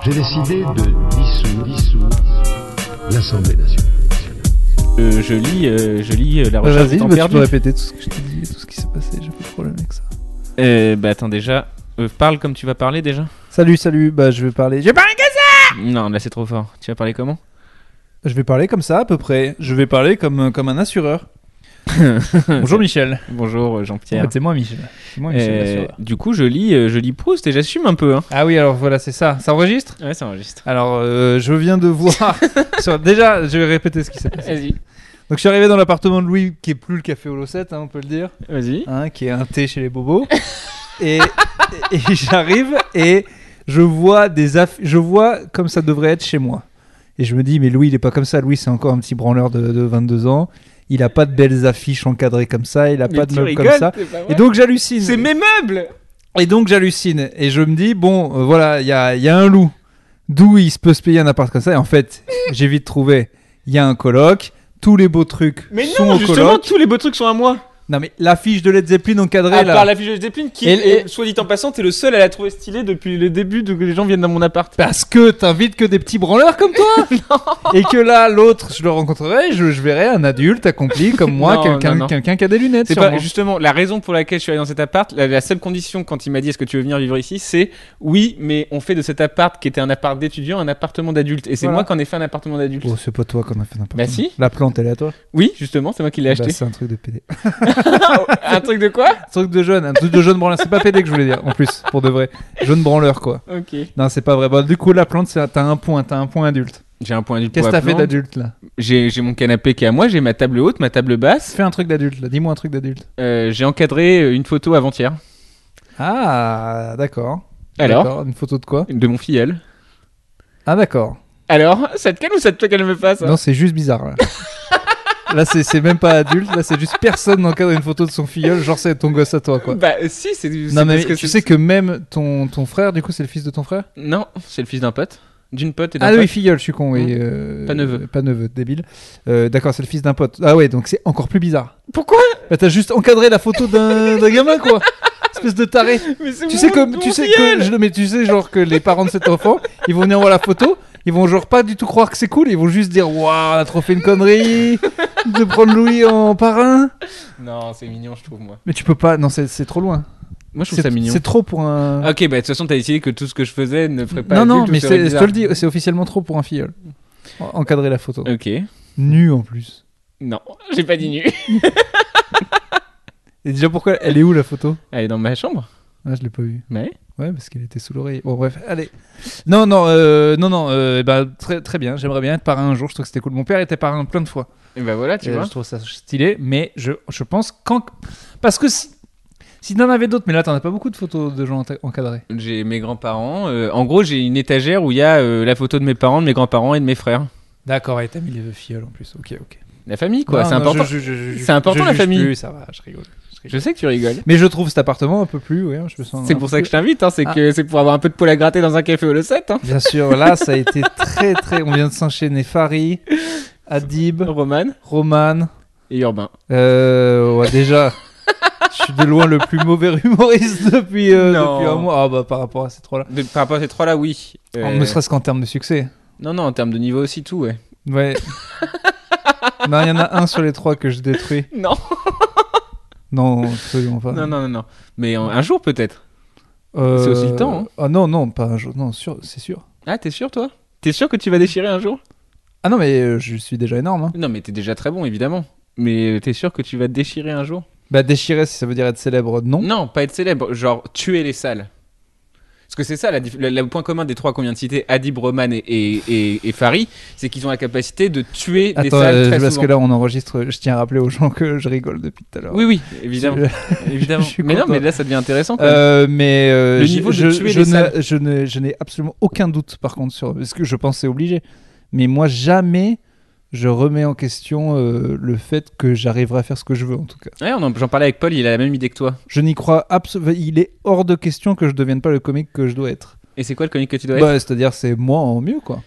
J'ai décidé de dissoudre l'Assemblée nationale. Je lis la recherche du temps tu perdu. peux répéter tout ce que je t'ai dit, tout ce qui s'est passé, j'ai pas de problème avec ça. Attends déjà, parle comme tu vas parler déjà. Salut, je vais parler. Je vais parler comme ça. Non, là c'est trop fort. Tu vas parler comment? Je vais parler comme ça à peu près. Je vais parler comme un assureur. Bonjour Michel. Bonjour En Jean-Pierre. fait, c'est moi Michel. C'est moi Michel, l'assureur. Du coup, je lis Proust et j'assume un peu. Hein. Ah oui, alors voilà, c'est ça. Ça enregistre? Ouais, ça enregistre. Alors, je viens de voir. Déjà, je vais répéter ce qui s'est passé. Vas-y. Donc, je suis arrivé dans l'appartement de Louis, qui est plus le café au Losset, on peut le dire, Vas-y. qui est un thé chez les bobos. et j'arrive et je vois je vois comme ça devrait être chez moi. Et je me dis, mais Louis, il est pas comme ça. Louis, c'est encore un petit branleur de 22 ans. Il a pas de belles affiches encadrées comme ça. Il a pas de meubles comme ça. Et donc, j'hallucine. C'est mes meubles. Et donc, j'hallucine. Et je me dis, bon, voilà, il y a un loup. D'où il peut se payer un appart comme ça. Et en fait, j'ai vite trouvé. Il y a un coloc. Tous les beaux trucs Mais sont non, au justement, coloc. tous les beaux trucs sont à moi. Non, mais l'affiche de Led Zeppelin encadrée, À là. part la fiche de Zeppelin qui, Et- soit dit en passant, t'es le seul à la trouver stylée depuis le début que les gens viennent dans mon appart. Parce que t'invites que des petits branleurs comme toi. Et que là, l'autre, je le rencontrerai, je verrai un adulte accompli comme moi, Non, non. quelqu'un qui a des lunettes. C'est sûrement. pas justement la raison pour laquelle je suis allé dans cet appart. La seule condition quand il m'a dit est-ce que tu veux venir vivre ici, c'est oui, mais on fait de cet appart qui était un appart d'étudiant un appartement d'adulte. Et c'est Voilà. moi qui en ai fait un appartement d'adulte. Oh, c'est pas toi qu'on a fait n'importe quoi. Bah si. La plante, elle est à toi. Oui, justement, c'est moi qui l'ai Bah, acheté. c'est un truc de PD. Un truc de quoi? Un truc de jeune branleur. C'est pas PD que je voulais dire, en plus, pour de vrai. Jeune branleur, quoi. Ok. Non, c'est pas vrai. Bah, du coup, la plante, t'as un point adulte. J'ai un point d'adulte. Qu'est-ce pour que la t'as fait plante. d'adulte, là? J'ai mon canapé qui est à moi, j'ai ma table haute, ma table basse. Fais un truc d'adulte, là. Dis-moi un truc d'adulte. J'ai encadré une photo avant-hier. Ah, d'accord. Alors D'accord. Une photo de quoi? De mon filleul. Ah, d'accord. Alors, ça te calme ou ça te plaît qu'elle me fasse? Non, c'est juste bizarre, là. Là, c'est même pas adulte. Là, c'est juste personne n'encadre une photo de son filleul. Genre, c'est ton gosse à toi, quoi. Bah si, c'est Non, mais parce que tu c'est- sais que même ton frère, du coup, c'est le fils de ton frère? Non, c'est le fils d'un pote. D'une pote et d'un Ah pote. oui, filleul, je suis con, oui. Pas neveu. Pas neveu, débile. D'accord, c'est le fils d'un pote. Ah ouais, donc c'est encore plus bizarre. Pourquoi? Bah, t'as juste encadré la photo d'un gamin, quoi. Espèce de taré. Mais c'est Tu sais mon mais tu sais genre que les parents de cet enfant, ils vont venir voir la photo, ils vont genre pas du tout croire que c'est cool, ils vont juste dire waouh, on a trop fait une connerie de prendre Louis en parrain. Non, c'est mignon, je trouve, moi. Mais tu peux pas, non, c'est trop loin. Moi, je trouve ça mignon. C'est trop pour un. Ok, bah de toute façon, t'as décidé que tout ce que je faisais ne ferait pas. Non, non, adulte ou mais serait je te bizarre. le dis, c'est officiellement trop pour un filleul. Encadrer la photo. Ok. Nu en plus. Non, j'ai pas dit nu. Et déjà pourquoi elle est où la photo? Elle est dans ma chambre. Ah, je l'ai pas vue. Ouais. Ouais, parce qu'elle était sous l'oreille. Bon, bref, allez. Non, bah, très, très bien. J'aimerais bien être parrain un jour. Je trouve que c'était cool. Mon père était parrain plein de fois. Et bah voilà, tu vois. Je trouve ça stylé, mais je pense parce que si t'en avais d'autres, mais là t'en as pas beaucoup de photos de gens encadrés. J'ai mes grands-parents. En gros, j'ai une étagère où il y a la photo de mes parents, de mes grands-parents et de mes frères. D'accord, et t'as mis les filleuls en plus. Ok. La famille, quoi. Non, C'est non, important. C'est important, je la juge famille. plus, ça va, je rigole. Je sais que tu rigoles. Mais je trouve cet appartement un peu plus, ouais, je me sens. C'est pour ça que je t'invite, hein, c'est pour avoir un peu de poil à gratter dans un café au Losset. Hein. Bien sûr, là ça a été très très. On vient de s'enchaîner Farid, Adib, Roman. Et Urbain. Ouais, déjà, je suis de loin le plus mauvais humoriste depuis un mois. Ah bah par rapport à ces trois-là. Par rapport à ces trois-là, oui. Ne serait-ce qu'en termes de succès. Non, en termes de niveau aussi, tout, ouais. Ouais. Non, il y en a un sur les trois que je détruis. Non. Non, absolument pas. Non. Mais un jour, peut-être. C'est aussi le temps. Hein. Ah non, pas un jour. Non, c'est sûr. Ah, t'es sûr, toi? T'es sûr que tu vas déchirer un jour? Ah non, mais je suis déjà énorme. Hein. Non, mais t'es déjà très bon, évidemment. Mais t'es sûr que tu vas déchirer un jour? Bah, déchirer, si ça veut dire être célèbre, non. Non, pas être célèbre. Genre, tuer les salles. Parce que c'est ça, le point commun des trois qu'on vient de citer, Adib, Roman et Farid, c'est qu'ils ont la capacité de tuer des Attends, salles très parce souvent. que là on enregistre, je tiens à rappeler aux gens que je rigole depuis tout à l'heure. Oui, évidemment. Évidemment. Je suis Mais non, content. mais là ça devient intéressant. Quand même. Le niveau de tuer les salles. je n'ai absolument aucun doute par contre sur parce que je pense que c'est obligé. Mais moi jamais je remets en question le fait que j'arriverai à faire ce que je veux en tout cas. Ouais, j'en parlais avec Paul, il a la même idée que toi. Je n'y crois absolument. Il est hors de question que je devienne pas le comique que je dois être. Et c'est quoi le comique que tu dois être? Bah, c'est-à-dire c'est moi en mieux quoi.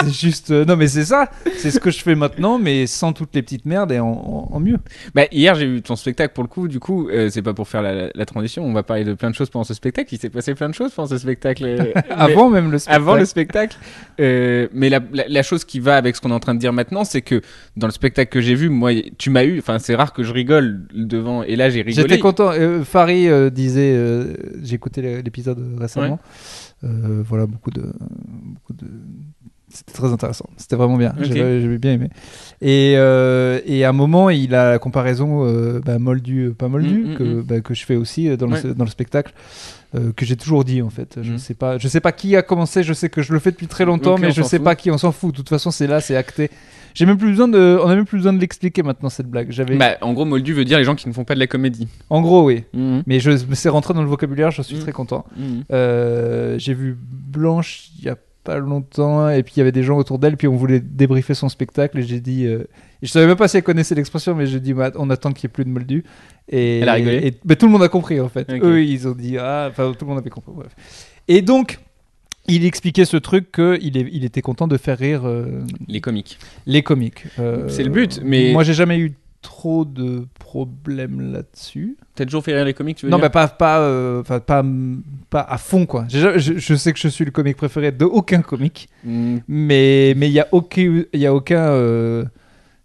C'est juste. Non, mais c'est ça. C'est ce que je fais maintenant, mais sans toutes les petites merdes et en mieux. Bah, hier, j'ai vu ton spectacle pour le coup. Du coup, c'est pas pour faire la transition. On va parler de plein de choses pendant ce spectacle. Il s'est passé plein de choses pendant ce spectacle. Avant même le spectacle. Avant le spectacle. Mais la chose qui va avec ce qu'on est en train de dire maintenant, c'est que dans le spectacle que j'ai vu, moi, tu m'as eu. Enfin, c'est rare que je rigole devant. Et là, j'ai rigolé. J'étais content. Farid disait. J'ai écouté l'épisode récemment. Voilà, beaucoup de. C'était très intéressant. C'était vraiment bien. Okay. J'avais bien aimé. Et à un moment, il a la comparaison moldu, pas moldu, que je fais aussi dans le spectacle. Que j'ai toujours dit en fait. Je sais pas qui a commencé. Je sais que je le fais depuis très longtemps, mais je sais pas qui. On s'en fout. De toute façon, c'est là, c'est acté. On a même plus besoin de l'expliquer maintenant cette blague. En gros, moldu veut dire les gens qui ne font pas de la comédie. En gros, oui. Mais c'est rentré dans le vocabulaire. Je suis très content. J'ai vu Blanche il y a pas longtemps, et puis il y avait des gens autour d'elle, puis on voulait débriefer son spectacle, et j'ai dit, et je savais même pas si elle connaissait l'expression, mais j'ai dit, on attend qu'il y ait plus de moldu. Et elle a rigolé. Et tout le monde a compris en fait. Okay. Eux, ils ont dit, tout le monde avait compris. Bref. Et donc, il expliquait ce truc qu'il était content de faire rire les comiques. C'est le but, mais moi j'ai jamais eu trop de problèmes là-dessus. T'as toujours fait rire les comiques, tu veux dire ? Non, pas à fond quoi. Je sais que je suis le comique préféré de aucun comique, mais il y a aucun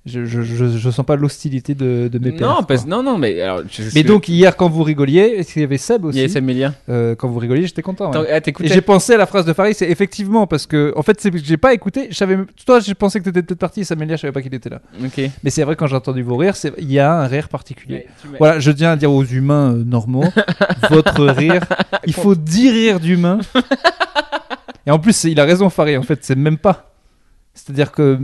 je sens pas l'hostilité de mes pairs. Non, mais alors. Mais donc hier quand vous rigoliez, est-ce qu'il y avait Seb aussi ? Il y avait Seb Mélia. Quand vous rigoliez, j'étais content. Ouais. Et j'ai pensé à la phrase de Farid, c'est effectivement parce que en fait j'ai pas écouté. Toi, j'ai pensé que t'étais peut-être parti. Seb Mélia, je savais pas qu'il était là. Okay. Mais c'est vrai quand j'ai entendu vos rires, il y a un rire particulier. Voilà, je tiens à dire aux humains normaux, votre rire, il faut 10 rires d'humains. Et en plus, il a raison Farid. En fait, c'est même pas. C'est-à-dire que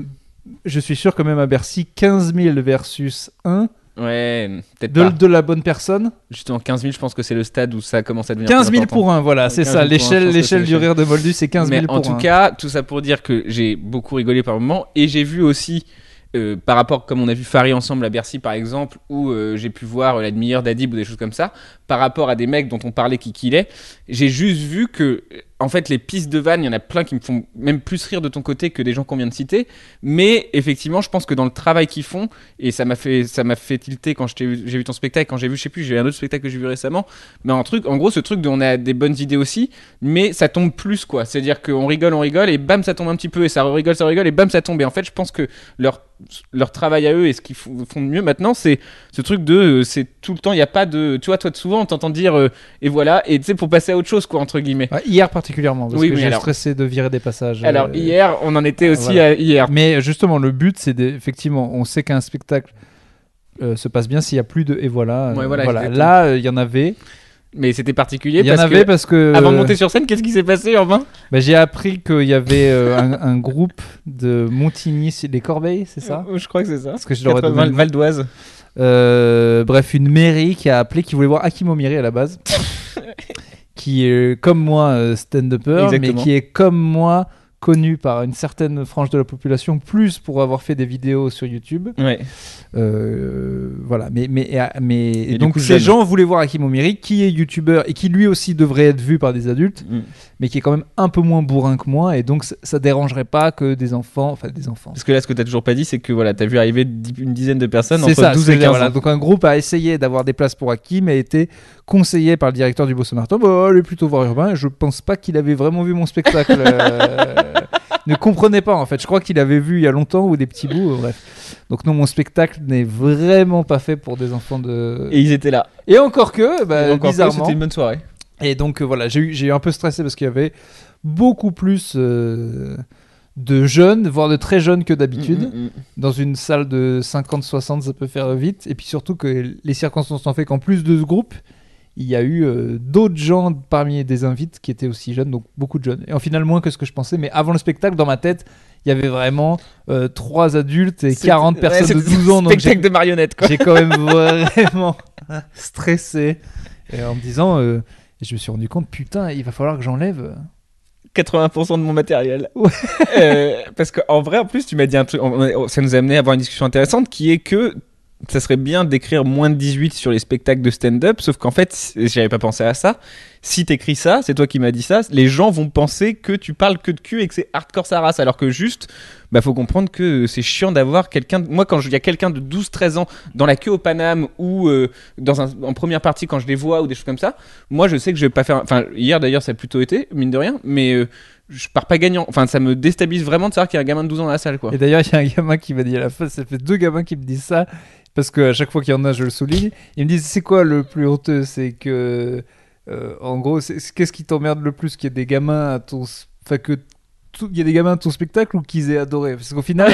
je suis sûr que même à Bercy, 15 000 versus 1 peut-être pas. De la bonne personne. Justement, 15 000, je pense que c'est le stade où ça commence à devenir 15 000 pour 1, voilà, c'est ça. L'échelle du rire de Moldu, c'est 15 000 pour 1. Mais en tout cas, tout ça pour dire que j'ai beaucoup rigolé par moments, et j'ai vu aussi, par rapport, comme on a vu Farid ensemble à Bercy par exemple, où j'ai pu voir la demi-heure d'Adib ou des choses comme ça, par rapport à des mecs dont on parlait qui est, j'ai juste vu que en fait les pistes de vannes, il y en a plein qui me font même plus rire de ton côté que des gens qu'on vient de citer, mais effectivement je pense que dans le travail qu'ils font, et ça m'a fait tilter quand j'ai vu ton spectacle, quand j'ai vu, je sais plus, j'ai un autre spectacle que j'ai vu récemment, mais en gros ce truc de on a des bonnes idées aussi, mais ça tombe plus quoi, c'est à dire qu'on rigole et bam ça tombe un petit peu, et ça rigole et bam ça tombe, et en fait je pense que leur travail à eux et ce qu'ils font de mieux maintenant, c'est ce truc de c'est tout le temps, il y a pas de, tu vois, toi souvent on t'entend dire et voilà, et tu sais, pour passer à autre chose quoi, entre guillemets. Hier particulièrement parce que j'ai stressé de virer des passages. Alors hier on en était aussi à hier, mais justement le but c'est effectivement, on sait qu'un spectacle se passe bien s'il y a plus de et voilà, voilà. Là il y en avait. Mais c'était particulier parce que avant de monter sur scène, qu'est-ce qui s'est passé, Urbain ? J'ai appris qu'il y avait un groupe de Montigny, les Corbeilles, c'est ça ? Je crois que c'est ça. Parce que je leur ai donné Val d'Oise. Bref, une mairie qui a appelé, qui voulait voir Hakim Omiri à la base, qui est comme moi stand-upper, mais qui est comme moi connu par une certaine frange de la population, plus pour avoir fait des vidéos sur YouTube. Ouais. Voilà. Mais donc ces gens voulaient voir Hakim Omiri, qui est youtubeur et qui lui aussi devrait être vu par des adultes, mais qui est quand même un peu moins bourrin que moi, et donc ça dérangerait pas que des enfants. Parce que là, ce que t'as toujours pas dit, c'est que voilà, t'as vu arriver une dizaine de personnes entre ça, 12 et 15 ans. Voilà. Donc un groupe a essayé d'avoir des places pour Hakim, et a été conseillé par le directeur du Beau-Saint-Martin. Allez plutôt voir Urbain. Je pense pas qu'il avait vraiment vu mon spectacle. Ne comprenait pas en fait. Je crois qu'il avait vu il y a longtemps ou des petits bouts. Bref. Donc non, mon spectacle n'est vraiment pas fait pour des enfants de. Et ils étaient là. Et encore que, bizarrement. C'était une bonne soirée. Et donc voilà, j'ai eu un peu stressé parce qu'il y avait beaucoup plus de jeunes, voire de très jeunes que d'habitude. Dans une salle de 50-60, ça peut faire vite. Et puis surtout que les circonstances ont fait qu'en plus de ce groupe, il y a eu d'autres gens parmi des invités qui étaient aussi jeunes, donc beaucoup de jeunes. Et en final, moins que ce que je pensais. Mais avant le spectacle, dans ma tête, il y avait vraiment 3 adultes et 40 personnes de 12 ans. Spectacle de marionnettes, quoi. J'ai quand même vraiment stressé. Et en me disant, je me suis rendu compte, putain, il va falloir que j'enlève 80% de mon matériel. Parce qu'en vrai, en plus, tu m'as dit un truc, ça nous a amené à avoir une discussion intéressante qui est que ça serait bien d'écrire moins de 18 sur les spectacles de stand-up, sauf qu'en fait, j'avais pas pensé à ça, si t'écris ça, c'est toi qui m'as dit ça, les gens vont penser que tu parles que de cul et que c'est hardcore sa race, alors que juste, faut comprendre que c'est chiant d'avoir quelqu'un. Moi, quand il y a quelqu'un de 12-13 ans dans la queue au Paname ou en première partie quand je les vois ou des choses comme ça, moi je sais que je vais pas faire. Enfin, hier d'ailleurs, ça a plutôt été, mine de rien, mais je pars pas gagnant. Enfin, ça me déstabilise vraiment de savoir qu'il y a un gamin de 12 ans dans la salle, quoi. Et d'ailleurs, il y a un gamin qui m'a dit à la fin, ça fait 2 gamins qui me disent ça, parce qu'à chaque fois qu'il y en a, je le souligne. Ils me disent, c'est quoi le plus honteux? C'est que, en gros, qu'est-ce qui t'emmerde le plus? Qu'il y ait des gamins à ton... Enfin, il y a des gamins à ton spectacle ou qu'ils aient adoré? Parce qu'au final,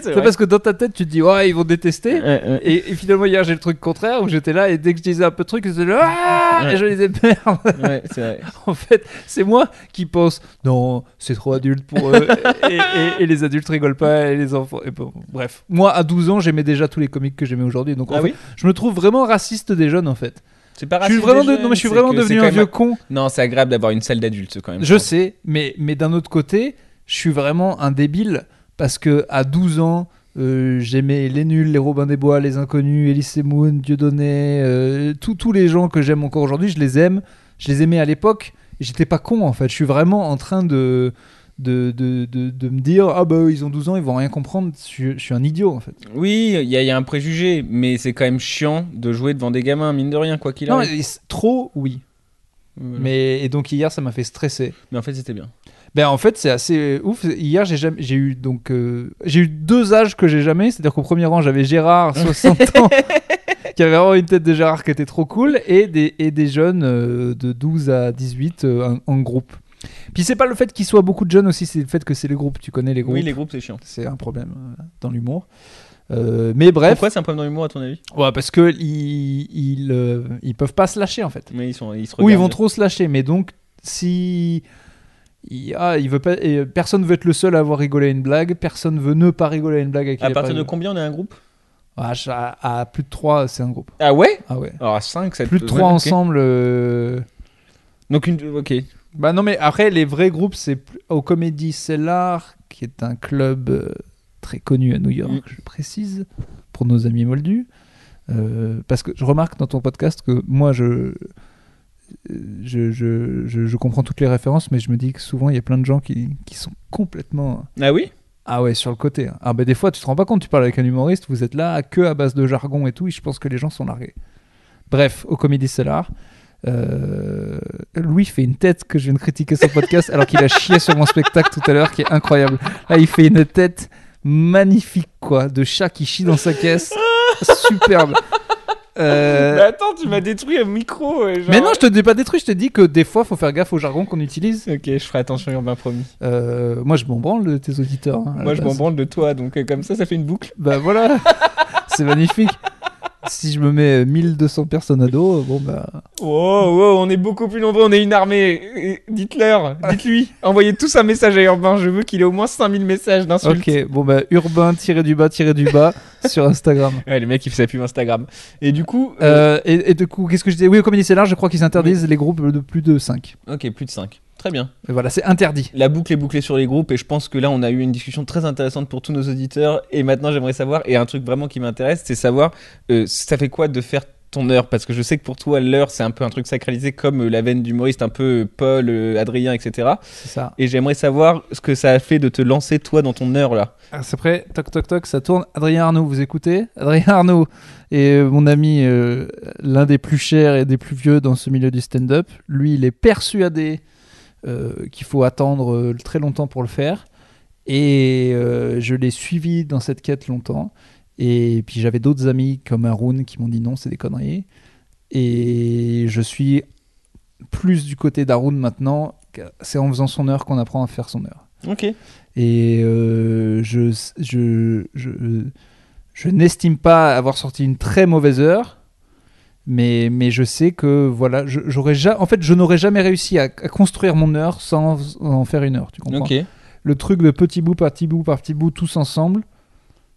c'est parce que dans ta tête, tu te dis, ouais, ils vont détester. Et finalement, hier, j'ai le truc contraire où j'étais là et dès que je disais un peu de trucs, ils étaient là, et je disais, merde. Ouais, c'est vrai. En fait, c'est moi qui pense, non, c'est trop adulte pour eux. et les adultes rigolent pas et les enfants. Et bon, bref. Moi, à 12 ans, j'aimais déjà tous les comics que j'aimais aujourd'hui. Donc, en fait, je me trouve vraiment raciste des jeunes, en fait. C'est pas je suis vraiment, non, mais je suis vraiment devenu un vieux con. Non, c'est agréable d'avoir une salle d'adultes quand même. Je sais, mais d'un autre côté, je suis vraiment un débile parce que à 12 ans, j'aimais les nuls, les Robin des Bois, les Inconnus, Elise Moon, Dieudonné, tous les gens que j'aime encore aujourd'hui, je les aime. Je les aimais à l'époque. Et j'étais pas con en fait. Je suis vraiment en train de me dire ils ont 12 ans, ils vont rien comprendre. Je suis un idiot en fait. Oui, il y a un préjugé, mais c'est quand même chiant de jouer devant des gamins, mine de rien, quoi qu'il arrive. Non, trop, oui. Voilà. Et donc hier, ça m'a fait stresser. Mais en fait, c'était bien. En fait, c'est assez ouf. Hier, j'ai eu 2 âges que j'ai jamais. C'est-à-dire qu'au premier rang, j'avais Gérard, 60 ans, qui avait vraiment une tête de Gérard qui était trop cool, et des jeunes de 12 à 18 en groupe. Puis c'est pas le fait qu'il soit beaucoup de jeunes aussi, c'est le fait que c'est les groupes. Tu connais les groupes. Oui, les groupes, c'est chiant. C'est un problème dans l'humour. Mais bref. Pourquoi c'est un problème dans l'humour à ton avis? Ouais, parce que ils peuvent pas se lâcher en fait. Mais ils se regardent. Ou ils vont trop se lâcher. Mais donc si il veut pas, personne veut être le seul à avoir rigolé à une blague, personne veut ne pas rigoler à une blague. À partir de combien on est un groupe? À plus de 3, c'est un groupe. Ah ouais? Ah ouais. Alors à 5, ça plus de 3 ensemble. Donc ok. Non, mais après les vrais groupes, c'est au Comedy Cellar, qui est un club très connu à New York, je précise, pour nos amis moldus. Parce que je remarque dans ton podcast que moi je comprends toutes les références, mais je me dis que souvent il y a plein de gens qui sont complètement... Ah oui? Ah ouais, sur le côté. Ah des fois tu te rends pas compte, tu parles avec un humoriste, vous êtes là que à base de jargon et tout, et je pense que les gens sont largués. Bref, au Comedy Cellar, Louis fait une tête que je viens de critiquer son podcast alors qu'il a chié sur mon spectacle tout à l'heure, qui est incroyable. Là il fait une tête magnifique, quoi, de chat qui chie dans sa caisse. Superbe. Mais attends, tu m'as détruit un micro. Mais non, je te l'ai pas détruit, je te dis que des fois, faut faire gaffe au jargon qu'on utilise. Ok, je ferai attention, Urbain, promis. Moi, je m'en branle de tes auditeurs. Moi, je m'en branle de toi, donc comme ça fait une boucle. Bah voilà, c'est magnifique. Si je me mets 1200 personnes à dos, bon bah... Oh, on est beaucoup plus nombreux, on est une armée. Dites-leur, dites-lui. Envoyez tous un message à Urbain, je veux qu'il ait au moins 5000 messages d'insultes. Ok, bon bah Urbain-du-bas sur Instagram. Ouais, le mec il fait sa pub Instagram. Et du coup... Et du coup, qu'est-ce que je disais? Oui, au Comedy Cellar, je crois qu'ils interdisent les groupes de plus de 5. Ok, plus de 5. Très bien. Et voilà, c'est interdit. La boucle est bouclée sur les groupes et je pense que là on a eu une discussion très intéressante pour tous nos auditeurs et maintenant j'aimerais savoir, et un truc vraiment qui m'intéresse, c'est savoir ça fait quoi de faire ton heure, parce que je sais que pour toi l'heure c'est un peu un truc sacralisé comme la veine d'humoriste, un peu Paul, Adrien, etc. C'est ça. Et j'aimerais savoir ce que ça a fait de te lancer toi dans ton heure là. C'est prêt, toc toc toc, ça tourne. Adrien Arnaud, vous écoutez? Adrien Arnaud est mon ami, l'un des plus chers et des plus vieux dans ce milieu du stand-up. Lui il est persuadé qu'il faut attendre très longtemps pour le faire, et je l'ai suivi dans cette quête longtemps, et puis j'avais d'autres amis comme Haroun qui m'ont dit non, c'est des conneries, et je suis plus du côté d'Haroun maintenant. C'est en faisant son heure qu'on apprend à faire son heure. Ok. Et je n'estime pas avoir sorti une très mauvaise heure, mais je sais que voilà, je n'aurais jamais réussi à construire mon heure sans en faire une heure, tu comprends? Ok. Le truc de petit bout par petit bout par petit bout, tous ensemble,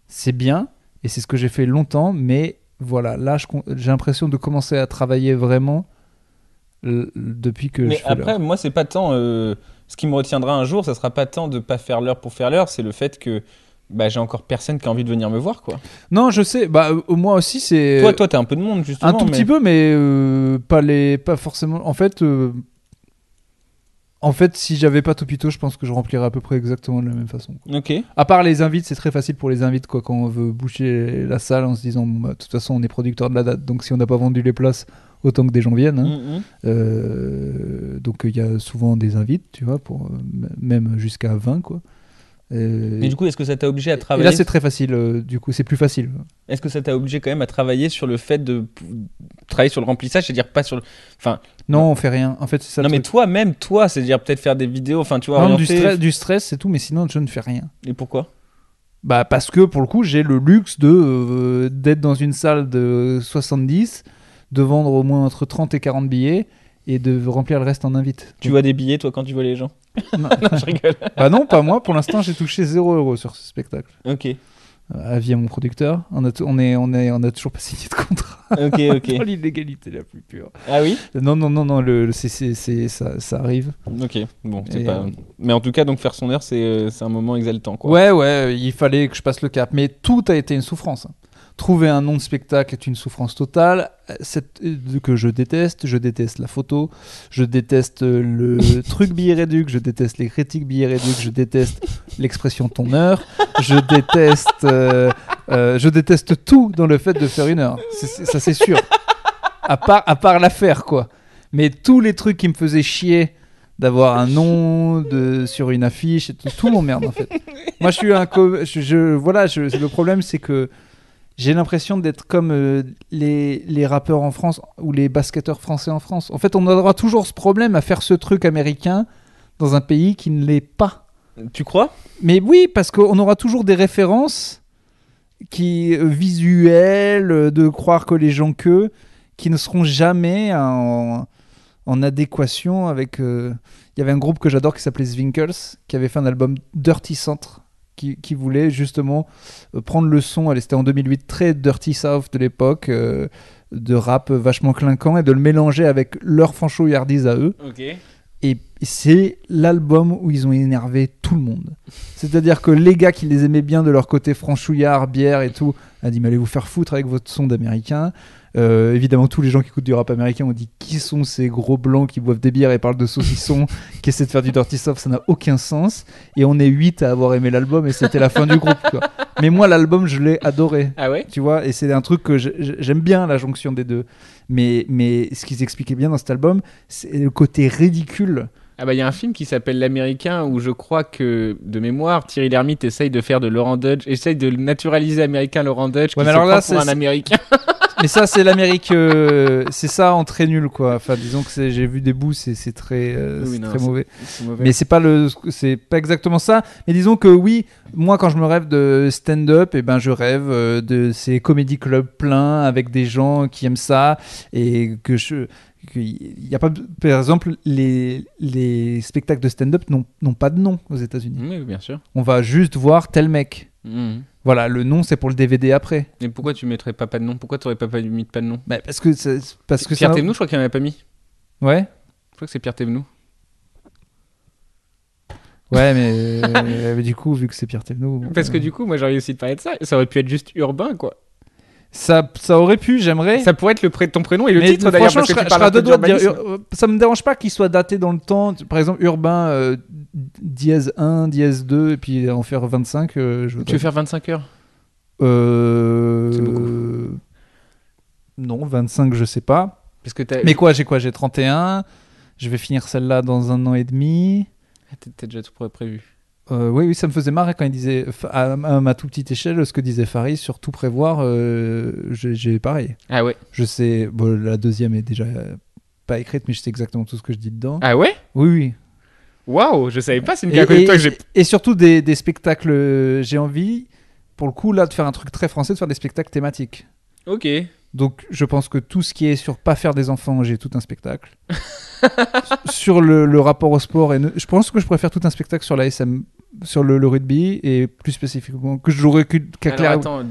c'est bien, et c'est ce que j'ai fait longtemps, mais voilà, là j'ai l'impression de commencer à travailler vraiment depuis que mais je fais après, l'heure. moi c'est pas tant ce qui me retiendra un jour, ça sera pas tant de pas faire l'heure pour faire l'heure, c'est le fait que bah j'ai encore personne qui a envie de venir me voir, quoi. Non, je sais. Bah, moi aussi, c'est. Toi, t'as un peu de monde, justement. Un tout petit peu, mais pas forcément. En fait, si j'avais pas Topito, je pense que je remplirais à peu près exactement de la même façon, quoi. Ok. À part les invites, c'est très facile pour les invites, quoi, quand on veut boucher la salle en se disant, bon, bah, de toute façon, on est producteur de la date, donc si on n'a pas vendu les places, autant que des gens viennent. Hein. Donc il y a souvent des invites, tu vois, pour même jusqu'à 20, quoi. Mais du coup, est-ce que ça t'a obligé à Et travailler là, c'est très facile, du coup, c'est plus facile. Est-ce que ça t'a obligé quand même à travailler sur le fait de travailler sur le remplissage, c'est-à-dire pas sur le... Enfin, non, on fait rien. En fait, c'est ça. non, le mais truc. toi, c'est-à-dire peut-être faire des vidéos, enfin, tu vois, Non, orienter... du stress, c'est tout, mais sinon, je ne fais rien. Et pourquoi? Bah, parce que, pour le coup, j'ai le luxe d'être dans une salle de 70, de vendre au moins entre 30 et 40 billets, et de remplir le reste en invite. Tu vois des billets, toi, quand tu vois les gens? Non. Non, je rigole. Bah non, pas moi. Pour l'instant, j'ai touché 0 € sur ce spectacle. Ok. Avis à mon producteur. On a toujours pas signé de contrat. Ok. Dans l'illégalité la plus pure. Ah oui? Non. Ça arrive. Ok. Bon, c'est Et, pas... Mais en tout cas, donc faire son heure, c'est un moment exaltant, quoi. Ouais, il fallait que je passe le cap. Mais tout a été une souffrance. Trouver un nom de spectacle est une souffrance totale. Que je déteste la photo, je déteste le truc billet réduc, je déteste les critiques billet réduc, je déteste l'expression ton heure, je déteste tout dans le fait de faire une heure. Ça c'est sûr. À part l'affaire, quoi. Mais tous les trucs qui me faisaient chier d'avoir un nom sur une affiche, et tout m'emmerde en fait. Moi je suis le problème c'est que j'ai l'impression d'être comme les rappeurs en France ou les basketteurs français en France. En fait, on aura toujours ce problème à faire ce truc américain dans un pays qui ne l'est pas. Tu crois? Mais oui, parce qu'on aura toujours des références visuelles, de croire que les gens qui ne seront jamais en adéquation avec... Il y avait un groupe que j'adore qui s'appelait Zwinkels, qui avait fait un album Dirty Centre, qui voulait justement prendre le son, c'était en 2008, très Dirty South de l'époque, de rap vachement clinquant, et de le mélanger avec leur franchouillardise à eux. Ok. Et c'est l'album où ils ont énervé tout le monde. C'est-à-dire que les gars qui les aimaient bien de leur côté franchouillard, bière et tout, a dit mais allez vous faire foutre avec votre son d'américain. Évidemment, tous les gens qui écoutent du rap américain ont dit qui sont ces gros blancs qui boivent des bières et parlent de saucissons, qui essaient de faire du dirty soft, ça n'a aucun sens. Et on est 8 à avoir aimé l'album et c'était la fin du groupe, quoi. Mais moi, l'album, je l'ai adoré. Ah ouais? Tu vois, et c'est un truc que j'aime bien, la jonction des deux. Mais ce qu'ils expliquaient bien dans cet album, c'est le côté ridicule. Ah bah il y a un film qui s'appelle L'Américain où je crois que, de mémoire, Thierry Lhermitte essaye de faire de Laurent Dutch, essaye de naturaliser américain Laurent Dutch, Ouais, qui mais se alors là, prend pour un américain. Mais ça, c'est l'Amérique. C'est ça en très nul, quoi. Enfin, disons que j'ai vu des bouts, c'est très, Oui, non, très mauvais. C'est mauvais. Mais c'est pas exactement ça. Mais disons que oui, moi, quand je me rêve de stand-up, et ben, je rêve de ces comédie clubs pleins avec des gens qui aiment ça et il y a pas, par exemple, les spectacles de stand-up n'ont pas de nom aux États-Unis. Oui, bien sûr. On va juste voir tel mec. Mhm. Voilà, le nom, c'est pour le DVD après. Et pourquoi tu mettrais pas de nom? Pourquoi tu aurais pas mis pas de nom? Bah, parce que Pierre Thévenoud, je crois qu'il en avait pas mis. Ouais. Je crois que c'est Pierre Thévenoud. Ouais, mais du coup, vu que c'est Pierre Thévenoud... Parce que du coup, moi j'aurais aussi de parler de ça. Ça aurait pu être juste urbain, quoi. Ça aurait pu, j'aimerais. Ça pourrait être ton prénom et le Mais titre d'ailleurs. franchement, Parce que je tu serais à parles deux un peu doigts de dire, d'urbanisme. ça me dérange pas qu'il soit daté dans le temps. Par exemple, urbain, dièse 1, dièse 2, et puis en faire 25. Tu veux faire 25 heures? C'est beaucoup. Non, 25, je sais pas. Parce que Mais j'ai 31. Je vais finir celle-là dans 1 an et demi. T'as déjà tout prévu. Oui, ça me faisait marrer quand il disait, à ma toute petite échelle, ce que disait Farid sur tout prévoir, j'ai pareil. Ah ouais? Je sais, bon, la deuxième est déjà pas écrite, mais je sais exactement tout ce que je dis dedans. Ah ouais? Oui. Waouh, je savais pas, c'est une carte de toi que j'ai. Et surtout des spectacles, j'ai envie, pour le coup, là, de faire un truc très français, de faire des spectacles thématiques. Ok. Donc, je pense que tout ce qui est sur pas faire des enfants, j'ai tout un spectacle. Sur le rapport au sport, je pense que je pourrais faire tout un spectacle sur la SM, sur le rugby, et plus spécifiquement, que j'aurais qu'à Alors clair... attends,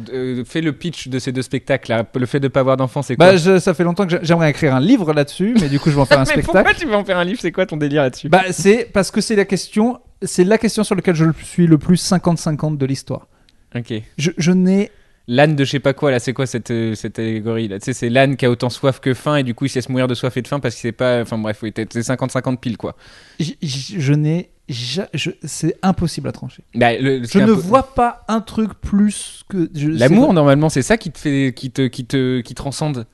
fais le pitch de ces deux spectacles là. Le fait de pas avoir d'enfants, c'est quoi? Ça fait longtemps que j'aimerais écrire un livre là-dessus, mais du coup, je vais en faire un Mais spectacle. pourquoi tu veux en faire un livre? C'est quoi ton délire là-dessus? C'est parce que c'est la question sur laquelle je suis le plus 50-50 de l'histoire. Ok. Je n'ai. L'âne de je sais pas quoi, là, c'est quoi cette allégorie là? Tu sais, c'est l'âne qui a autant soif que faim et du coup il sait se mourir de soif et de faim parce qu'il sait pas. Enfin bref, oui, c'est 50-50 pile quoi. Je n'ai. C'est impossible à trancher. Bah, Je ne vois pas un truc plus que. L'amour, normalement, c'est ça qui te fait. Qui te transcende.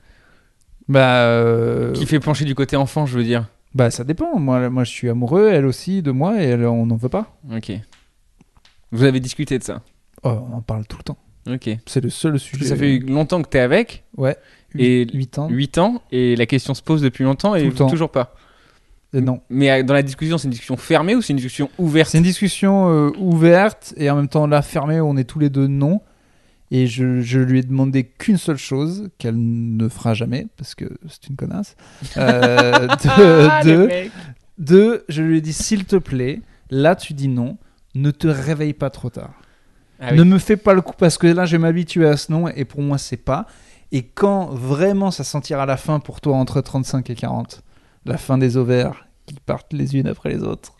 Bah. Qui fait pencher du côté enfant, je veux dire. Bah, ça dépend. Moi, je suis amoureux, elle aussi, de moi, et on n'en veut pas. Ok. Vous avez discuté de ça. Oh, on en parle tout le temps. Ok. C'est le seul sujet. Ça fait longtemps que t'es avec. Ouais. Et 8 ans. 8 ans, et la question se pose depuis longtemps et Tout le temps. toujours pas. Non. Mais dans la discussion, c'est une discussion fermée ou c'est une discussion ouverte? C'est une discussion ouverte et en même temps là fermée, on est tous les deux non. Et je lui ai demandé qu'une seule chose qu'elle ne fera jamais parce que c'est une connasse. Je lui ai dit s'il te plaît, là tu dis non, ne te réveille pas trop tard. Ah oui. Ne me fais pas le coup parce que là je vais m'habituer à ce nom et pour moi c'est pas. Et quand vraiment ça sentira la fin pour toi entre 35 et 40, la fin des ovaires qui partent les unes après les autres.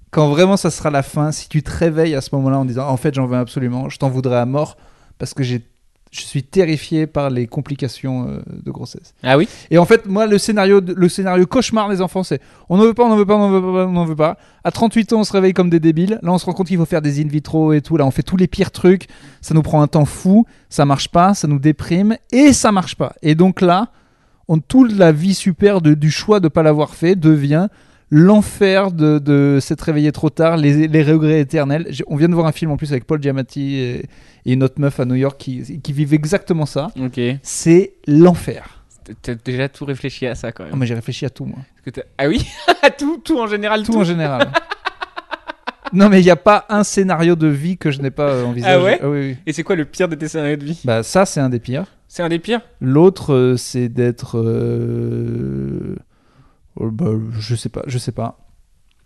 Quand vraiment ça sera la fin, si tu te réveilles à ce moment-là en disant en fait j'en veux absolument, je t'en voudrais à mort parce que je suis terrifié par les complications de grossesse. Ah oui. Et en fait, moi, le scénario cauchemar des enfants, c'est on n'en veut pas, on n'en veut pas, on n'en veut pas, on n'en veut pas. À 38 ans, on se réveille comme des débiles. Là, on se rend compte qu'il faut faire des in vitro et tout. Là, on fait tous les pires trucs. Ça nous prend un temps fou. Ça marche pas, ça nous déprime et ça marche pas. Et donc là, toute la vie super du choix de pas l'avoir fait devient l'enfer de s'être réveillé trop tard, les regrets éternels. On vient de voir un film en plus avec Paul Giamatti et une autre meuf à New York qui vivent exactement ça. Ok. C'est l'enfer. T'as déjà tout réfléchi à ça quand même. Ah, mais j'ai réfléchi à tout, moi. Ah oui. Tout en général. Tout en général. Non, mais il n'y a pas un scénario de vie que je n'ai pas envisagé. Ah ouais. Oui, oui. Et c'est quoi le pire de tes scénarios de vie? Bah ça, c'est un des pires. C'est un des pires. L'autre, c'est d'être... bah, je sais pas.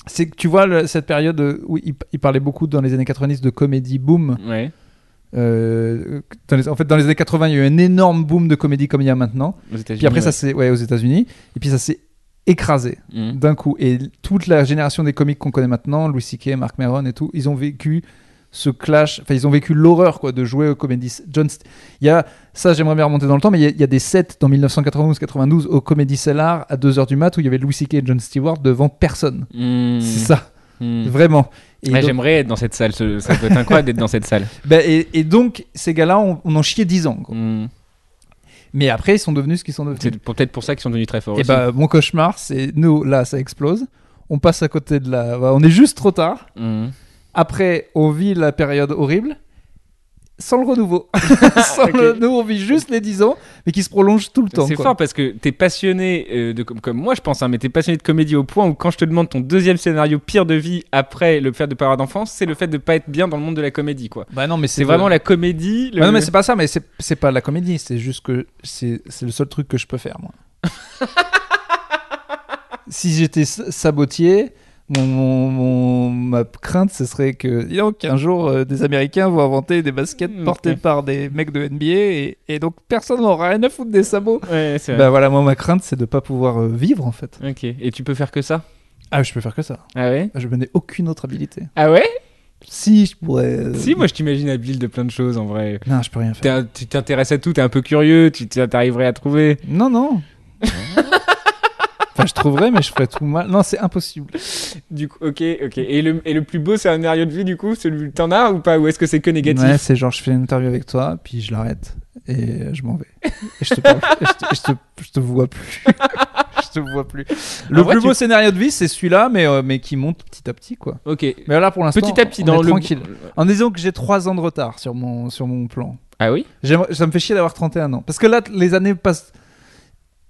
C'est que tu vois cette période où il parlait beaucoup dans les années 90 de comédie boom. Ouais. En fait, dans les années 80, il y a eu un énorme boom de comédie comme il y a maintenant. Aux États-Unis. Puis après, ouais. ça s'est aux États-Unis. Et puis ça s'est écrasé d'un coup. Et toute la génération des comiques qu'on connaît maintenant, Louis C.K., Mark Maron et tout, ils ont vécu ce clash. Enfin, ils ont vécu l'horreur quoi de jouer aux comédies. Il y a ça, j'aimerais bien remonter dans le temps, mais il y a des sets dans 1991-92 au Comedy Cellar à 2h du mat où il y avait Louis C.K. et Jon Stewart devant personne. C'est ça. Vraiment. Et ouais, donc, j'aimerais être dans cette salle. Ça doit être incroyable d'être dans cette salle. Et donc, ces gars-là, on en chiait 10 ans. Quoi. Mais après, ils sont devenus ce qu'ils sont devenus. C'est peut-être pour ça qu'ils sont devenus très forts Et aussi. bah, mon cauchemar, c'est nous, là, ça explose. On passe à côté de la. On est juste trop tard. Après, on vit la période horrible. Sans le renouveau. Nous, on vit juste les 10 ans, mais qui se prolongent tout le temps. C'est quoi. fort parce que t'es passionné comme moi, je pense, hein, mais t'es passionné de comédie au point où quand je te demande ton deuxième scénario pire de vie après le fait de pas avoir d'enfance, c'est le fait de pas être bien dans le monde de la comédie, quoi. Bah non, mais c'est vraiment la comédie. Bah non, mais c'est pas ça, mais c'est pas la comédie, c'est juste que c'est le seul truc que je peux faire, moi. Si j'étais sabotier. Ma crainte, ce serait qu'un jour, des Américains vont inventer des baskets portées par des mecs de NBA et donc personne n'aura rien à foutre des sabots. Ouais, c'est vrai. Bah voilà, moi, ma crainte, c'est de pas pouvoir vivre, en fait. Ok, et tu peux faire que ça? Ah, je peux faire que ça. Ah ouais? Je n'ai aucune autre habilité. Ah ouais? Si, je pourrais... Si, moi, je t'imagine habile de plein de choses, en vrai. Non, je peux rien faire. Tu t'intéresses à tout, t'es un peu curieux, t'arriverais à trouver. Non. Enfin, je trouverais, mais je ferais tout mal. Non, c'est impossible. Du coup, ok. Et le plus beau scénario de vie, du coup, t'en as ou pas? Ou est-ce que c'est que négatif? Ouais, c'est genre, je fais une interview avec toi, puis je l'arrête, et je m'en vais. Et je te parle, je te vois plus. Je te vois plus. Le plus beau scénario de vie, c'est celui-là, mais qui monte petit à petit, quoi. Ok. Mais là, pour l'instant, petit à petit, on dans est le tranquille. En disant que j'ai 3 ans de retard sur mon plan. Ah oui? Ça me fait chier d'avoir 31 ans. Parce que là, les années passent...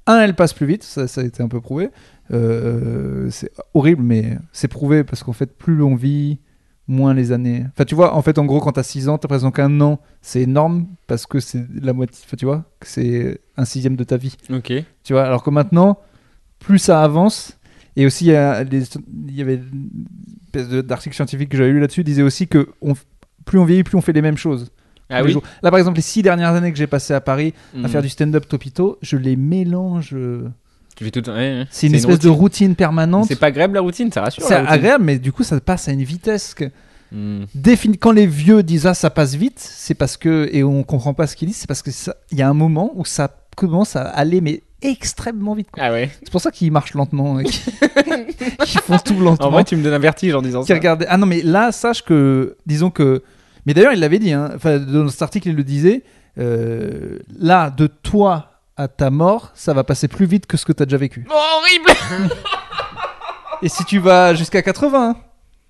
elles passent plus vite, ça a été un peu prouvé. C'est horrible, mais c'est prouvé parce qu'en fait, plus on vit, moins les années. Enfin, tu vois, en fait, en gros, quand t'as 6 ans, t'as presque qu'un an, c'est énorme parce que c'est la moitié. Enfin, tu vois, que c'est 1/6 de ta vie. Ok. Tu vois, alors que maintenant, plus ça avance, et aussi, il y avait une espèce d'article scientifique que j'avais lu là-dessus, disait aussi que plus on vieillit, plus on fait les mêmes choses. Ah oui. Là, par exemple, les 6 dernières années que j'ai passées à Paris à faire du stand-up topito, je les mélange. Tu fais tout. Ouais. C'est une espèce de routine permanente. C'est pas agréable la routine, ça rassure. C'est agréable, mais du coup, ça passe à une vitesse que. Quand les vieux disent ça passe vite, c'est parce que, et on comprend pas ce qu'ils disent, c'est parce que il y a un moment où ça commence à aller mais extrêmement vite, quoi. Ah ouais. C'est pour ça qu'ils marchent lentement et qu'ils font tout lentement. En vrai, tu me donnes un vertige en disant ça. Ah non, mais là, sache que, disons que, mais d'ailleurs il l'avait dit, hein, enfin dans cet article il le disait, là de toi à ta mort, ça va passer plus vite que ce que tu as déjà vécu. Oh, horrible. Et si tu vas jusqu'à 80, hein.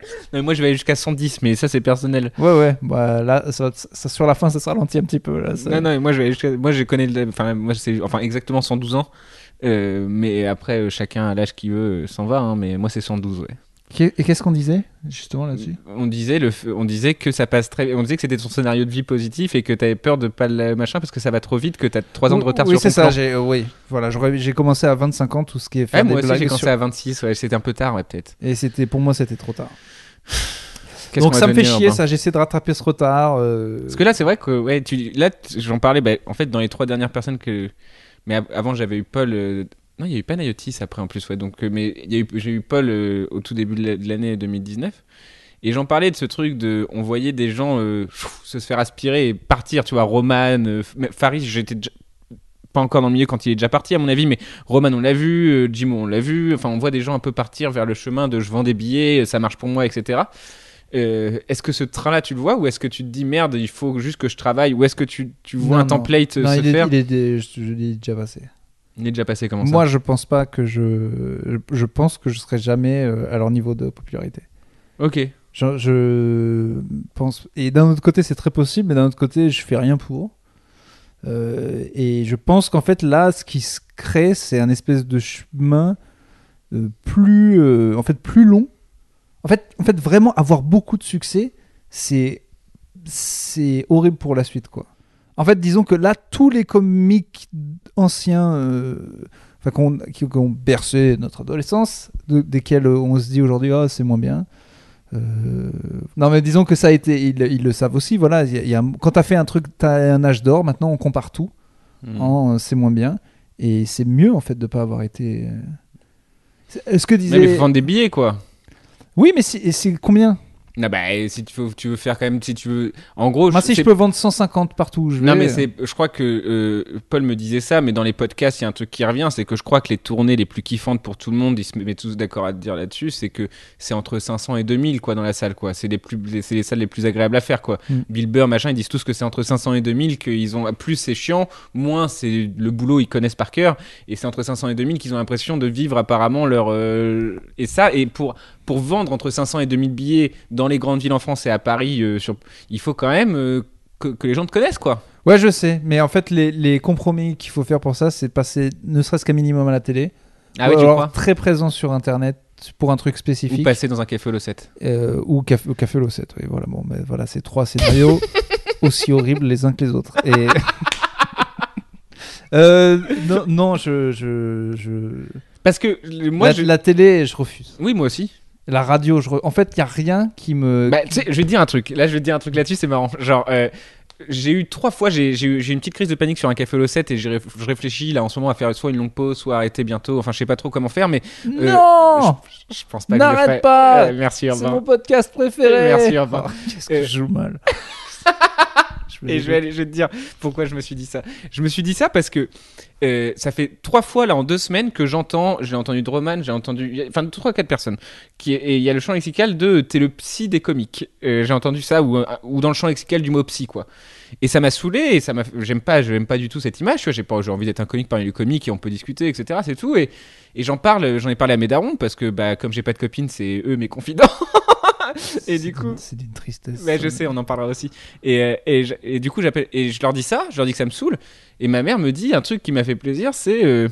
Non, mais moi je vais aller jusqu'à 110, mais ça c'est personnel. Ouais, bah là, ça, sur la fin, ça se ralentit un petit peu. Là, Non, moi je vais aller jusqu'à... Moi je connais, moi c'est exactement 112 ans, mais après chacun à l'âge qu'il veut s'en va, hein, mais moi c'est 112, ouais. Et qu'est-ce qu'on disait justement là-dessus ? On disait que ça passe très, on disait que c'était ton scénario de vie positif et que t'avais peur de pas le machin parce que ça va trop vite, que t'as 3 ans de retard sur ton c'est ça. plan. Oui, voilà, j'ai commencé à 25 ans, tout ce qui est faire moi des aussi blagues j'ai commencé à 26, ouais, c'était un peu tard, ouais, peut-être. Et pour moi c'était trop tard. Qu'est-ce Donc qu'on ça va me fait devenir, chier, ben ça. J'essaie de rattraper ce retard. Parce que là c'est vrai que ouais, j'en parlais, en fait dans les 3 dernières personnes que, mais avant j'avais eu Paul. Non, il y a eu Panayotis après en plus, ouais. Donc, mais j'ai eu Paul au tout début de l'année 2019. Et j'en parlais de ce truc de. On voyait des gens se faire aspirer et partir, tu vois. Roman, Faris, j'étais pas encore dans le milieu quand il est déjà parti, à mon avis, mais Roman, on l'a vu, Jimo, on l'a vu. Enfin, on voit des gens un peu partir vers le chemin de je vends des billets, ça marche pour moi, etc. Est-ce que ce train-là, tu le vois, ou est-ce que tu te dis merde, il faut juste que je travaille, ou est-ce que tu vois un template se faire ? Il est déjà passé. Il est déjà passé, comment ça ? Moi, je pense pas que je pense que je serai jamais à leur niveau de popularité. Ok. Je pense. Et d'un autre côté, c'est très possible, mais d'un autre côté, je fais rien pour. Et je pense qu'en fait, là, ce qui se crée, c'est un espèce de chemin plus long. En fait, vraiment avoir beaucoup de succès, c'est horrible pour la suite, quoi. En fait, disons que là, tous les comiques anciens qui ont bercé notre adolescence, desquels on se dit aujourd'hui, c'est moins bien. Non, mais disons que ça a été, ils le savent aussi. Voilà, quand t'as fait un truc, t'as un âge d'or. Maintenant, on compare tout. C'est moins bien. Et c'est mieux, en fait, de pas avoir été. Est-ce que disait. Mais il faut vendre des billets, quoi. Oui, mais c'est combien ? Non, bah, si tu veux faire quand même, si tu veux, en gros, moi, si je peux vendre 150 partout, non, mais je crois que Paul me disait ça, mais dans les podcasts, il y a un truc qui revient, c'est que je crois que les tournées les plus kiffantes pour tout le monde, ils se mettent tous d'accord à te dire là-dessus, c'est que c'est entre 500 et 2000, quoi, dans la salle, quoi. C'est les salles les plus agréables à faire, quoi. Bill Burr, machin, ils disent tous que c'est entre 500 et 2000, qu'ils ont, plus c'est chiant, moins c'est le boulot, ils connaissent par cœur, et c'est entre 500 et 2000 qu'ils ont l'impression de vivre apparemment leur, et ça, et pour vendre entre 500 et 2000 billets dans les grandes villes en France et à Paris, il faut quand même que les gens te connaissent, quoi. Ouais, je sais, mais en fait, les compromis qu'il faut faire pour ça, c'est passer ne serait-ce qu'un minimum à la télé. Ah oui, tu crois ? Très présent sur Internet pour un truc spécifique. Ou passer dans un café au Losset. Ou au café Losset, oui, voilà. Bon, mais voilà, c'est 3 scénarios aussi horribles les uns que les autres. Et... non, Parce que moi, la télé, je refuse. Oui, moi aussi. La radio, en fait, il n'y a rien qui me... Bah, tu sais, je vais te dire un truc. Là, je vais te dire un truc là-dessus, c'est marrant. Genre, j'ai eu 3 fois, j'ai une petite crise de panique sur un café Losset et je réfléchis là en ce moment à faire soit une longue pause, soit arrêter bientôt. Enfin, je sais pas trop comment faire, mais... non je pense pas n'arrête que je le ferai. pas merci, Urbain. C'est mon podcast préféré. Merci, Urbain. Qu'est-ce que je joue mal. Et je vais te dire pourquoi je me suis dit ça. Je me suis dit ça parce que ça fait 3 fois là en 2 semaines que j'ai entendu Droman, j'ai entendu, enfin 3-4 personnes. Et il y a le champ lexical de t'es le psy des comiques. J'ai entendu ça ou dans le champ lexical du mot psy, quoi. Et ça m'a saoulé et j'aime pas du tout cette image. Tu vois, j'ai envie d'être un comique parmi les comiques et on peut discuter, etc. C'est tout. Et j'en ai parlé à mes darons parce que comme j'ai pas de copine, c'est eux mes confidents. Et du coup, c'est d'une tristesse. Mais je sais, on en parlera aussi. Et du coup, j'appelle et je leur dis ça, je leur dis que ça me saoule. Et ma mère me dit un truc qui m'a fait plaisir, c'est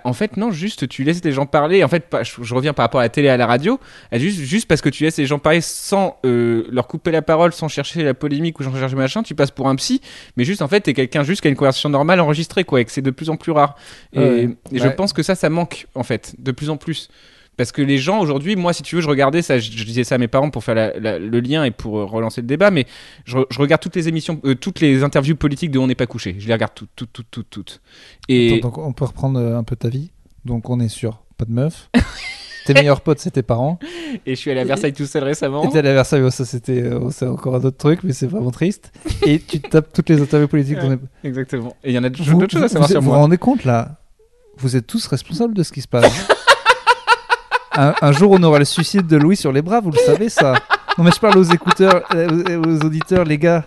en fait non, juste tu laisses les gens parler. En fait, je reviens par rapport à la télé et à la radio. Juste parce que tu laisses les gens parler sans leur couper la parole, sans chercher la polémique ou sans chercher machin, tu passes pour un psy. Mais juste en fait, t'es quelqu'un juste qui a une conversation normale enregistrée, quoi, et que c'est de plus en plus rare. Et je pense que ça manque en fait de plus en plus. Parce que les gens aujourd'hui, moi si tu veux, je regardais ça, je disais ça à mes parents pour faire le lien et pour relancer le débat, mais je regarde toutes les émissions, toutes les interviews politiques de On n'est pas couché. Je les regarde toutes. Et donc on peut reprendre un peu ta vie. Donc on est sur pas de meuf. Tes meilleurs potes, c'est tes parents. Et je suis allé à Versailles tout seul récemment. Et t'es allé à Versailles, ça c'est encore un autre truc, mais c'est vraiment triste. Et tu tapes toutes les interviews politiques. Ouais, exactement. Et il y en a d'autres choses à savoir vous sur vous moi. rendez compte là? Vous êtes tous responsables de ce qui se passe. Un jour, on aura le suicide de Louis sur les bras, vous le savez ça. Non mais je parle aux écouteurs, aux auditeurs, les gars.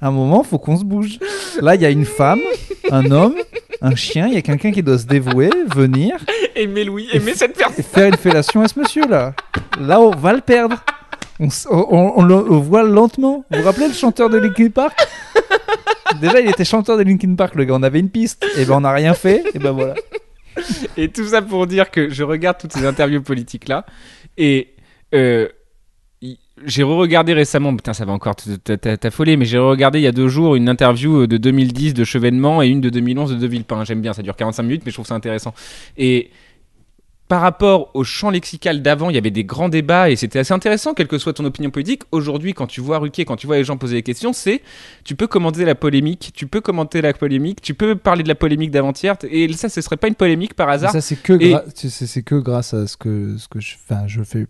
À un moment, faut qu'on se bouge. Là, il y a une femme, un homme, un chien, il y a quelqu'un qui doit se dévouer, venir. Aimer Louis, aimer cette personne. Et faire une fellation à ce monsieur-là. Là, on va le perdre. On le voit lentement. Vous vous rappelez le chanteur de Linkin Park? Déjà, il était chanteur de Linkin Park, le gars. On avait une piste. Et ben, on n'a rien fait. Et ben voilà. Et tout ça pour dire que je regarde toutes ces interviews politiques-là. Et j'ai re-regardé récemment, putain, ça va encore t'affoler, mais j'ai re-regardé il y a 2 jours une interview de 2010 de Chevènement et une de 2011 de De Villepin. J'aime bien, ça dure 45 minutes, mais je trouve ça intéressant. Et par rapport au champ lexical d'avant, il y avait des grands débats et c'était assez intéressant, quelle que soit ton opinion politique. Aujourd'hui, quand tu vois Ruquier, quand tu vois les gens poser des questions, tu peux commenter la polémique, tu peux commenter la polémique, tu peux parler de la polémique d'avant-hier, et ça, ce serait pas une polémique par hasard. Ça, c'est que, c'est que grâce à ce que je fais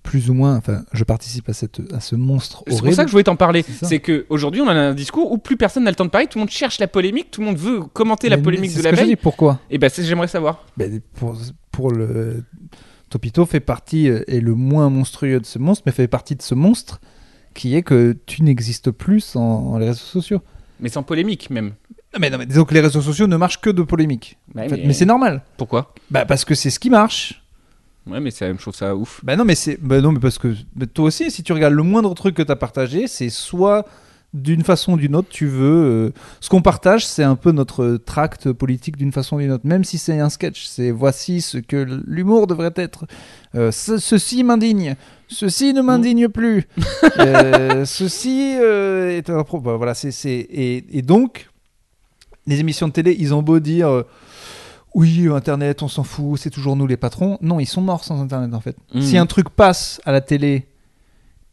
plus ou moins, je participe à ce monstre horrible. C'est pour ça que je voulais t'en parler. C'est qu'aujourd'hui, on a un discours où plus personne n'a le temps de parler, tout le monde cherche la polémique, tout le monde veut commenter la polémique de la veille. Dis, pourquoi? Et ben, j'aimerais savoir. Pour le Topito fait partie, est le moins monstrueux de ce monstre, mais fait partie de ce monstre qui est que tu n'existes plus sans les réseaux sociaux. Mais sans polémique même. Non, mais disons que les réseaux sociaux ne marchent que de polémique. Ouais, mais c'est normal. Pourquoi? Parce que c'est ce qui marche. Ouais, mais c'est la même chose, ça ouf. Non, mais parce que toi aussi, si tu regardes le moindre truc que tu as partagé, c'est soit d'une façon ou d'une autre, tu veux. Ce qu'on partage, c'est un peu notre tract politique d'une façon ou d'une autre, même si c'est un sketch. C'est voici ce que l'humour devrait être. Ceci m'indigne. Ceci ne m'indigne plus. Ceci est un voilà, et donc, les émissions de télé, ils ont beau dire. Oui, Internet, on s'en fout, c'est toujours nous les patrons. Non, ils sont morts sans Internet en fait. Si un truc passe à la télé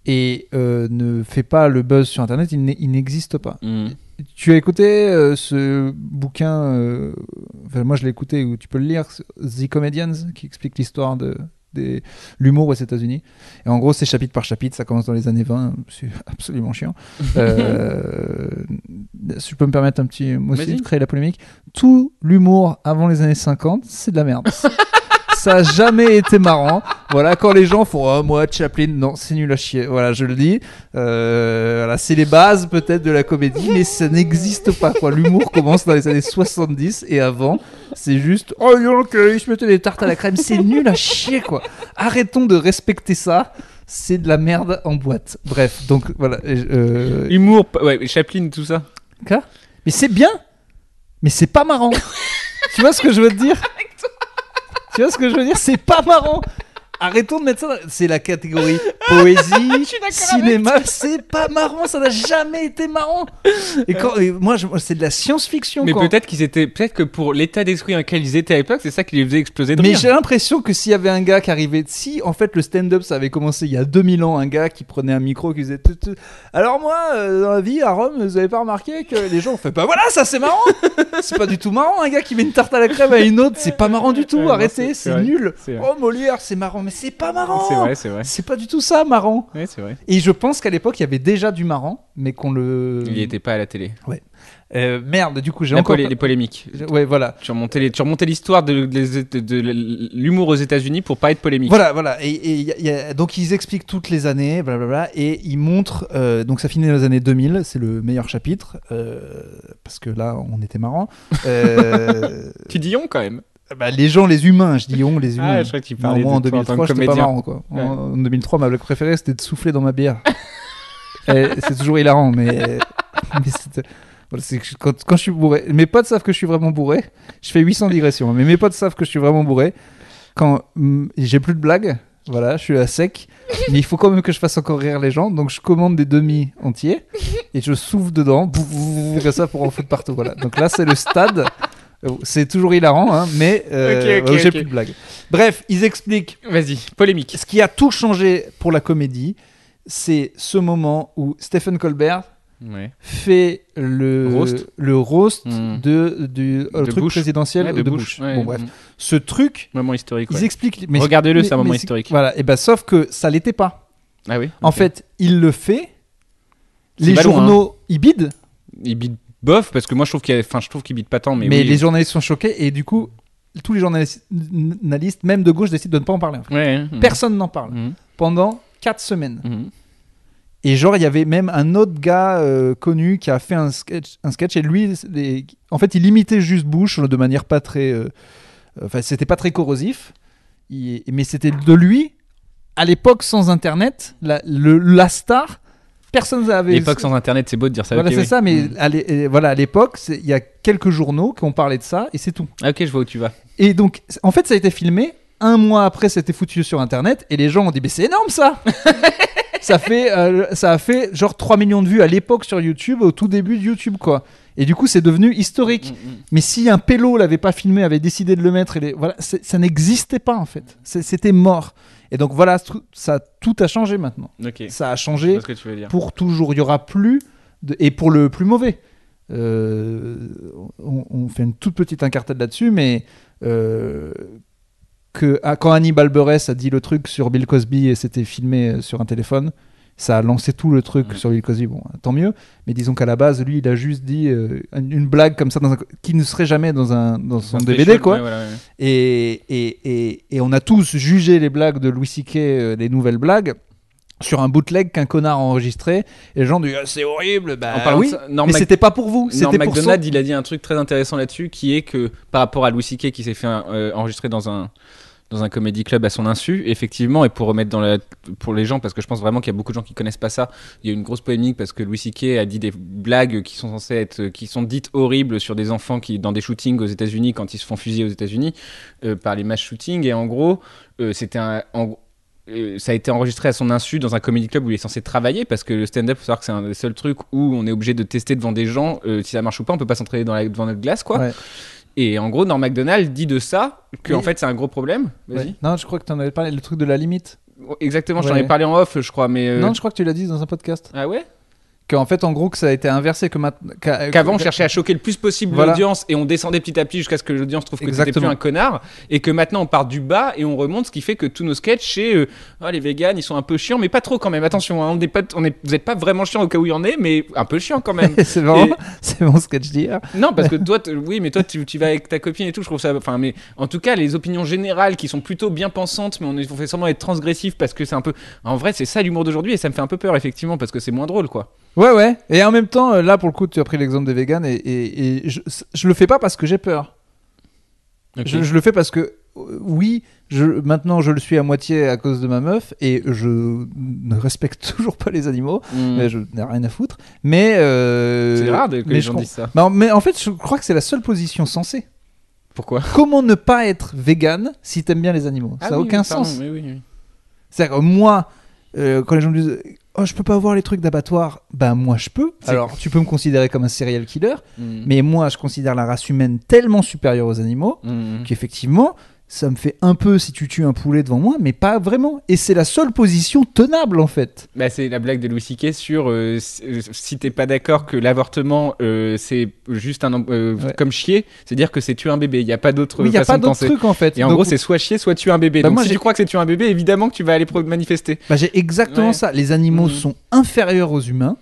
et ne fait pas le buzz sur Internet, il n'existe pas. Tu as écouté ce bouquin, moi je l'ai écouté, où tu peux le lire, The Comedians, qui explique l'histoire de l'humour aux États-Unis. Et en gros, c'est chapitre par chapitre, ça commence dans les années 20, c'est absolument chiant. Si je peux me permettre un petit mot aussi de créer la polémique, tout l'humour avant les années 50, c'est de la merde. Ça a jamais été marrant. Voilà, quand les gens font moi Chaplin, non, c'est nul à chier. Voilà, je le dis. Voilà, c'est les bases peut-être de la comédie, mais ça n'existe pas quoi. L'humour commence dans les années 70 et avant, c'est juste il se mettait des tartes à la crème, c'est nul à chier quoi. Arrêtons de respecter ça. C'est de la merde en boîte. Bref, donc voilà. Humour, ouais, Chaplin, tout ça. Quoi? Mais c'est bien, mais c'est pas marrant. Tu vois ce que je veux te dire? Tu vois ce que je veux dire? C'est pas marrant. Arrêtons de mettre ça. C'est la catégorie poésie, cinéma. C'est pas marrant. Ça n'a jamais été marrant. Et moi, c'est de la science-fiction. Mais peut-être que pour l'état d'esprit dans lequel ils étaient à l'époque, c'est ça qui les faisait exploser de rire. Mais j'ai l'impression que s'il y avait un gars qui arrivait, si en fait le stand-up ça avait commencé il y a 2000 ans, un gars qui prenait un micro qui faisait alors moi dans la vie à Rome, vous avez pas remarqué que les gens ont fait voilà, ça c'est marrant. C'est pas du tout marrant un gars qui met une tarte à la crème à une autre, c'est pas marrant du tout. Ouais, arrêtez, non, c'est nul. vrai. Molière, c'est marrant, mais c'est pas marrant. C'est vrai. C'est pas du tout ça marrant. Ouais, c'est vrai. Et je pense qu'à l'époque il y avait déjà du marrant, mais qu'on le. Il y était pas à la télé. Ouais. Merde, du coup j'ai les polémiques. Ouais, voilà. Tu remontais l'histoire de l'humour aux États-Unis pour pas être polémique. Voilà. Donc ils expliquent toutes les années, blablabla, et ils montrent. Donc ça finit dans les années 2000, c'est le meilleur chapitre, parce que là on était marrant. Tu dis on quand même. Les gens, les humains, je dis on, les humains. Ah, je crois que tu parlais moi en de toi en 2003, tant que j'étais pas comédien. marrant quoi. Ouais. En 2003, ma blague préférée c'était de souffler dans ma bière. C'est toujours hilarant, mais c'est quand je suis bourré. Mes potes savent que je suis vraiment bourré. Je fais 800 digressions, mais mes potes savent que je suis vraiment bourré. Quand j'ai plus de blagues, voilà, je suis à sec, mais il faut quand même que je fasse encore rire les gens, donc je commande des demi entiers et je souffle dedans, comme ça pour en foutre partout. Voilà. Donc là, c'est le stade. C'est toujours hilarant, hein, mais j'ai plus de blagues. Bref, ils expliquent. Vas-y, polémique. Ce qui a tout changé pour la comédie, c'est ce moment où Stephen Colbert fait le roast du truc Bush. présidentiel de de Bush. Bush. Ouais, Bon, bref. ce truc, Moment historique. ils Ouais. expliquent. Regardez-le, c'est un moment historique. Voilà, et ben sauf que ça l'était pas. Ah oui. En ok. fait, il le fait. C'est Les ballon, journaux, ils bident, Il bite bof parce que moi je trouve qu'il bite pas tant, mais, mais oui. les journalistes sont choqués et du coup, tous les journalistes, même de gauche, décident de ne pas en parler. En fait. Ouais. Personne n'en parle Mhm. pendant 4 semaines. Mhm. Et genre, il y avait même un autre gars connu qui a fait un sketch et lui, en fait, il imitait juste Bush de manière pas très. Enfin, c'était pas très corrosif, mais c'était de lui, à l'époque sans internet, la star. Personne n'avait. L'époque sans internet, c'est beau de dire ça. Voilà, ok, c'est oui. ça, mais Mhm. voilà, à l'époque, il y a quelques journaux qui ont parlé de ça et c'est tout. Ah, ok, je vois où tu vas. Et donc, en fait, ça a été filmé. Un mois après, c'était foutu sur internet et les gens ont dit, mais c'est énorme ça! ça a fait genre 3 millions de vues à l'époque sur YouTube, au tout début de YouTube, quoi. Et du coup, c'est devenu historique. Mhm. Mais si un pélo l'avait pas filmé, avait décidé de le mettre, voilà, ça n'existait pas en fait. C'était mort. Et donc voilà, tout a changé maintenant. Ok. Ça a Je changé vois ce que tu veux dire. pour toujours. Il y aura plus et pour le plus mauvais. On fait une toute petite incartade là-dessus, mais quand Hannibal Buress a dit le truc sur Bill Cosby et c'était filmé sur un téléphone, ça a lancé tout le truc sur Bill Cosby. Bon, tant mieux. Mais disons qu'à la base, lui, il a juste dit une blague comme ça qui ne serait jamais dans son DVD, special, quoi. ouais, voilà, ouais. Et on a tous jugé les blagues de Louis C.K., les nouvelles blagues, sur un bootleg qu'un connard a enregistré. Et les gens disent c'est horrible. Bah En parlant oui, de ça, Norm mais Mac- c'était pas pour vous. Norm C'était pour son... MacDonald, il a dit un truc très intéressant là-dessus, qui est que par rapport à Louis C.K. qui s'est fait enregistrer dans un comedy club à son insu, effectivement, et pour remettre pour les gens, parce que je pense vraiment qu'il y a beaucoup de gens qui connaissent pas ça, il y a eu une grosse polémique parce que Louis C.K. a dit des blagues qui sont dites horribles sur des enfants dans des shootings aux États-Unis quand ils se font fusiller aux États-Unis par les mass shootings, et en gros, ça a été enregistré à son insu dans un comedy club où il est censé travailler, parce que le stand-up, faut savoir que c'est un des seuls trucs où on est obligé de tester devant des gens si ça marche ou pas, on peut pas s'entraîner devant notre glace, quoi. Ouais. Et en gros, Norm MacDonald dit de ça que Oui. en fait c'est un gros problème. Vas-y. Ouais. Non, je crois que tu en avais parlé, le truc de la limite. Exactement, je t'en Ouais. ai parlé en off, je crois, mais Non, je crois que tu l'as dit dans un podcast. ah ouais. Qu'en fait, en gros, que ça a été inversé. Qu'avant on cherchait à choquer le plus possible Voilà. l'audience et on descendait petit à petit jusqu'à ce que l'audience trouve que t'étais plus Exactement. un connard, et que maintenant on part du bas et on remonte, ce qui fait que tous nos sketchs c'est les véganes ils sont un peu chiants, mais pas trop quand même, attention, hein, vous êtes pas vraiment chiants au cas où il y en ait, mais un peu chiants quand même. c'est vraiment, Et- c'est mon sketch d'hier. Non, parce que toi, oui, mais toi, tu vas avec ta copine et tout, je trouve ça. Enfin, mais en tout cas, les opinions générales qui sont plutôt bien pensantes, mais on fait semblant être transgressif parce que c'est un peu. En vrai, c'est ça l'humour d'aujourd'hui et ça me fait un peu peur, effectivement, parce que c'est moins drôle, quoi. Ouais. Et en même temps, là, pour le coup, tu as pris l'exemple des véganes et je le fais pas parce que j'ai peur. Ok. Je le fais parce que, oui, maintenant je le suis à moitié à cause de ma meuf et je ne respecte toujours pas les animaux. Hmm. Mais je n'ai rien à foutre. Mais. C'est rare que mais les je gens com- disent ça. Mais en fait, je crois que c'est la seule position sensée. Pourquoi Comment ne pas être vegan si t'aimes bien les animaux? Ça n'a aucun sens. Oui. C'est-à-dire que moi, quand les gens me disent oh, je peux pas voir les trucs d'abattoir, ben moi je peux. C'est- Alors tu peux me considérer comme un serial killer, Hmm. mais moi je considère la race humaine tellement supérieure aux animaux Hmm. qu'effectivement ça me fait un peu si tu tues un poulet devant moi, mais pas vraiment. Et c'est la seule position tenable en fait. Bah, c'est la blague de Louis C.K. sur si t'es pas d'accord que l'avortement c'est juste Ouais. comme chier, c'est dire que c'est tuer un bébé. Il y a pas d'autre Oui, il y a façon pas de d'autre penser. truc en fait. Et en Donc, gros, c'est soit chier, soit tuer un bébé. Bah, Donc moi, si j'ai- tu crois que c'est tuer un bébé, évidemment que tu vas aller manifester. bah, j'ai exactement Ouais. ça. Les animaux Mhm. sont inférieurs aux humains.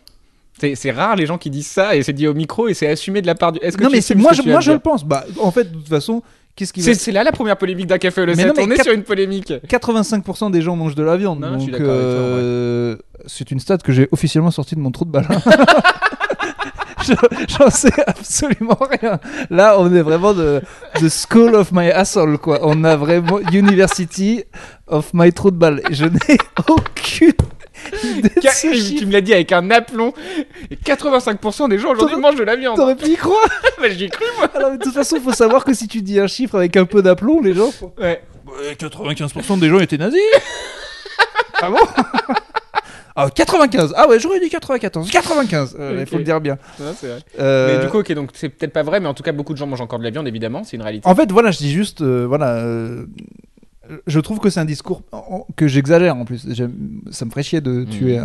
C'est rare les gens qui disent ça et c'est dit au micro et c'est assumé de la part du. Est-ce que Non tu mais assumes moi ce que tu viens moi de je le dire pense. Bah en fait de toute façon qu'est-ce qui va... C'est là la première polémique d'un café au Mais Le non, mais On est sur une polémique. 85% des gens mangent de la viande. Non, je suis donc, d'accord avec toi, ouais. c'est une stat que j'ai officiellement sortie de mon trou de balle. J'en sais absolument rien. Là, on est vraiment de School of my asshole, quoi. On a vraiment University of my trou de balle. Et je n'ai aucune idée de ce Tu chiffre. me l'as dit avec un aplomb. Et 85% des gens aujourd'hui T'aurais- mangent de la viande. T'aurais pu y croire. Bah, j'y ai cru moi. Alors, mais de toute façon, il faut savoir que si tu dis un chiffre avec un peu d'aplomb, les gens font... Ouais. 95% des gens étaient nazis. Ah bon? Ah, 95. Ah ouais, j'aurais dit 94. 95. Il faut Ok. le dire bien. Non, c'est vrai. Euh, Mais du coup, ok, donc c'est peut-être pas vrai, mais en tout cas, beaucoup de gens mangent encore de la viande, évidemment, c'est une réalité. En fait, voilà, je dis juste, je trouve que c'est un discours que j'exagère en plus. Ça me ferait chier de tuer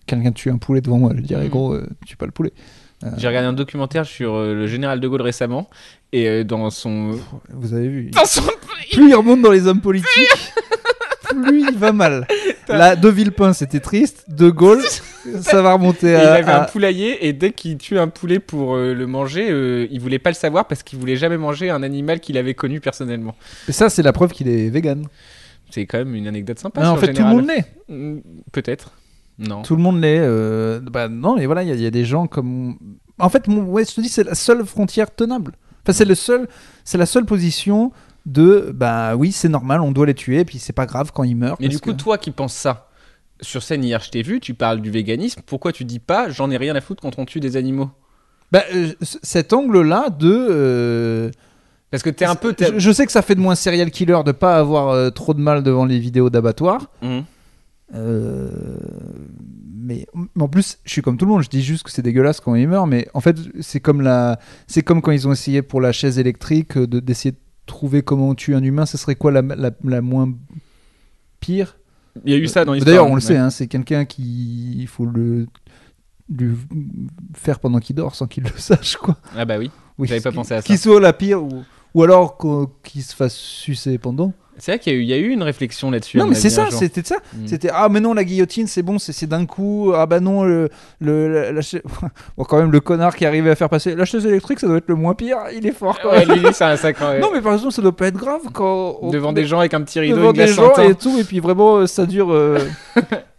quelqu'un de tuer un poulet devant moi. Je dirais, Mhm. gros, tue pas le poulet. J'ai regardé un documentaire sur le général de Gaulle récemment et dans son Vous avez vu. dans son Plus il remonte dans les hommes politiques, plus il va mal. Là, De Villepin, c'était triste. De Gaulle, ça va remonter il à. avait un poulailler et dès qu'il tue un poulet pour le manger, il voulait pas le savoir parce qu'il voulait jamais manger un animal qu'il avait connu personnellement. Et ça, c'est la preuve qu'il est vegan. C'est quand même une anecdote sympa. Non, sur en fait, le tout le général. monde l'est. Peut-être. Non. Tout le monde l'est. Bah, non, mais voilà, il y a des gens comme. En fait, ouais, je te dis, c'est la seule frontière tenable. Enfin, c'est la seule position de. Bah oui, c'est normal, on doit les tuer, et puis c'est pas grave quand ils meurent. Mais du coup, toi qui penses ça, sur scène hier, je t'ai vu, tu parles du véganisme. Pourquoi tu dis pas j'en ai rien à foutre quand on tue des animaux? Bah, cet angle-là de. Parce que t'es un peu. Je sais que ça fait de moi un serial killer de pas avoir trop de mal devant les vidéos d'abattoirs. Mhm. Mais en plus, je suis comme tout le monde. Je dis juste que c'est dégueulasse quand ils meurent, mais en fait, c'est comme quand ils ont essayé pour la chaise électrique d'essayer de trouver comment on tue un humain. Ce serait quoi la moins pire? Il y a eu ça dans l'histoire. D'ailleurs, on le sait, hein, c'est quelqu'un qui il faut lui faire pendant qu'il dort sans qu'il le sache, quoi. Ah bah oui. Oui, J'avais pas pensé à ça. Qui soit la pire ou alors qu'il se fasse sucer pendant. C'est vrai qu'il y a eu une réflexion là-dessus. Non, à mais mon c'est avis, un ça, jour. c'était ça. Mm. C'était ah, mais non, la guillotine, c'est bon, c'est d'un coup. Ah, bah non, bon, quand même, le connard qui arrivait à faire passer la chaise électrique, ça doit être le moins pire. Il est fort, quand Ouais, même. lui, c'est un sacre. Non, mais par exemple, ça doit pas être grave quand. Devant des gens avec un petit rideau devant et des glace gens en et tout, et puis vraiment, ça dure.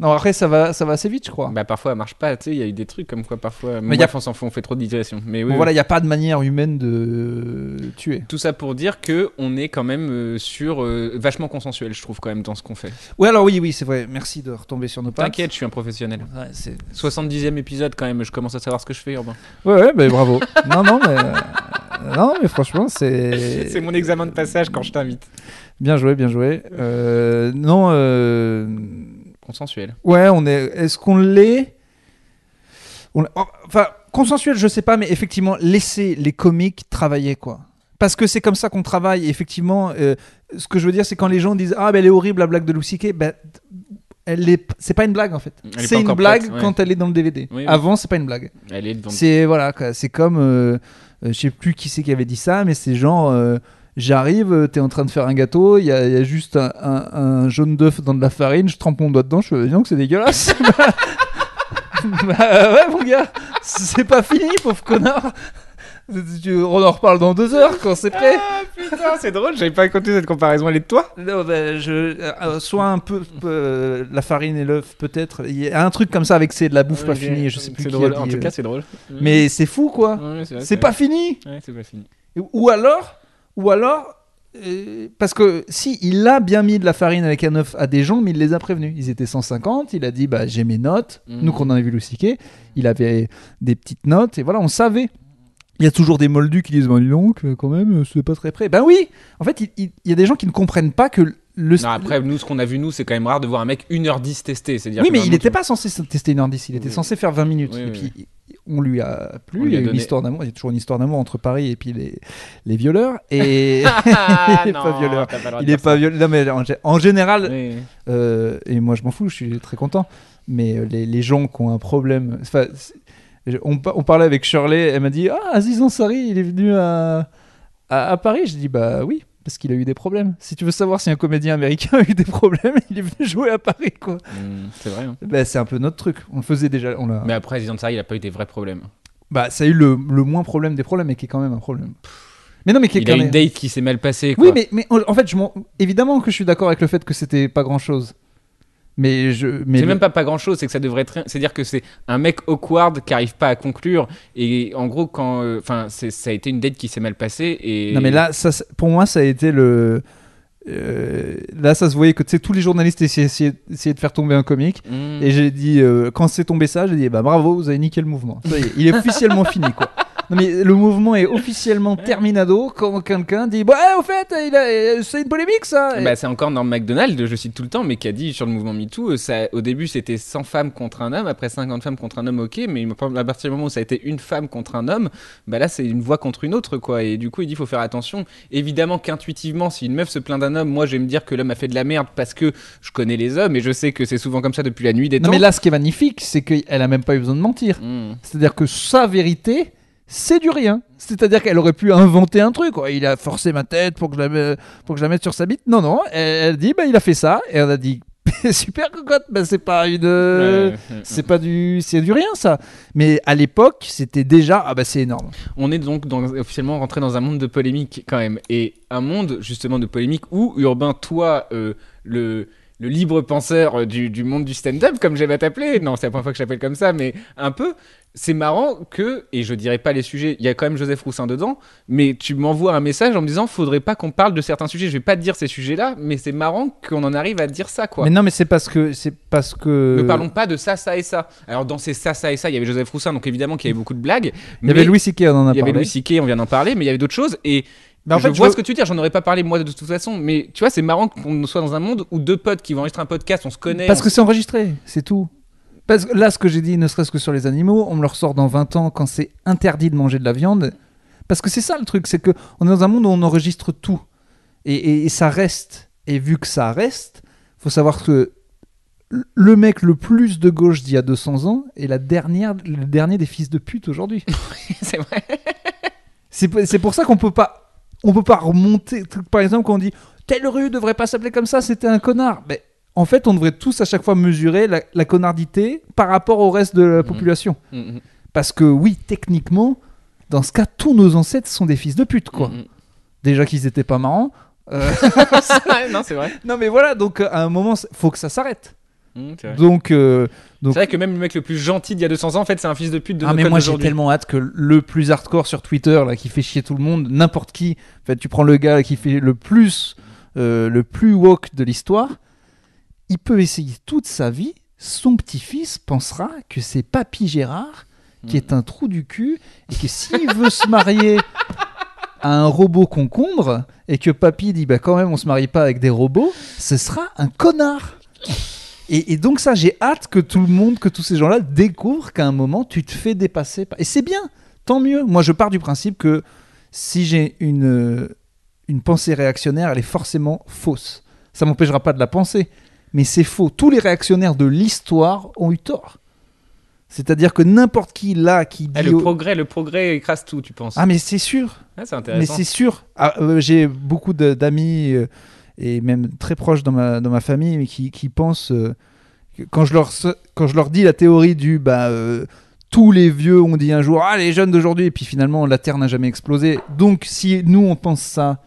Non, après, ça va assez vite, je crois. Bah parfois elle marche pas, tu sais, il y a eu des trucs comme quoi parfois. Mais Bref, on s'en fout, on fait trop de digression. Mais oui, Bon, oui. voilà, il n'y a pas de manière humaine de tuer. Tout ça pour dire que on est quand même sur vachement consensuel, je trouve quand même dans ce qu'on fait. Ouais, alors oui, c'est vrai. Merci de retomber sur nos pattes. T'inquiète, je suis un professionnel. Ouais, c'est... 70e épisode quand même, je commence à savoir ce que je fais, Urbain. Ouais, bah, bravo. non, mais franchement, c'est. C'est mon examen de passage quand je t'invite. Bien joué, bien joué. Non, Consensuel. ouais, on est. Est-ce qu'on l'est Enfin, consensuel, je sais pas, mais effectivement, laisser les comiques travailler, quoi. Parce que c'est comme ça qu'on travaille. Et effectivement, ce que je veux dire, c'est quand les gens disent ah, ben elle est horrible la blague de Louis C.K. Ben, c'est pas une blague en fait. Elle est C'est pas une encore blague prête, ouais. quand elle est dans le DVD. Oui, oui. Avant, c'est pas une blague. Elle est devant. C'est voilà, quoi. C'est comme, je sais plus qui c'est qui avait dit ça, mais c'est genre, j'arrive, t'es en train de faire un gâteau, il y a juste un jaune d'œuf dans de la farine, je trempe mon doigt dedans, je fais, dis donc c'est dégueulasse. Bah ouais mon gars, c'est pas fini, pauvre connard. On en reparle dans 2 heures quand c'est prêt. Ah putain, c'est drôle, j'avais pas compté cette comparaison, elle est de toi. Non, bah, soit un peu la farine et l'œuf peut-être. Il y a un truc comme ça avec c'est de la bouffe pas finie, je sais plus C'est qui drôle, a dit. en tout cas c'est drôle. Mais c'est fou quoi. Ouais, vrai, C'est pas fini. Ouais, c'est pas fini. Ou alors, parce que si il a bien mis de la farine avec un œuf à des gens, mais il les a prévenus. Ils étaient 150, il a dit bah j'ai mes notes. Nous qu'on en a vu le Siquet, il avait des petites notes et voilà, on savait. Il y a toujours des moldus qui disent bah dis donc quand même c'est pas très près. Ben oui, en fait il y a des gens qui ne comprennent pas que le. Non, après nous ce qu'on a vu nous c'est quand même rare de voir un mec 1h10 tester, c'est-à-dire. Oui que mais vraiment, il n'était tu- pas censé tester 1h10, il était censé faire 20 minutes. Oui, et oui, puis on lui a plu, On lui il y a a une donné. histoire d'amour, il y a toujours une histoire d'amour entre Paris et puis les violeurs. Et Ah, il est non, pas violeur. t'as pas le droit de Il est dire pas ça. violeur. Non mais en général, Oui. et moi je m'en fous, je suis très content. Mais les gens qui ont un problème, enfin, on parlait avec Shirley, elle m'a dit ah Aziz Ansari il est venu à Paris. Je dis bah oui parce qu'il a eu des problèmes. Si tu veux savoir si un comédien américain a eu des problèmes, il est venu jouer à Paris quoi. C'est vrai. Hein. Bah, c'est un peu notre truc. On le faisait déjà. Mais après Aziz Ansari il a pas eu des vrais problèmes. Bah ça a eu le moins problème des problèmes, mais qui est quand même un problème. Mais non mais qui est Il a quand une même- date qui s'est mal passée quoi. Oui mais en fait évidemment que je suis d'accord avec le fait que c'était pas grand chose. Mais C'est le- même pas grand chose, c'est que ça devrait être. C'est-à-dire que c'est un mec awkward qui arrive pas à conclure. Et en gros, quand. Enfin, ça a été une date qui s'est mal passée. Et... Non mais là, pour moi, ça a été le. Là, ça se voyait que tu sais, tous les journalistes essayaient de faire tomber un comique. Mm. Et j'ai dit, quand c'est tombé ça, j'ai dit, bah bravo, vous avez niqué le mouvement. Ça y est, il est officiellement fini quoi. Non, mais le mouvement est officiellement terminado quand quelqu'un dit au fait, c'est une polémique ça. Bah, c'est encore Norm Macdonald, je cite tout le temps, mais qui a dit sur le mouvement MeToo, au début c'était 100 femmes contre un homme, après 50 femmes contre un homme, ok, mais à partir du moment où ça a été une femme contre un homme, bah là c'est une voix contre une autre, quoi. Et du coup il dit il faut faire attention. Évidemment qu'intuitivement, si une meuf se plaint d'un homme, moi je vais me dire que l'homme a fait de la merde parce que je connais les hommes et je sais que c'est souvent comme ça depuis la nuit des temps. Non, mais là ce qui est magnifique, c'est qu'elle a même pas eu besoin de mentir. C'est-à-dire que sa vérité, c'est du rien. C'est-à-dire qu'elle aurait pu inventer un truc. Quoi. Il a forcé ma tête pour que je la mette sur sa bite. Non, elle dit il a fait ça. Et on a dit super cocotte, c'est pas une. C'est du rien ça. Mais à l'époque, c'était déjà c'est énorme. On est donc officiellement rentré dans un monde de polémique quand même. Et un monde justement de polémique où, Urbain, toi, le libre penseur du monde du stand-up, comme j'aime à t'appeler. Non, c'est la première fois que je t'appelle comme ça, mais un peu. C'est marrant que, et je dirais pas les sujets, il y a quand même Joseph Roussin dedans, mais tu m'envoies un message en me disant faudrait pas qu'on parle de certains sujets. Je vais pas te dire ces sujets-là, mais c'est marrant qu'on en arrive à dire ça, quoi. Mais non, mais c'est parce que. Ne parlons pas de ça, ça et ça. Alors dans ces ça et ça, il y avait Joseph Roussin, donc évidemment qu'il y avait beaucoup de blagues. Il y avait Louis C.K., on en a parlé. Il y avait Louis C.K., on vient d'en parler, mais il y avait d'autres choses et. En je fait, vois ce que tu veux dire, j'en aurais pas parlé moi de toute façon, mais tu vois, c'est marrant qu'on soit dans un monde où deux potes qui vont enregistrer un podcast, on se connaît. Parce que c'est enregistré, c'est tout. Parce que là, ce que j'ai dit, ne serait-ce que sur les animaux, on me le ressort dans 20 ans quand c'est interdit de manger de la viande. Parce que c'est ça le truc, c'est qu'on est dans un monde où on enregistre tout. Et ça reste. Et vu que ça reste, faut savoir que le mec le plus de gauche d'il y a 200 ans est le dernier des fils de pute aujourd'hui. C'est vrai. C'est pour ça qu'on peut pas remonter. Par exemple, quand on dit telle rue devrait pas s'appeler comme ça, c'était un connard. Mais en fait, on devrait tous à chaque fois mesurer la connardité par rapport au reste de la population. Parce que oui, techniquement, dans ce cas, tous nos ancêtres sont des fils de pute, quoi. Déjà qu'ils étaient pas marrants. Non, c'est vrai. Non, mais voilà, donc à un moment, faut que ça s'arrête. C'est vrai. Donc, c'est vrai que même le mec le plus gentil d'il y a 200 ans, en fait, c'est un fils de pute de notre mais moi j'ai aujourd'hui. tellement hâte que le plus hardcore sur Twitter, là, qui fait chier tout le monde, n'importe qui, en fait, tu prends le gars qui fait le plus woke de l'histoire, il peut essayer toute sa vie, son petit-fils pensera que c'est Papy Gérard qui est un trou du cul et que s'il veut se marier à un robot concombre et que Papy dit quand même on se marie pas avec des robots, ce sera un connard. Et donc ça, j'ai hâte que tous ces gens-là découvrent qu'à un moment, tu te fais dépasser. Et c'est bien, tant mieux. Moi, je pars du principe que si j'ai une pensée réactionnaire, elle est forcément fausse. Ça m'empêchera pas de la penser, mais c'est faux. Tous les réactionnaires de l'histoire ont eu tort. C'est-à-dire que n'importe qui là qui dit... Le progrès écrase tout, tu penses? Ah, mais c'est sûr. Ah, c'est intéressant. Mais c'est sûr. J'ai beaucoup d'amis... et même très proches dans ma famille, mais qui pensent que quand je leur dis la théorie du tous les vieux ont dit un jour les jeunes d'aujourd'hui, et puis finalement la Terre n'a jamais explosé, donc si nous on pense ça,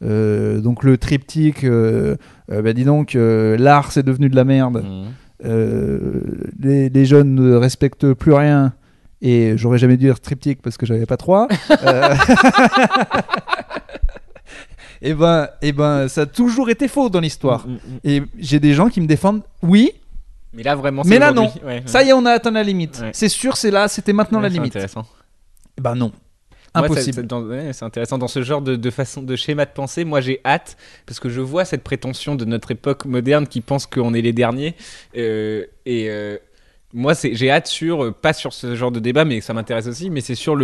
donc le triptyque dis donc l'art c'est devenu de la merde, les jeunes ne respectent plus rien, et j'aurais jamais dû dire triptyque parce que j'avais pas 3 Et ça a toujours été faux dans l'histoire. Et j'ai des gens qui me défendent, oui, mais là vraiment mais là non. Ouais. Ça y est, on a atteint la limite. Ouais. C'est sûr, c'est là, c'était maintenant la limite. C'est intéressant. Non. Impossible. C'est intéressant dans ce genre de façon de schéma de pensée. Moi, j'ai hâte parce que je vois cette prétention de notre époque moderne qui pense qu'on est les derniers. Moi, j'ai hâte pas sur ce genre de débat, mais ça m'intéresse aussi. Mais c'est sur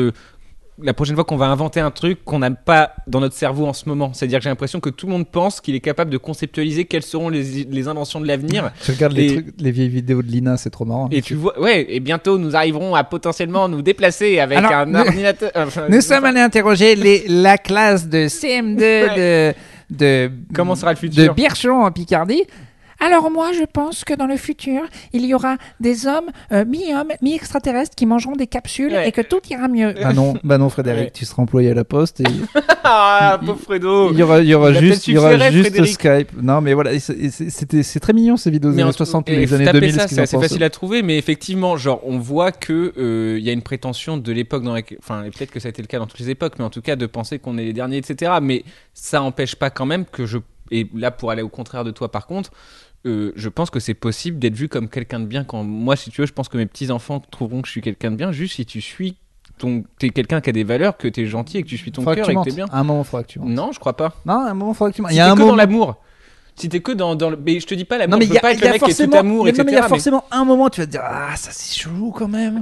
la prochaine fois qu'on va inventer un truc qu'on n'a pas dans notre cerveau en ce moment. C'est-à-dire que j'ai l'impression que tout le monde pense qu'il est capable de conceptualiser quelles seront les inventions de l'avenir. Je regarde les vieilles vidéos de Lina, c'est trop marrant. Et tu vois, et bientôt nous arriverons à potentiellement nous déplacer avec un ordinateur. Nous sommes allés interroger la classe de CM2 de comment sera le futur de Birchon en Picardie. Alors moi, je pense que dans le futur, il y aura des hommes mi-hommes, mi-extraterrestres qui mangeront des capsules et que tout ira mieux. Bah non, Frédéric, tu seras employé à la Poste. Et pauvre Fredo. Il y aura juste Skype. Non, mais voilà, c'est très mignon ces vidéos des années 60 et les années 2000. C'est assez facile à trouver, mais effectivement, on voit que y a une prétention de l'époque peut-être que ça a été le cas dans toutes les époques, mais en tout cas de penser qu'on est les derniers, etc. Mais ça n'empêche pas quand même que et là pour aller au contraire de toi par contre. Je pense que c'est possible d'être vu comme quelqu'un de bien. Quand moi, si tu veux, je pense que mes petits enfants trouveront que je suis quelqu'un de bien juste si tu suis t'es quelqu'un qui a des valeurs, que t'es gentil et que tu suis ton Faudra cœur que tu et que t'es mentes. bien. À un moment, faudra que tu mentes. Non, je crois pas. Non, à un moment, faudra que tu mentes. Si Il y a t'es un que moment. dans l'amour. Si t'es que dans le. Mais je te dis pas l'amour, Non, mais je veux pas être le mec qui est tout amour, etc. non, mais il y a forcément un moment, tu vas te dire, ah, ça c'est chelou quand même.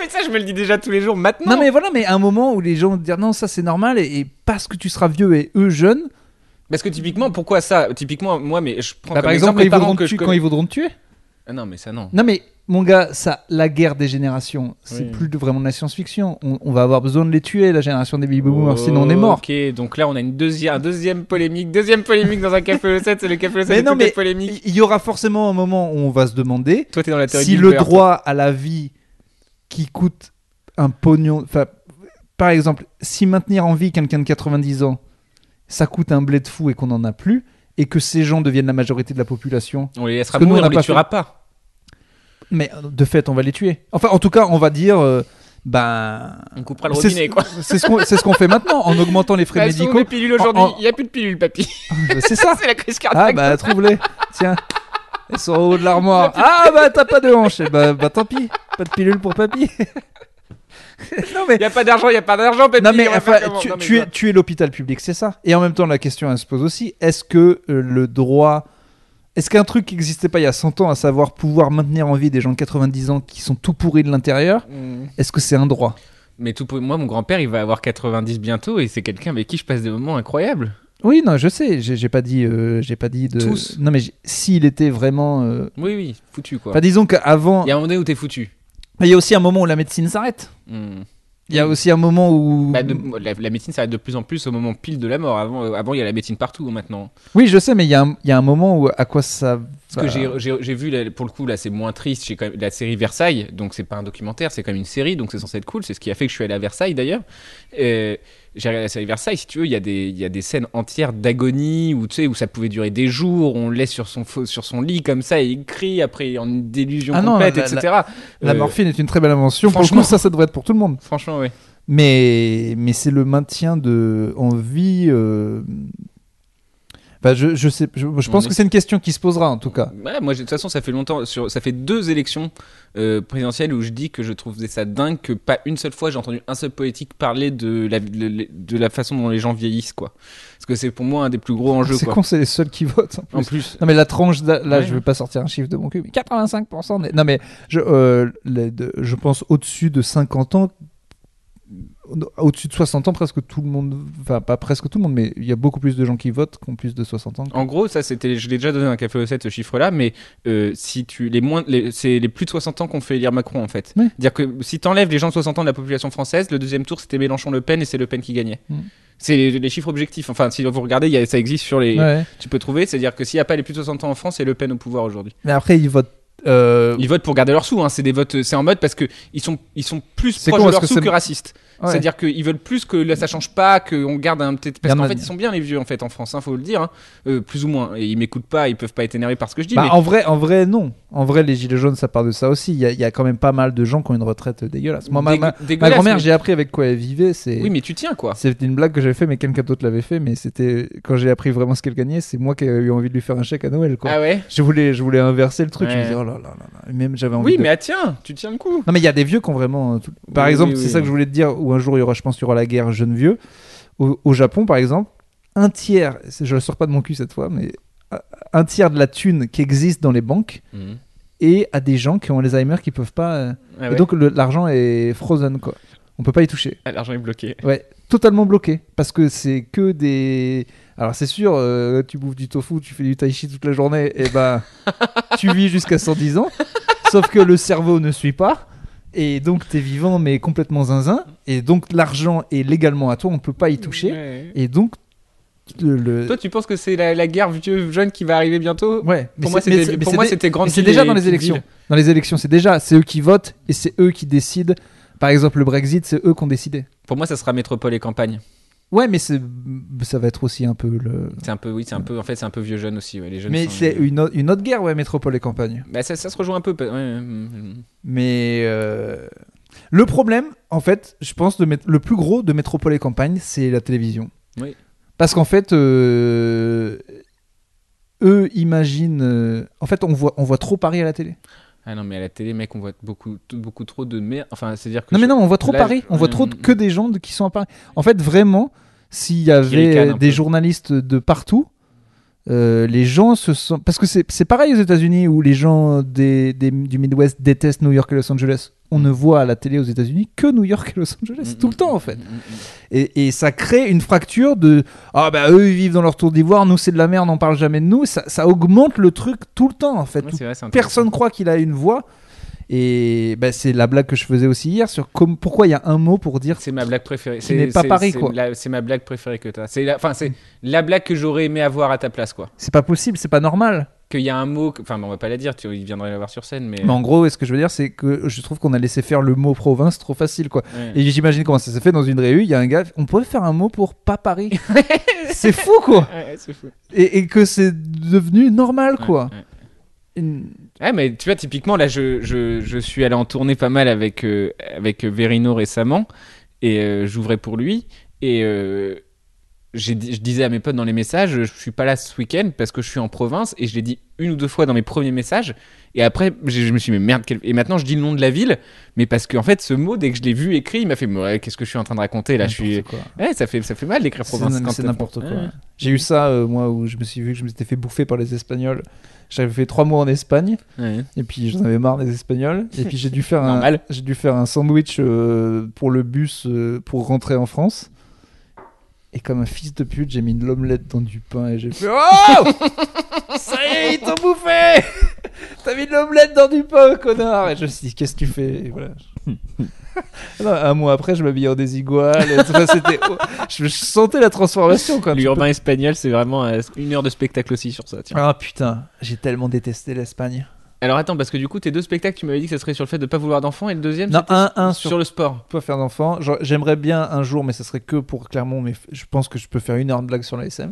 Mais ça, je me le dis déjà tous les jours maintenant. Non, mais voilà, mais un moment où les gens vont te dire, non, ça c'est normal, et parce que tu seras vieux et eux jeunes, Parce que typiquement, pourquoi ça? Typiquement, moi, mais je prends bah, comme par exemple, exemple les parents que je quand connais. ils voudront te tuer. Ah non, mais ça, non. Non, mais mon gars, ça, la guerre des générations, c'est Oui. plus vraiment de la science-fiction. On va avoir besoin de les tuer, la génération des baby boomers, sinon on est mort. Ok, donc là, on a une deuxième polémique dans un café le 7, c'est le café le 7 Mais de non, toutes les mais polémiques. il y aura forcément un moment où on va se demander Toi, t'es dans la théorie si de le Hilbert, toi. droit à la vie qui coûte un pognon. Enfin, par exemple, si maintenir en vie quelqu'un de 90 ans, ça coûte un blé de fou et qu'on n'en a plus, et que ces gens deviennent la majorité de la population, On les laissera Parce que nous, mourir, on on n'a les pas tuera pas. mais de fait, on va les tuer. Enfin, en tout cas, on va dire. Ben, On coupera le c'est robinet, quoi. c'est ce qu'on fait maintenant en augmentant les frais Elles sont médicaux. les pilules aujourd'hui. En- Il n'y a plus de pilules, papy. C'est ça. C'est la crise Ah cardiaque. bah trouve-les. Tiens. Elles sont au haut de l'armoire. Ah bah t'as pas de hanche. Eh bah tant pis. Pas de pilule pour papy. Non mais Il n'y a pas d'argent, papy. non mais on va enfin, faire comment Non, mais quoi. tu es l'hôpital public, c'est ça. Et en même temps la question elle se pose aussi, est-ce que le droit, est-ce qu'un truc qui n'existait pas il y a 100 ans, à savoir pouvoir maintenir en vie des gens de 90 ans qui sont tout pourris de l'intérieur, est-ce que c'est un droit? Mais moi, mon grand-père, il va avoir 90 bientôt et c'est quelqu'un avec qui je passe des moments incroyables. Oui, non, je sais, j'ai pas dit de Tous. Non mais s'il était vraiment Oui, foutu, quoi. enfin disons qu'avant Il y a un moment donné où t'es foutu. il y a aussi un moment où la médecine s'arrête. Il y a aussi un moment où... Bah, la médecine s'arrête de plus en plus au moment pile de la mort. Avant, il y a la médecine partout maintenant. Oui, je sais, mais il y a un moment où à quoi ça... Parce que j'ai vu, là, pour le coup, là c'est moins triste, j'ai quand même la série Versailles, donc c'est pas un documentaire, c'est quand même une série, donc c'est censé être cool, c'est ce qui a fait que je suis allé à Versailles d'ailleurs. J'ai regardé la série Versailles, si tu veux, il y a des scènes entières d'agonie, où, tu sais, où ça pouvait durer des jours, on le laisse sur son lit comme ça, et il crie, après en une délusion Ah non, complète, la- etc. La morphine est une très belle invention. Pour le franchement- coup, ça devrait être pour tout le monde. Franchement, ouais. Mais c'est le maintien en vie... Enfin, je pense que c'est une question qui se posera, en tout cas. Ouais, moi, de toute façon, ça fait longtemps, ça fait 2 élections présidentielles où je dis que je trouvais ça dingue que pas une seule fois j'ai entendu un seul politique parler de la façon dont les gens vieillissent, quoi. Parce que c'est pour moi un des plus gros enjeux, C'est quoi. con, c'est les seuls qui votent. En plus. Non mais la tranche là Ouais. je vais pas sortir un chiffre de mon cul mais 85% non mais je pense au-dessus de 50 ans, au-dessus de 60 ans, presque tout le monde, enfin pas presque tout le monde, mais il y a beaucoup plus de gens qui votent qui ont plus de 60 ans. En gros, ça c'était, je l'ai déjà donné dans un café au 7 ce chiffre-là, mais si tu c'est les plus de 60 ans qu'on fait élire Macron en fait. Ouais. Dire que si t'enlèves les gens de 60 ans de la population française, le deuxième tour c'était Mélenchon-Le Pen et c'est Le Pen qui gagnait. C'est les chiffres objectifs. Enfin, si vous regardez, ça existe sur les. Ouais. Tu peux trouver, c'est-à-dire que s'il n'y a pas les plus de 60 ans en France, c'est Le Pen au pouvoir aujourd'hui. Mais après ils votent. Ils votent pour garder leurs sous, hein. C'est des votes, c'est en mode parce que ils sont plus C'est proches con, de parce leurs que sous c'est- que racistes. Ouais. C'est-à-dire qu'ils veulent plus que là, ça change pas, qu'on garde un petit. Parce Y en qu'en a- fait, ils sont bien les vieux en fait en France, hein, faut le dire, hein. Plus ou moins. Et ils m'écoutent pas, ils peuvent pas être énervés par ce que je dis. Bah, mais... en vrai, non. En vrai, les gilets jaunes, ça part de ça aussi. Il y a quand même pas mal de gens qui ont une retraite dégueulasse. Moi, ma Dégueulasse, grand-mère, mais- j'ai appris avec quoi elle vivait. Oui, mais tu tiens quoi. C'était une blague que j'avais fait, mais quelqu'un d'autre l'avait fait. Mais c'était quand j'ai appris vraiment ce qu'elle gagnait, c'est moi qui ai eu envie de lui faire un chèque à Noël, quoi. Ah ouais. Je voulais inverser le truc. Je me Ouais. disais, oh là là là là. Et même j'avais envie Oui, de... mais tiens, tu tiens le coup. Non, mais il y a des vieux qui ont vraiment. Par Oui, exemple, oui, c'est oui. ça que je voulais te dire, où un jour, je pense qu'il y aura la guerre jeune-vieux. Au Japon, par exemple, un tiers, je ne sors pas de mon cul cette fois, mais un tiers de la thune qui existe dans les banques et à des gens qui ont Alzheimer qui peuvent pas. Ah Et ouais. donc, l'argent est frozen, quoi. On peut pas y toucher. Ah, l'argent est bloqué. Ouais, totalement bloqué. Parce que c'est que des. Alors, c'est sûr, tu bouffes du tofu, tu fais du tai chi toute la journée, et ben, tu vis jusqu'à 110 ans. Sauf que le cerveau ne suit pas. Et donc, t'es vivant, mais complètement zinzin. Et donc, l'argent est légalement à toi, on peut pas y toucher. Ouais. Et donc, Toi, tu penses que c'est la guerre vieux jeune qui va arriver bientôt? Ouais, Pour moi, c'était grande mais c'est ville déjà et dans les petite élections. ville. Dans les élections, c'est eux qui votent et c'est eux qui décident. Par exemple, le Brexit, c'est eux qui ont décidé. Pour moi, ça sera métropole et campagne. Ouais, mais ça va être aussi un peu le. C'est un peu, oui, en fait, c'est un peu vieux jeune aussi. Ouais, les jeunes Mais sont- c'est une autre guerre, ouais, métropole et campagne. Bah, ça se rejoint un peu. Ouais. Mais le problème, en fait, je pense, le plus gros de métropole et campagne, c'est la télévision. Oui. Parce qu'en fait, eux imaginent. En fait, on voit trop Paris à la télé. Ah non, mais à la télé, mec, on voit beaucoup trop de merde. Enfin, c'est-à-dire que. Non, mais non, on voit trop là, Paris. On voit trop que des gens qui sont à Paris. En fait, vraiment, s'il y avait ricanent un des peu. journalistes de partout, les gens se sont. Parce que c'est pareil aux États-Unis où les gens du Midwest détestent New York et Los Angeles. On ne voit à la télé aux États-Unis que New York et Los Angeles, tout le temps en fait. Et ça crée une fracture de ah bah eux ils vivent dans leur tour d'ivoire, nous c'est de la merde, on parle jamais de nous. Ça augmente le truc tout le temps en fait. Ouais, c'est vrai, c'est intéressant. Personne croit qu'il a une voix. Et bah, c'est la blague que je faisais aussi hier sur pourquoi il y a un mot pour dire. C'est ma blague préférée. Qui n'est pas Paris, quoi. C'est ma blague préférée que t'as. C'est la blague que j'aurais aimé avoir à ta place, quoi. C'est pas possible, c'est pas normal. Qu'il y a un mot. Enfin, on va pas la dire, il viendrait la voir sur scène, mais. Mais en gros, ce que je veux dire, c'est que je trouve qu'on a laissé faire le mot province trop facile, quoi. Ouais. Et j'imagine comment ça s'est fait dans une réu. Il y a un gars, on pourrait faire un mot pour pas Paris. C'est fou, quoi. Ouais, c'est fou. Et que c'est devenu normal, quoi. Ouais. Ouais, mais tu vois, typiquement, là, je suis allé en tournée pas mal avec Verino récemment, et j'ouvrais pour lui, et je disais à mes potes dans les messages, je suis pas là ce week-end parce que je suis en province, et je l'ai dit une ou deux fois dans mes premiers messages, et après, je me suis dit, mais merde, et maintenant je dis le nom de la ville, mais parce qu'en fait, ce mot, dès que je l'ai vu écrit, il m'a fait, ouais, qu'est-ce que je suis en train de raconter là, Ouais, ça fait mal d'écrire province. C'est n'importe quoi. Ouais. J'ai eu ça, moi, où je me suis vu que je m'étais fait bouffer par les Espagnols. J'avais fait 3 mois en Espagne, Ouais. et puis j'en avais marre des Espagnols. Et puis j'ai dû faire Normal. un sandwich pour le bus pour rentrer en France. Et comme un fils de pute, j'ai mis de l'omelette dans du pain et j'ai fait oh ça y est, ils t'ont bouffé. T'as mis de l'omelette dans du pain, connard. Et je me suis dit, qu'est-ce que tu fais? Et voilà. Non, un mois après, je m'habillais en désigual. Je sentais la transformation. Quoi. L'urbain espagnol, c'est vraiment 1 heure de spectacle aussi sur ça. Tiens. Ah putain, j'ai tellement détesté l'Espagne. Alors attends, parce que du coup, tes 2 spectacles, tu m'avais dit que ça serait sur le fait de pas vouloir d'enfants, et le deuxième, Non, c'était un sur le sport. Pas faire d'enfant. J'aimerais bien un jour, mais ça serait que pour Clermont. Mais je pense que je peux faire 1 heure de blague sur l'ASM.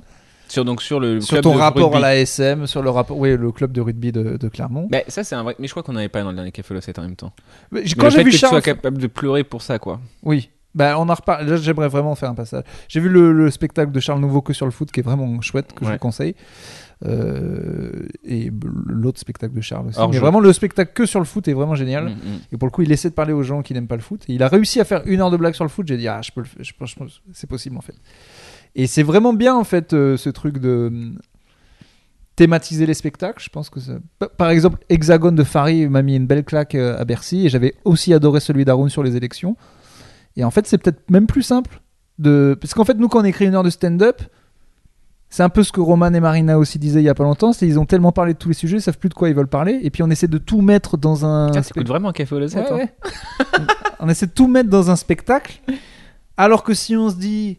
Sur le Sur club ton de rapport rugby. à l'ASM, sur le rapport, oui, le club de rugby de Clermont. Bah, ça, c'est un vrai. Mais je crois qu'on avait pas dans le dernier Café Lossette en même temps. Mais Mais quand le j'ai fait vu que tu Charles, sois capable de pleurer pour ça, quoi. oui. Bah, on en reparle. Là, j'aimerais vraiment faire un passage. J'ai vu le spectacle de Charles Nouveau que sur le foot, qui est vraiment chouette, que je Ouais. vous conseille. Et l'autre spectacle de Charles aussi. Hors Mais jeu. vraiment, le spectacle que sur le foot est vraiment génial. Mm. Et pour le coup, il essaie de parler aux gens qui n'aiment pas le foot. Et il a réussi à faire 1 heure de blague sur le foot. J'ai dit, ah, je pense que c'est possible en fait. Et c'est vraiment bien en fait ce truc de thématiser les spectacles. Je pense que ça... Par exemple, Hexagone de Fary m'a mis une belle claque à Bercy. Et j'avais aussi adoré celui d'Haroun sur les élections. Et en fait, c'est peut-être même plus simple. Parce qu'en fait, nous, quand on écrit 1 heure de stand-up, c'est un peu ce que Roman et Marina aussi disaient il y a pas longtemps. C'est ils ont tellement parlé de tous les sujets, ils savent plus de quoi ils veulent parler. Et puis on essaie de tout mettre dans un... Tiens, t'écoutes vraiment un Café Lossette, Ouais, ouais. On essaie de tout mettre dans un spectacle. Alors que si on se dit,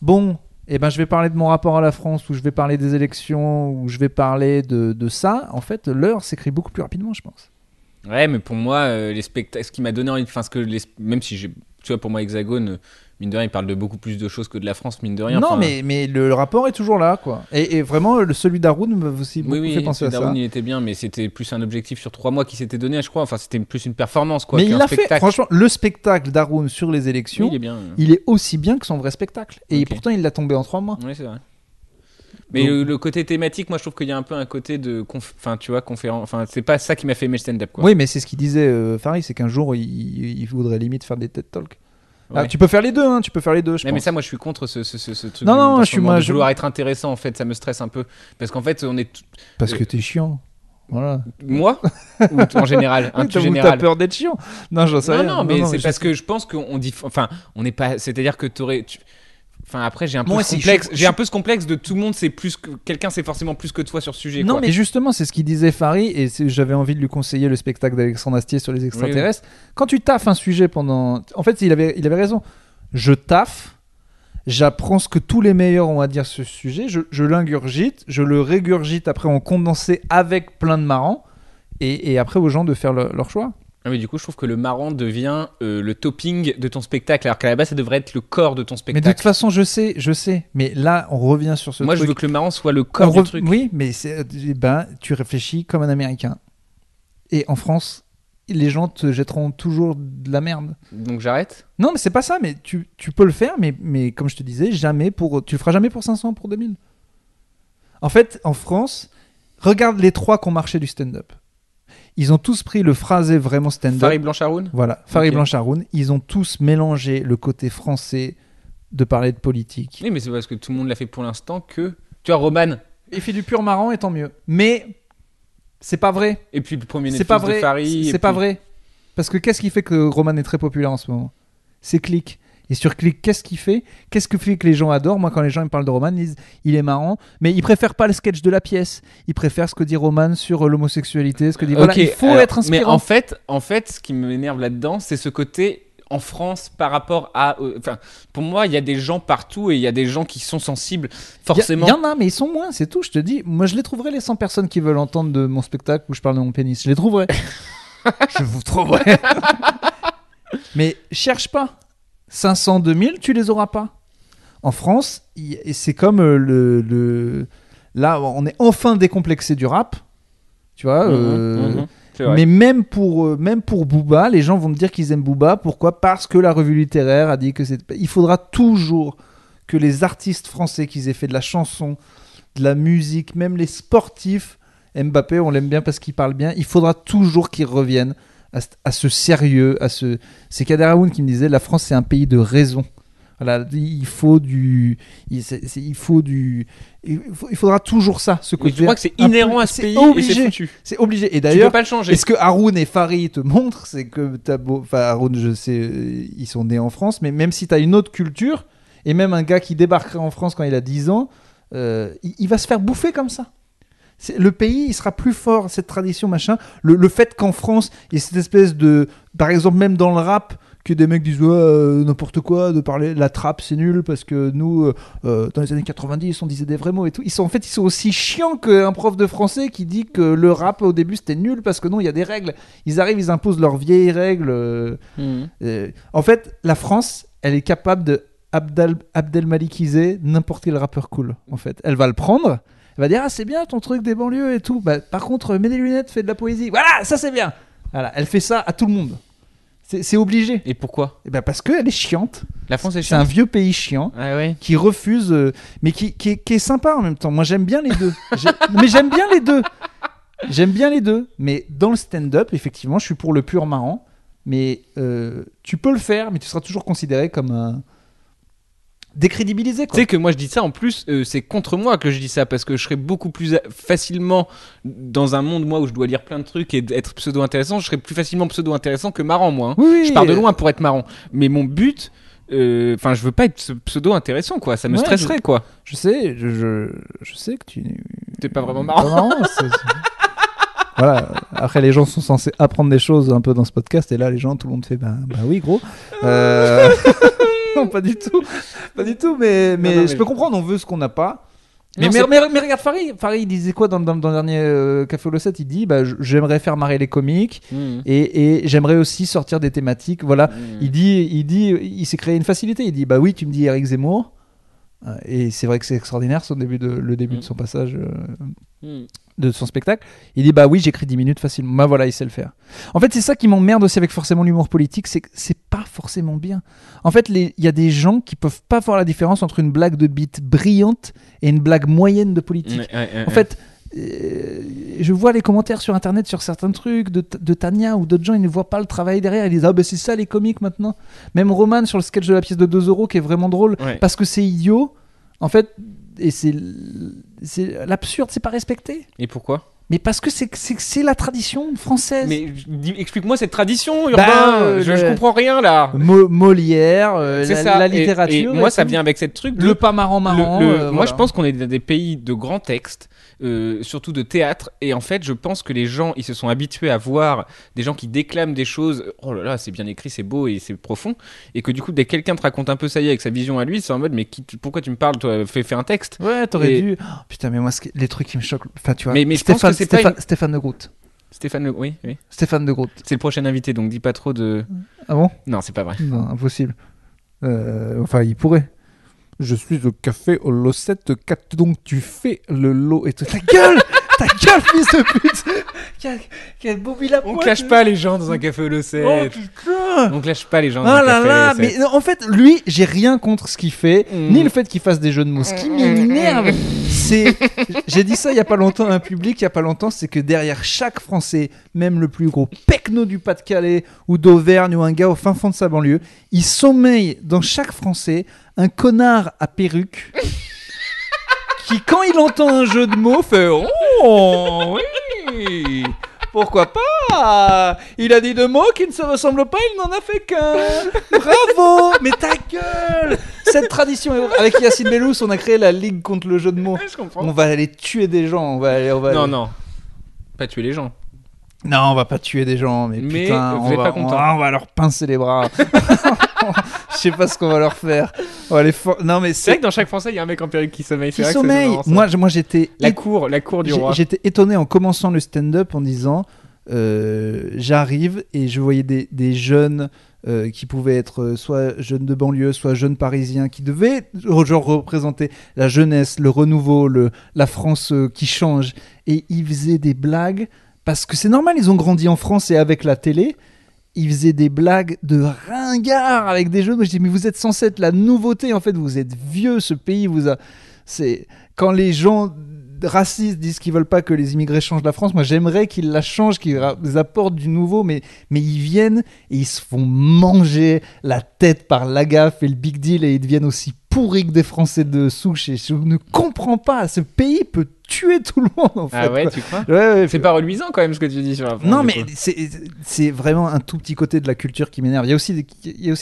bon, eh ben, je vais parler de mon rapport à la France, ou je vais parler des élections, ou je vais parler de ça, en fait, l'heure s'écrit beaucoup plus rapidement, je pense. Ouais, mais pour moi, les spectacles, ce qui m'a donné envie, enfin, même si j'ai, tu vois, pour moi, Hexagone, mine de rien, il parle de beaucoup plus de choses que de la France, mine de rien. Non, Enfin, mais le rapport est toujours là, quoi. Et vraiment, celui d'Haroun m'a aussi beaucoup fait penser à ça. Darwin, il était bien, mais c'était plus un objectif sur 3 mois qui s'était donné, je crois. Enfin, c'était plus une performance, quoi. Mais qu'un il l'a fait. spectacle. Franchement, le spectacle d'Haroun sur les Oui, élections, il est bien. il est aussi bien que son vrai spectacle. Et Ok. pourtant, il l'a tombé en 3 mois. Oui, c'est vrai. Mais Donc- le côté thématique, moi, je trouve qu'il y a un peu un côté de, enfin, tu vois, conférence. Enfin, c'est pas ça qui m'a fait aimer le stand-up, quoi. Oui, mais c'est ce qu'il disait Farid, c'est qu'un jour, il voudrait limite faire des TED Talks. Ah, Ouais. tu peux faire les deux, hein, tu peux faire les deux, je Mais pense. ça, moi, je suis contre ce truc. Non, non, dans je ce suis- moment moi, de je- vouloir être intéressant, en fait, ça me stresse un peu, parce qu'en fait, on est Parce que t'es chiant. Voilà. moi ou en général, un Oui, truc t'as général. peur d'être chiant. Non, j'en sais Non, rien. non, mais c'est je parce sais. que je pense qu'on dit, enfin, on n'est pas, c'est-à-dire que enfin, après, j'ai un peu Moi, ce si, complexe, je- j'ai un peu ce complexe de tout le monde, c'est plus que quelqu'un, c'est forcément plus que toi sur ce sujet. Non, quoi. mais justement, c'est ce qu'il disait Farid, et j'avais envie de lui conseiller le spectacle d'Alexandre Astier sur les extraterrestres. Quand tu taffes un sujet pendant. En fait, il avait raison. Je taffe, j'apprends ce que tous les meilleurs ont à dire sur ce sujet, je l'ingurgite, je le régurgite après en condensé avec plein de marrants, et après aux gens de faire leur choix. Ah, mais du coup, je trouve que le marrant devient le topping de ton spectacle, alors qu'à la base, ça devrait être le corps de ton Mais spectacle. de toute façon, je sais. Mais là, on revient sur ce Moi, truc. je veux que le marrant soit le corps du truc. Oui, mais tu réfléchis comme un Américain. Et en France, les gens te jetteront toujours de la merde. Donc j'arrête. Non, mais c'est pas ça. Mais tu peux le faire, mais comme je te disais, tu le feras jamais pour 500, pour 2000. En fait, en France, regarde les 3 qui ont marché du stand-up. Ils ont tous pris le phrasé vraiment stand-up. Farid Blancharoun. Voilà, Farid Ok. Blancharoun. Ils ont tous mélangé le côté français de parler de politique. Oui, mais c'est parce que tout le monde l'a fait pour l'instant que. Tu vois, Roman. Il fait du pur marrant et tant mieux. Mais c'est pas vrai. Et puis le premier C'est Netflix pas de vrai. Farid. C'est pas vrai. Parce que qu'est-ce qui fait que Roman est très populaire en ce moment? C'est Click. Et sur Click, qu'est-ce qu'il fait? Qu'est-ce que fait que les gens adorent? Moi, quand les gens ils me parlent de Roman, ils disent il est marrant, mais ils préfèrent pas le sketch de la pièce. Ils préfèrent ce que dit Roman sur l'homosexualité, ce que dit. Voilà, il faut être Mais inspirant. en fait, ce qui m'énerve là-dedans, c'est ce côté en France par rapport à. Enfin, pour moi, il y a des gens partout et il y a des gens qui sont sensibles, forcément. Il y en a, mais ils sont moins, c'est tout. Je te dis, moi, je les trouverai les 100 personnes qui veulent entendre de mon spectacle où je parle de mon pénis. Je les trouverai. Je vous trouverai. Mais cherche pas. 500, 2000, tu les auras pas. En France, et c'est comme là, on est enfin décomplexé du rap. Tu vois. C'est vrai. Mais même pour Booba, les gens vont me dire qu'ils aiment Booba. Pourquoi? Parce que la revue littéraire a dit que c'est. Il faudra toujours que les artistes français qui aient fait de la chanson, de la musique, même les sportifs, Mbappé, on l'aime bien parce qu'il parle bien. Il faudra toujours qu'ils reviennent à ce sérieux, C'est Kader Aoun qui me disait la France c'est un pays de raison. Voilà, il faudra toujours ça, ce Mais côté. je crois que c'est inhérent à ce c'est pays obligé. et c'est foutu. C'est obligé. Et Tu peux d'ailleurs, pas le changer. et ce que Haroun et Farid te montrent, c'est que Haroun, je sais, ils sont nés en France, mais même si tu as une autre culture, et même un gars qui débarquerait en France quand il a 10 ans, il va se faire bouffer comme ça. Le pays, il sera plus fort, cette tradition, machin. Le fait qu'en France, il y ait cette espèce de. Par exemple, même dans le rap, que des mecs disent n'importe quoi, de parler la trappe, c'est nul, parce que nous, dans les années 90, on disait des vrais mots et tout. Ils sont aussi chiants qu'un prof de français qui dit que le rap, au début, c'était nul, parce que non, il y a des règles. Ils arrivent, ils imposent leurs vieilles règles. En fait, la France, elle est capable de Abdelmalikiser n'importe quel rappeur cool, en fait. Elle va le prendre. Elle va dire c'est bien ton truc des banlieues et tout. Par contre, mets des lunettes, fais de la poésie. Voilà, ça c'est bien. Voilà, elle fait ça à tout le monde. C'est obligé. Et pourquoi? Parce qu'elle est chiante. La France est C'est un vieux pays chiant Ah ouais. qui refuse, mais qui est sympa en même temps. Moi j'aime bien les deux. Mais j'aime bien les deux. J'aime bien les deux. Mais dans le stand-up, effectivement, je suis pour le pur marrant. Mais tu peux le faire, mais tu seras toujours considéré comme un décrédibilisé, Tu quoi. sais que moi je dis ça en plus, c'est contre moi que je dis ça parce que je serais beaucoup plus facilement dans un monde moi où je dois lire plein de trucs et être pseudo intéressant, je serais plus facilement pseudo intéressant que marrant moi. Hein. Oui, Je pars de loin pour être marrant, mais mon but, enfin je veux pas être pseudo intéressant quoi, ça me Ouais, stresserait quoi. Je sais, je sais que tu T'es pas vraiment marrant. Non, voilà. Après, les gens sont censés apprendre des choses un peu dans ce podcast, et là, les gens, tout le monde fait bah oui, gros. Non, pas du tout. Pas du tout, mais je peux comprendre, on veut ce qu'on n'a pas. Mais regarde Farid. Farid, il disait quoi dans le dernier Café au 7? Il dit j'aimerais faire marrer les comiques et j'aimerais aussi sortir des thématiques. Voilà. Il s'est créé une facilité. Il dit bah oui, tu me dis Eric Zemmour. Et c'est vrai que c'est extraordinaire le début de son passage de son spectacle. Il dit bah oui, j'écris 10 minutes facilement. Bah voilà, il sait le faire. En fait, c'est ça qui m'emmerde aussi avec forcément l'humour politique, c'est que c'est pas forcément bien. En fait, il y a des gens qui peuvent pas voir la différence entre une blague de beat brillante et une blague moyenne de politique. En fait, je vois les commentaires sur internet sur certains trucs de Tania ou d'autres gens, ils ne voient pas le travail derrière. Ils disent ah ben c'est ça les comiques maintenant. Même Roman sur le sketch de la pièce de 2 € qui est vraiment drôle parce que c'est idiot. En fait, et c'est l'absurde, c'est pas respecté. Et pourquoi? Mais parce que c'est la tradition française. Mais explique-moi cette tradition, Urbain. Je comprends rien là. Molière, la littérature. Et moi, ça vient avec cette truc. Le pas marrant. Moi, je pense qu'on est dans des pays de grands textes, surtout de théâtre. Et en fait, je pense que les gens, ils se sont habitués à voir des gens qui déclament des choses. Oh là là, c'est bien écrit, c'est beau et c'est profond. Et que du coup, dès que quelqu'un te raconte un peu ça y est avec sa vision à lui, c'est en mode mais pourquoi tu me parles, toi, fais un texte. Ouais, t'aurais dû. Oh, putain, mais moi, les trucs qui me choquent. Enfin, tu vois. Mais je pense que c'est pas Stéphane de Groot. Oui. Stéphane de Groot. C'est le prochain invité, donc dis pas trop de. Ah bon? Non, c'est pas vrai. Non, impossible. Enfin, il pourrait. Je suis au café au lot 7, donc tu fais le lot et tout. Ta ta gueule, fils de pute. Quel bobby la On pointe. clash pas les gens dans un café au Oh Locette. putain. On clash pas les gens Oh dans un là café là, au Locette. mais en fait, lui, j'ai rien contre ce qu'il fait, Mm. ni le fait qu'il fasse des jeux de mots. Ce qui m'énerve, c'est. J'ai dit ça il y a pas longtemps à un public, il y a pas longtemps, c'est que derrière chaque Français, même le plus gros pecno du Pas-de-Calais ou d'Auvergne ou un gars au fin fond de sa banlieue, il sommeille dans chaque Français un connard à perruque qui, quand il entend un jeu de mots, fait Oh oui, pourquoi pas. Il a dit deux mots qui ne se ressemblent pas, il n'en a fait qu'un. Bravo. Mais ta gueule. Cette tradition, avec Yacine Bellous, on a créé la Ligue contre le jeu de mots. Ouais, je comprends. On va aller tuer des gens. On va aller... Non. Pas tuer les gens. Non, on va pas tuer des gens, mais Mais putain, vous on êtes va, pas content. on va leur pincer les bras. Je sais pas ce qu'on va leur faire. On va les Non, mais C'est vrai que dans chaque Français, il y a un mec en perruque qui sommeille. qui C'est vrai que c'est sommeille. marrant, ça. Moi, j'étais La cour du roi. J'étais étonné en commençant le stand-up en disant j'arrive et je voyais des jeunes qui pouvaient être soit jeunes de banlieue, soit jeunes parisiens qui devaient genre représenter la jeunesse, le renouveau, la France qui change. Et ils faisaient des blagues parce que c'est normal, ils ont grandi en France et avec la télé. Ils faisaient des blagues de ringards avec des jeux. Moi, je dis, mais vous êtes censé être la nouveauté. En fait, vous êtes vieux. Ce pays vous a. C'est quand les gens racistes disent qu'ils veulent pas que les immigrés changent la France. Moi, j'aimerais qu'ils la changent, qu'ils apportent du nouveau. Mais ils viennent et ils se font manger la tête par l'agaf et le big deal et ils deviennent aussi pourris que des Français de souche. Et je ne comprends pas. Ce pays peut tuer tout le monde. En fait, Ah ouais, quoi. tu crois Ouais, C'est pas reluisant quand même ce que tu dis sur la France. non, du mais coup. c'est vraiment un tout petit côté de la culture qui m'énerve. Il y a aussi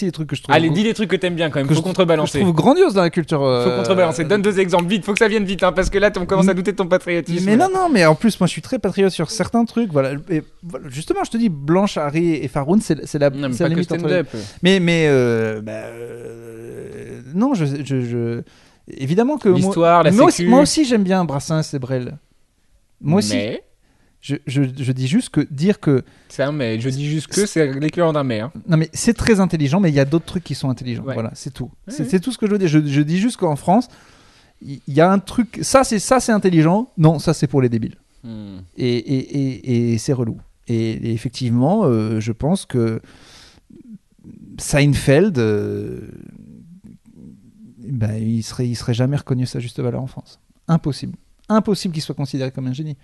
des trucs que je trouve. Allez, dis les trucs que t'aimes bien quand même. que Faut je contrebalancer. trouve grandiose dans la culture. Faut contrebalancer. Donne 2 exemples vite. Faut que ça vienne vite, hein, parce que là, on commence à douter de ton patriotisme. Mais là. non, mais en plus, moi, je suis très patriote sur certains trucs. Voilà. Et voilà, justement, je te dis, Blanche, Harry et Faroun, c'est la, Non, mais c'est la pas que limite entre les... stand-up. non, évidemment que L'histoire, la moi sécu. moi aussi, j'aime bien Brassens et Brel. Moi aussi. Mais, Je dis juste que dire que ça, mais je dis juste que c'est l'équivalent d'un mais. Hein. non, mais c'est très intelligent, mais il y a d'autres trucs qui sont intelligents. Ouais. Voilà, c'est tout. Ouais, C'est tout ce que je veux dire. Je dis juste qu'en France, il y a un truc. Ça, c'est intelligent. Non, ça, c'est pour les débiles. Et c'est relou. Et effectivement, je pense que Seinfeld, il serait jamais reconnu sa juste valeur en France. Impossible. Impossible qu'il soit considéré comme un génie.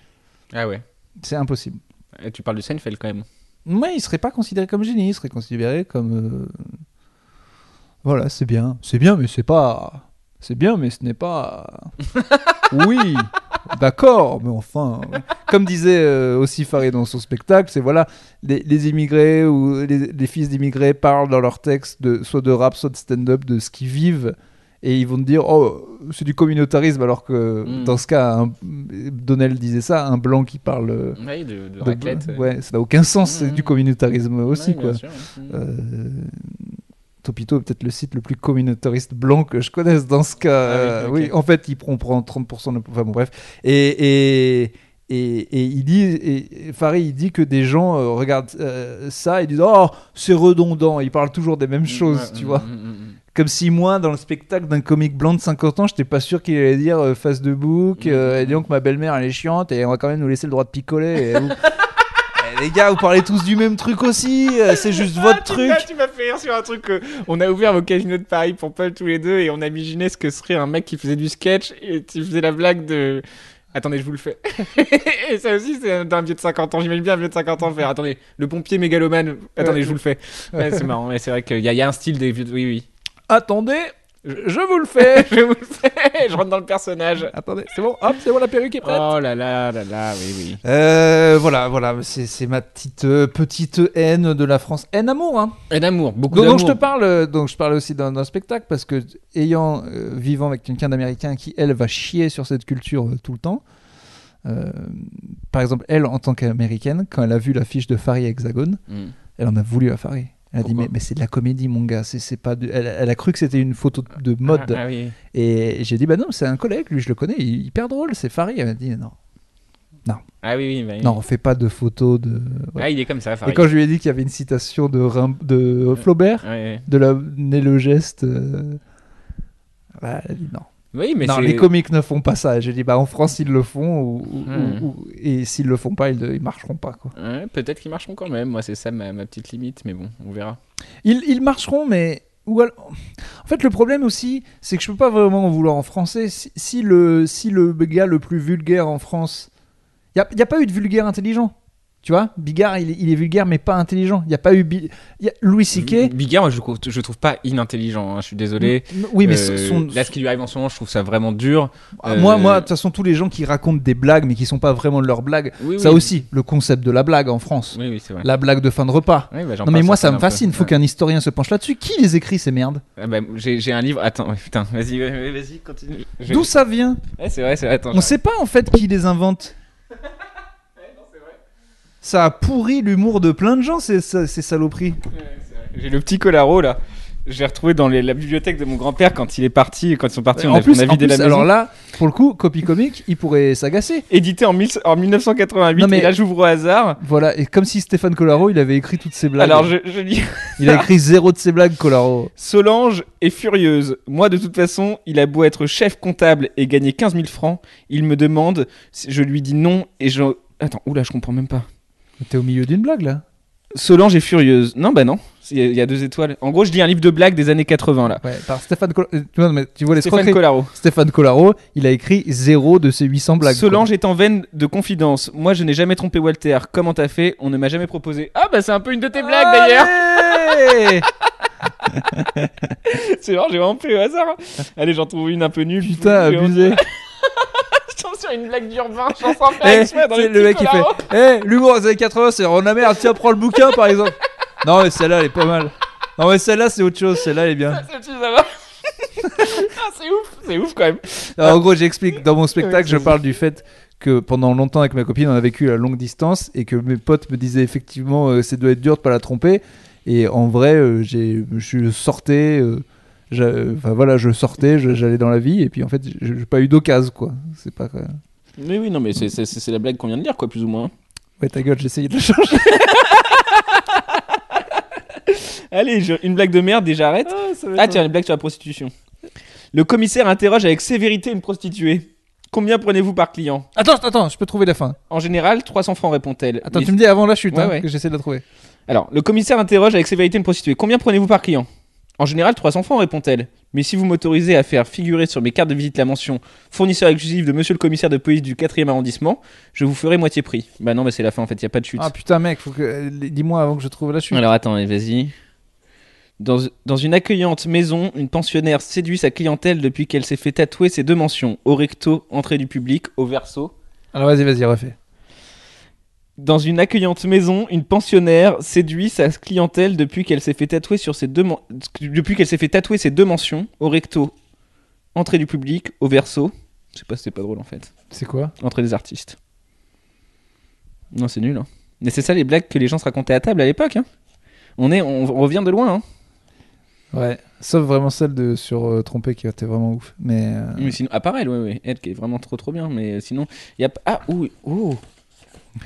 Ah ouais. C'est impossible. Et tu parles de Seinfeld quand même. Ouais, il serait pas considéré comme génie, il serait considéré comme voilà, c'est bien, mais c'est pas, c'est bien, mais ce n'est pas. Oui, d'accord, mais enfin, comme disait aussi Farid dans son spectacle, c'est voilà, les immigrés ou les fils d'immigrés parlent dans leurs textes soit de rap, soit de stand-up, de ce qu'ils vivent. Et ils vont te dire, oh, c'est du communautarisme, alors que dans ce cas, Donnell disait ça, un blanc qui parle Oui, de raclette. ouais, ça n'a aucun sens, c'est du communautarisme aussi, Ouais, quoi. bien sûr. Topito est peut-être le site le plus communautariste blanc que je connaisse dans ce cas. Ah oui, ok. Oui, en fait, on prend 30% de... Enfin bon, bref. Et il dit, et Farid, il dit que des gens regardent ça et disent, oh, c'est redondant, ils parlent toujours des mêmes choses, tu vois. Comme si moi, dans le spectacle d'un comique blanc de 50 ans, j'étais pas sûr qu'il allait dire face de bouc, et donc ma belle-mère elle est chiante et on va quand même nous laisser le droit de picoler. Les gars, vous parlez tous du même truc aussi, c'est juste votre truc. Tu m'as fait rire sur un truc. On a ouvert au Casino de Paris pour Paul tous les deux et on a imaginé ce que serait un mec qui faisait du sketch et tu faisais la blague de. Attendez, je vous le fais. Et ça aussi, c'est d'un vieux de 50 ans. J'imagine bien un vieux de 50 ans faire. Attendez, le pompier mégalomane. Attendez, je vous le fais. Ouais, c'est marrant. Ouais, c'est vrai qu'il y a un style des vieux. Oui, oui. Attendez, je vous le fais. Je vous le fais. Je rentre dans le personnage. Attendez, c'est bon, hop, c'est bon, la perruque est prête. Oh là là là là, oui, oui. Voilà, c'est ma petite haine de la France. Haine amour, hein. Et d'amour, beaucoup Donc d'amour. je te parle, donc je parlais aussi d'un spectacle parce que vivant avec quelqu'un d'américain qui elle va chier sur cette culture tout le temps. Par exemple, elle en tant qu'américaine, quand elle a vu l'affiche de Farid à Hexagone, elle en a voulu à Farid. Elle a dit mais c'est de la comédie mon gars, c'est pas elle a cru que c'était une photo de mode. Ah oui. Et j'ai dit bah non, c'est un collègue, lui je le connais, il est hyper drôle, c'est Farid. Elle m'a dit non. Ah oui, oui. Bah, oui. Non, on fait pas de photos de. Ouais. Ah, il est comme ça, Et Farid. quand je lui ai dit qu'il y avait une citation de Flaubert, Ouais. de la né le geste, elle a dit non. Oui, mais non, c'est... les comiques ne font pas ça. J'ai dit, bah en France, ils le font, et s'ils le font pas, ils marcheront pas, quoi. Ouais, peut-être qu'ils marcheront quand même. Moi, c'est ça ma petite limite, mais bon, on verra. Ils marcheront, mais... En fait, le problème aussi, c'est que je peux pas vraiment en vouloir en français. Si le gars le plus vulgaire en France... Il n'y a pas eu de vulgaire intelligent. Tu vois, Bigard, il est vulgaire, mais pas intelligent. Il n'y a pas eu... Louis C.K. Bigard, moi, je trouve pas inintelligent, hein, je suis désolé. Oui, mais là, ce qui lui arrive en ce moment, je trouve ça vraiment dur. Moi, de toute façon, tous les gens qui racontent des blagues, mais qui sont pas vraiment de leurs blagues, ça oui. aussi, le concept de la blague en France. Oui, c'est vrai. La blague de fin de repas. Oui, bah, Non, mais moi, ça me un peu. fascine. Faut qu'un historien se penche là-dessus. Qui les écrit, ces merdes? Ah bah, j'ai un livre. Attends, putain, vas-y, continue. D'où ça vient? Ouais, c'est vrai. Attends, On sait pas en fait qui les invente. Ça a pourri l'humour de plein de gens, ces saloperies. Ouais, c'est vrai. J'ai le petit Colaro là. J'ai retrouvé dans la bibliothèque de mon grand-père quand ils sont partis. On a vidé la maison. Alors là, pour le coup, Copy Comic, il pourrait s'agacer. Édité en 1988. Non, mais... Et là, j'ouvre au hasard. Voilà, et comme si Stéphane Colaro, il avait écrit toutes ses blagues. Alors je lis. Il a écrit 0 de ses blagues, Colaro. Solange est furieuse. Moi, de toute façon, il a beau être chef comptable et gagner 15 000 francs, il me demande. Je lui dis non et je. Attends, oula, je comprends même pas. T'es au milieu d'une blague là. Solange est furieuse. Non, bah non. Il y a 2 étoiles. En gros, je lis un livre de blagues des années 80 là. Ouais, par Stéphane Colaro. Tu vois les Stéphane Colaro. Stéphane Colaro, il a écrit 0 de ses 800 blagues. Solange est en veine de confidence. Moi, je n'ai jamais trompé Walter. Comment t'as fait? On ne m'a jamais proposé. Ah, bah c'est un peu une de tes blagues d'ailleurs. C'est vrai, j'ai vraiment pris au hasard. Allez, j'en trouve une un peu nulle. Putain, abusé. Je tombe sur une blague d'urbain, je pense en faire exprès dans le mec qui fait l'humour des années 80, c'est on a merde, tiens, prends le bouquin par exemple. Non, mais celle-là, elle est pas mal. Non, mais celle-là, c'est autre chose, celle-là, elle est bien. Ça va. C'est ouf quand même. Alors, en gros, j'explique, dans mon spectacle, je parle du fait que pendant longtemps avec ma copine, on a vécu à longue distance et que mes potes me disaient effectivement, ça doit être dur de pas la tromper. Et en vrai, je sortais. Je sortais, j'allais dans la vie et puis en fait j'ai pas eu d'occasion quoi. C'est pas. Mais oui, non, mais c'est la blague qu'on vient de dire quoi, plus ou moins. Ouais, ta gueule, j'essayais de la changer. Allez, une blague de merde et j'arrête. Tiens, une blague sur la prostitution. Le commissaire interroge avec sévérité une prostituée. Combien prenez-vous par client? Attends, je peux trouver la fin. En général, 300 francs répond-elle. Attends, tu me dis avant la chute ouais. que j'essaie de la trouver. Alors, le commissaire interroge avec sévérité une prostituée. Combien prenez-vous par client? En général, 300 francs, répond-elle. Mais si vous m'autorisez à faire figurer sur mes cartes de visite la mention fournisseur exclusif de monsieur le commissaire de police du 4e arrondissement, je vous ferai moitié prix. Bah non, mais c'est la fin en fait, il n'y a pas de chute. Ah putain, mec, dis-moi avant que je trouve la chute. Alors attends, vas-y. Dans une accueillante maison, une pensionnaire séduit sa clientèle depuis qu'elle s'est fait tatouer ses 2 mentions. Au recto, entrée du public, au verso. Alors vas-y, refais. Dans une accueillante maison, une pensionnaire séduit sa clientèle depuis qu'elle s'est fait tatouer ses 2 mentions, au recto, entrée du public, au verso. Je sais pas si c'est pas drôle en fait. C'est quoi? Entrée des artistes. Non, c'est nul. Hein. Mais c'est ça les blagues que les gens se racontaient à table à l'époque. Hein. On revient de loin. Hein. Ouais, sauf vraiment celle sur Trompé qui était vraiment ouf. Mais sinon, pareil, ouais, elle qui est vraiment trop bien. Mais sinon, il y a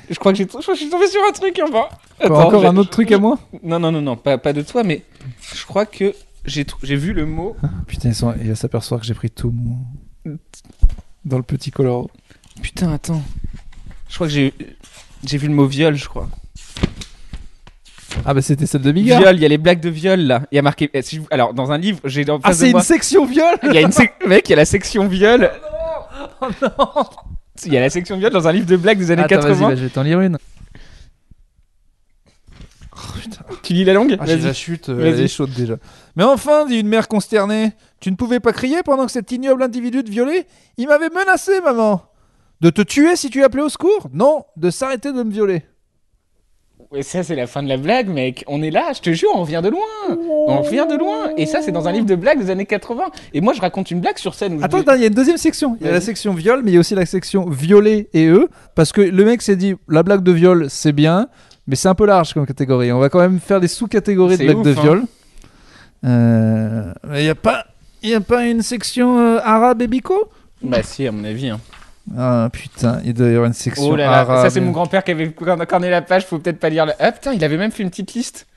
je crois que je suis tombé sur un truc en bas. Encore un autre truc à moi? Non, pas de toi, mais je crois que j'ai vu le mot. Putain, il va s'apercevoir que j'ai pris tout dans le petit Colaro. Putain, attends. Je crois que j'ai vu le mot viol, je crois. Ah bah c'était celle de Bigard. Viol, il y a les blagues de viol là. Il y a marqué. Alors dans un livre, j'ai en face de moi. Ah, c'est une section viol. Il y a mec, il y a la section viol. Oh non. Il y a la section viol dans un livre de blagues des années 80. Vas-y, je vais t'en lire une. Oh, putain. Tu lis la longue? Vas-y. La chute, elle est chaude déjà. Mais enfin, dit une mère consternée, tu ne pouvais pas crier pendant que cet ignoble individu te violait? Il m'avait menacé, maman. De te tuer si tu appelais au secours? Non, de s'arrêter de me violer. Ouais, ça c'est la fin de la blague, mec. On est là, je te jure, on revient de loin. On revient de loin. Et ça c'est dans un livre de blagues des années 80. Et moi je raconte une blague sur scène. Attends, il y a une deuxième section. Il y a la section viol, mais il y a aussi la section violer et eux. Parce que le mec s'est dit, la blague de viol c'est bien, mais c'est un peu large comme catégorie. On va quand même faire des sous-catégories de blagues de viol. Il y a pas une section arabe et bico? Bah si, à mon avis. Hein. Ah putain, il doit y avoir une section arabe. Ça c'est mon grand-père qui avait corné la page, faut peut-être pas lire. Ah putain, il avait même fait une petite liste.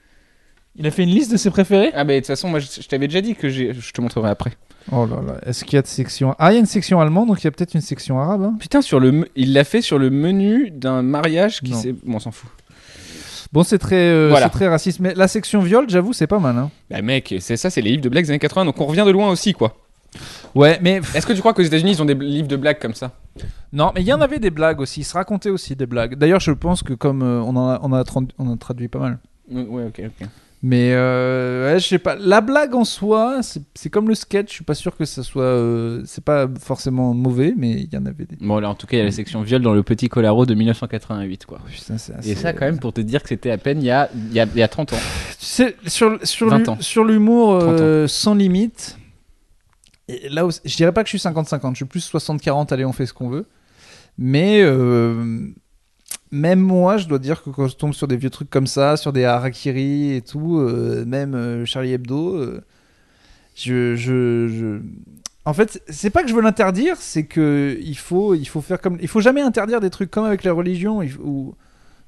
Il a fait une liste de ses préférés? Ah bah de toute façon, moi je t'avais déjà dit que je te montrerai après. Oh là là, est-ce qu'il y a de section... Ah, il y a une section allemande, donc il y a peut-être une section arabe. Hein. Putain, il l'a fait sur le menu d'un mariage qui Non. s'est... Bon, on s'en fout. Bon, c'est très, Voilà. c'est très raciste, mais la section viol, j'avoue, c'est pas mal. Hein. Bah mec, c'est les livres de blagues des années 80, donc on revient de loin aussi, quoi. Ouais, mais... Est-ce que tu crois qu'aux États-Unis ils ont des livres de blagues comme ça? Non, mais il y en avait des blagues aussi, il se racontait aussi des blagues. D'ailleurs, je pense que comme on a traduit pas mal. Ouais, ok. Mais ouais, je sais pas. La blague en soi, c'est comme le sketch. Je suis pas sûr que ça soit. C'est pas forcément mauvais, mais il y en avait des. Bon, là, en tout cas, il y a la section viol dans le Petit Colaro de 1988, quoi. Putain, c'est assez- Et ça, quand même, pour te dire que c'était à peine il y a 30 ans. Tu sais, sur 20 ans. sur l'humour 30 sans limite. Et là, je dirais pas que je suis 50-50. Je suis plus 60-40. Allez, on fait ce qu'on veut. Mais même moi, je dois dire que quand je tombe sur des vieux trucs comme ça, sur des harakiri et tout, même Charlie Hebdo, en fait, c'est pas que je veux l'interdire, c'est que il faut faire comme, il faut jamais interdire des trucs comme avec les religions, ou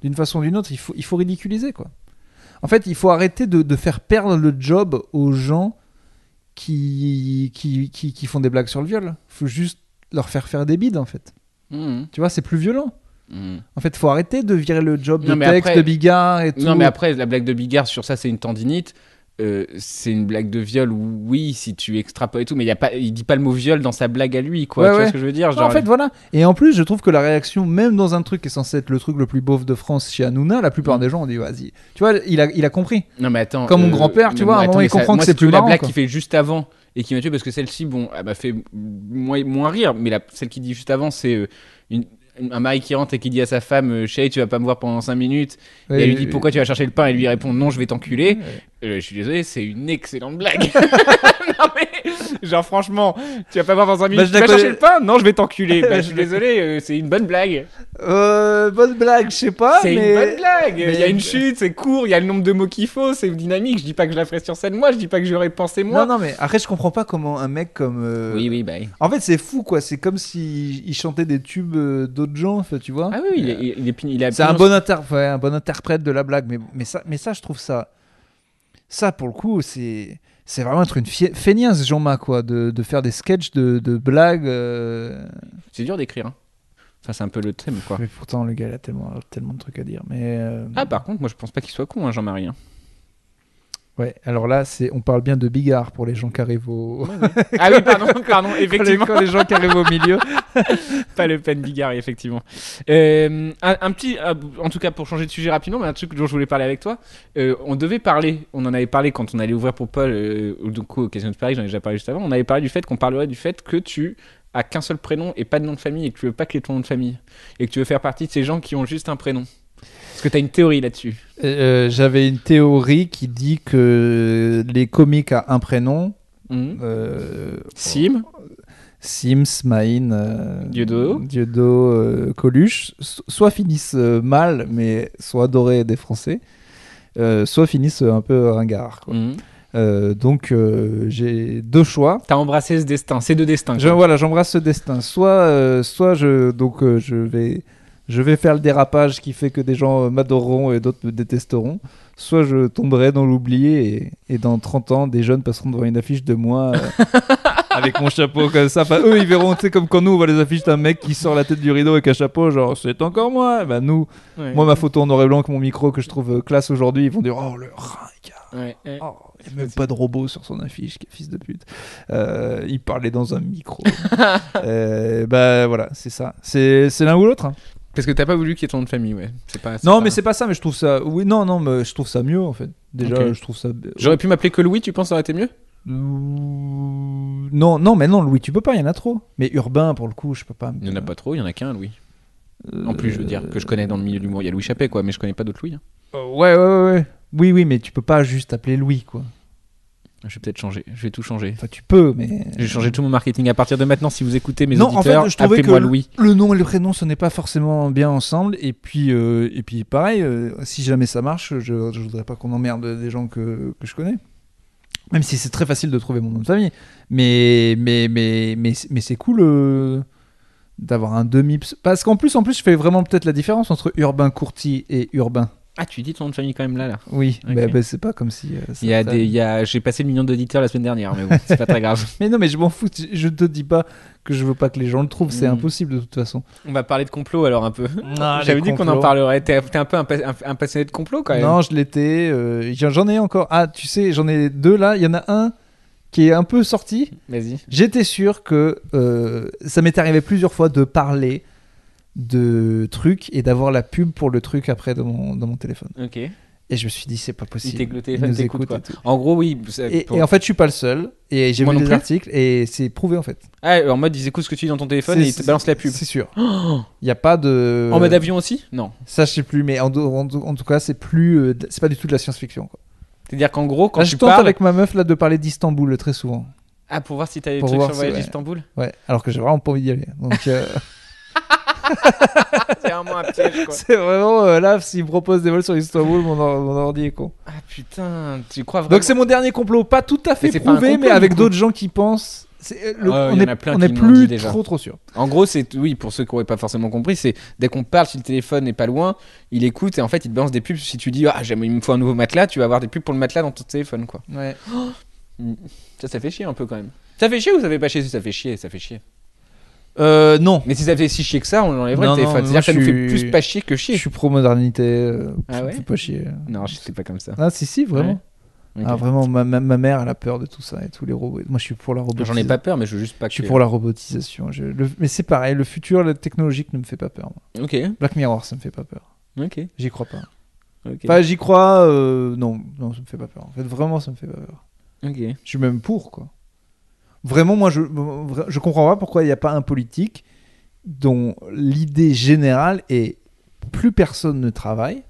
d'une façon ou d'une autre, il faut ridiculiser quoi. En fait, il faut arrêter de faire perdre le job aux gens qui font des blagues sur le viol. Il faut juste leur faire des bides en fait. Mhm. Tu vois, c'est plus violent. Mhm. En fait, faut arrêter de virer le job de Non, mais texte, après- de Bigard et tout. Non, mais après, la blague de Bigard sur ça, c'est une tendinite. C'est une blague de viol, oui, si tu extrapoles et tout, mais il dit pas le mot viol dans sa blague à lui, quoi. Ouais, Tu vois ouais. ce que je veux dire? Non, en fait, voilà. Et en plus, je trouve que la réaction, même dans un truc qui est censé être le truc le plus beauf de France chez Hanouna, la plupart des gens ont dit vas-y. Tu vois, il a compris. Non, mais attends. Comme mon grand-père, tu mais vois, à un moment, mais il comprend moi, que c'est si tu veux, plus la marrant, blague quoi. qu'il fait juste avant et qui m'a tué parce que celle-ci, bon, elle m'a fait moins rire, mais celle qui dit juste avant, c'est un mari qui rentre et qui dit à sa femme chérie, tu vas pas me voir pendant 5 minutes. Et elle lui dit pourquoi tu vas chercher le pain, et lui répond non, je vais t'enculer. Je suis désolé, c'est une excellente blague. Non mais genre franchement, tu vas pas voir pendant 5 minutes, je tu la vas connais- chercher le pain? Non, je vais t'enculer. Bah, je suis désolé, c'est une bonne blague. Bonne blague, je sais pas. C'est mais... une bonne blague. Il y a mais- une chute, c'est court, il y a le nombre de mots qu'il faut, c'est dynamique. Je dis pas que je la ferai sur scène moi, je dis pas que j'aurais pensé moi. Non, mais après, je comprends pas comment un mec comme. Oui, bah. En fait, c'est fou, quoi. C'est comme s'il chantait des tubes d'autres gens, en fait, tu vois. Ah oui, il a C'est un bon interprète de la blague, mais ça, je trouve ça. Ça, pour le coup, c'est vraiment être une feignasse, Jean-Ma, quoi, de faire des sketchs de blagues. C'est dur d'écrire. Hein. Enfin, c'est un peu le thème, quoi. Mais pourtant, le gars, il a tellement de trucs à dire. Mais Ah, par contre, moi, je pense pas qu'il soit con, hein, Jean-Marie. Hein. ouais, alors là, on parle bien de Bigard pour les gens qui arrivent au. Ah oui, pardon, effectivement. Quand les gens qui arrivent au milieu. Pas le Pen Bigard, effectivement. Un petit, en tout cas pour changer de sujet rapidement, mais un truc dont je voulais parler avec toi. On devait parler, on en avait parlé quand on allait ouvrir pour Paul, ou du coup, Occasion de Paris, j'en ai déjà parlé juste avant. On avait parlé du fait qu'on parlerait du fait que tu as qu'un seul prénom et pas de nom de famille, et que tu veux pas que ton nom de famille, et que tu veux faire partie de ces gens qui ont juste un prénom. Est-ce que tu as une théorie là-dessus? J'avais une théorie qui dit que les comiques à un prénom. Sim, Sims, Maïn, Dieudo. Coluche, soit finissent mal, mais soit adorés des Français, soit finissent un peu ringards. Quoi. Donc j'ai deux choix. T'as embrassé ce destin, ces deux destins. Quoi. Voilà, j'embrasse ce destin. Soit je vais faire le dérapage qui fait que des gens m'adoreront et d'autres me détesteront. Soit je tomberai dans l'oubli et dans 30 ans, des jeunes passeront devant une affiche de moi avec mon chapeau comme ça. Enfin, eux, ils verront, tu sais, comme quand nous, on voit les affiches d'un mec qui sort la tête du rideau avec un chapeau, genre, c'est encore moi. Bah, nous, moi, ma photo en noir et blanc avec mon micro que je trouve classe aujourd'hui, ils vont dire, oh, le ringard. Oh, il n'y a même pas de robot sur son affiche, quel fils de pute. Il parlait dans un micro. Bah, voilà, c'est ça. C'est l'un ou l'autre. Hein. Parce que t'as pas voulu qu'il y ait ton nom de famille, ouais. Mais c'est pas ça, mais je trouve ça. Oui, non, mais je trouve ça mieux en fait. Déjà, okay. Je trouve ça. J'aurais pu m'appeler que Louis, tu penses que ça aurait été mieux? Non, mais non, Louis, tu peux pas, il y en a trop. Mais Urbain, pour le coup, je peux pas. Il y en a pas trop, il y en a qu'un, Louis. En plus, je veux dire, que je connais dans le milieu de l'humour. Il y a Louis Chappet, quoi, mais je connais pas d'autres Louis. Hein. Ouais. Oui, mais tu peux pas juste t'appeler Louis, quoi. Je vais peut-être changer, je vais tout changer. Enfin, tu peux, mais. Je vais changer tout mon marketing à partir de maintenant. Si vous écoutez mes auditeurs, en fait, je trouvais appelez-moi que Louis. Le nom et le prénom, ce n'est pas forcément bien ensemble. Et puis pareil, si jamais ça marche, je voudrais pas qu'on emmerde des gens que je connais. Même si c'est très facile de trouver mon nom de famille. Mais c'est cool d'avoir un demi. Parce qu'en plus, je fais vraiment peut-être la différence entre Urbain Courti et Urbain. Ah, tu dis ton nom de famille quand même là. Oui, Ok. bah, c'est pas comme si. Il y a j'ai passé le million d'auditeurs la semaine dernière, mais bon, c'est pas très grave. Mais non, mais je m'en fous. Je te dis pas que je veux pas que les gens le trouvent. C'est Mm. impossible de toute façon. On va parler de complot alors un peu. Ah, J'avais les dit qu'on en complots. parlerait. T'es un peu un passionné de complot quand même. Non, je l'étais. J'en ai encore. Ah, tu sais, j'en ai 2 là. Il y en a un qui est un peu sorti. Vas-y. J'étais sûr que ça m'est arrivé plusieurs fois de parler de trucs et d'avoir la pub pour le truc après dans mon téléphone. Ok. Et je me suis dit, c'est pas possible. Le téléphone Ils nous t'écoute, écoutent quoi. et tout. En gros, oui. Et en fait, je suis pas le seul. Et j'ai Moi vu non des plus. articles et c'est prouvé en fait. Ah, en mode, ils écoutent ce que tu dis dans ton téléphone et ils te balancent la pub. C'est sûr. Oh Il y a pas de. En mode avion aussi? Non. Ça, je sais plus, mais en tout cas, c'est plus. C'est pas du tout de la science-fiction. Quoi. C'est-à-dire qu'en gros, quand Là, tu je tente parles. avec ma meuf là de parler d'Istanbul très souvent. Ah, pour voir si t'as des Pour trucs voir sur le si- voyage ouais. d'Istanbul? Ouais, alors que j'ai vraiment pas envie d'y aller. Donc, C'est vraiment un piège, quoi. c'est vraiment là, s'ils me proposent des vols sur Istanbul, mon ordi est con. Ah putain, tu crois vraiment? Donc, c'est mon dernier complot. Pas tout à fait Mais c'est pas un prouvé, complot, mais avec du coup. d'autres gens qui pensent. il y on en a plein on qui est me l'ont plus dit déjà. trop sûr. En gros, c'est oui, pour ceux qui n'auraient pas forcément compris, c'est dès qu'on parle, si le téléphone n'est pas loin, il écoute et en fait il te balance des pubs. Si tu dis il me faut un nouveau matelas, tu vas avoir des pubs pour le matelas dans ton téléphone, quoi. Ouais. Ça fait chier un peu quand même. Ça fait chier ou ça fait pas chier? Si ça fait chier, ça fait chier. Non. Mais si ça fait si chier que ça, on l'enlèverait Non, le téléphone. non, C'est-à-dire que ça moi, nous je fait suis- plus pas chier que Je chier. suis pro-modernité. Ah Ça me ouais fait pas chier. Non, je sais pas comme ça. Ah, si, vraiment. Ok. Ah, vraiment, ma mère, elle a peur de tout ça et tous les robots. Moi, je suis pour la robotisation. J'en ai pas peur, mais je veux juste pas. Je suis pour la robotisation. Mais c'est pareil, le futur technologique ne me fait pas peur. Moi. Ok, Black Mirror, ça me fait pas peur. ok, J'y crois pas. ok. Enfin, j'y crois. Non, ça me fait pas peur. En fait, vraiment, ça me fait pas peur. Ok. Je suis même pour, quoi. Vraiment, moi, je comprends pas pourquoi il n'y a pas un politique dont l'idée générale est plus personne ne travaille.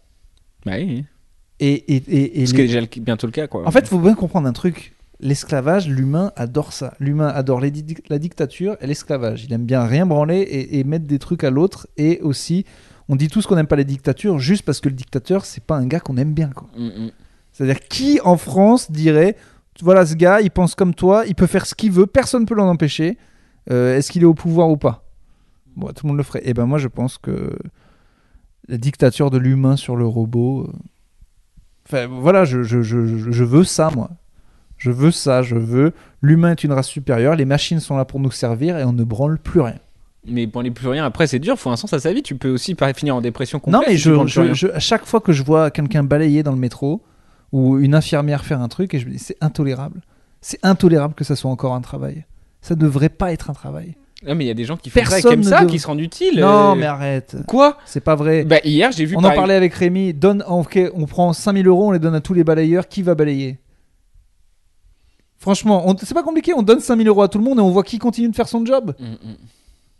Bah oui. Et Ce qui est déjà bientôt le cas, quoi. En fait, il faut bien comprendre un truc. L'esclavage, l'humain adore ça. L'humain adore la dictature et l'esclavage. Il aime bien rien branler et mettre des trucs à l'autre. Et aussi, on dit tous qu'on n'aime pas les dictatures juste parce que le dictateur, c'est pas un gars qu'on aime bien, quoi. C'est-à-dire, qui en France dirait, voilà, ce gars, il pense comme toi, il peut faire ce qu'il veut, personne ne peut l'en empêcher. Est-ce qu'il est au pouvoir ou pas? Bon, tout le monde le ferait. Et ben moi, je pense que la dictature de l'humain sur le robot... Enfin, voilà, je veux ça, moi. Je veux ça, L'humain est une race supérieure, les machines sont là pour nous servir et on ne branle plus rien. Mais pour aller plus rien, après c'est dur, faut un sens à sa vie. Tu peux aussi finir en dépression Non, complète. mais si tu branles plus rien. à chaque fois que je vois quelqu'un balayer dans le métro ou une infirmière faire un truc, et je me dis, c'est intolérable. C'est intolérable que ça soit encore un travail. Ça ne devrait pas être un travail. Ah, mais il y a des gens qui font ça, Personne qui aiment ne ça, devrait- qui se rendent utiles. Non, mais arrête. Quoi? C'est pas vrai. Bah, hier, j'ai vu On en parlait avec Rémi. On prend 5000 €, on les donne à tous les balayeurs. Qui va balayer? Franchement, c'est pas compliqué. On donne 5000 € à tout le monde et on voit qui continue de faire son job.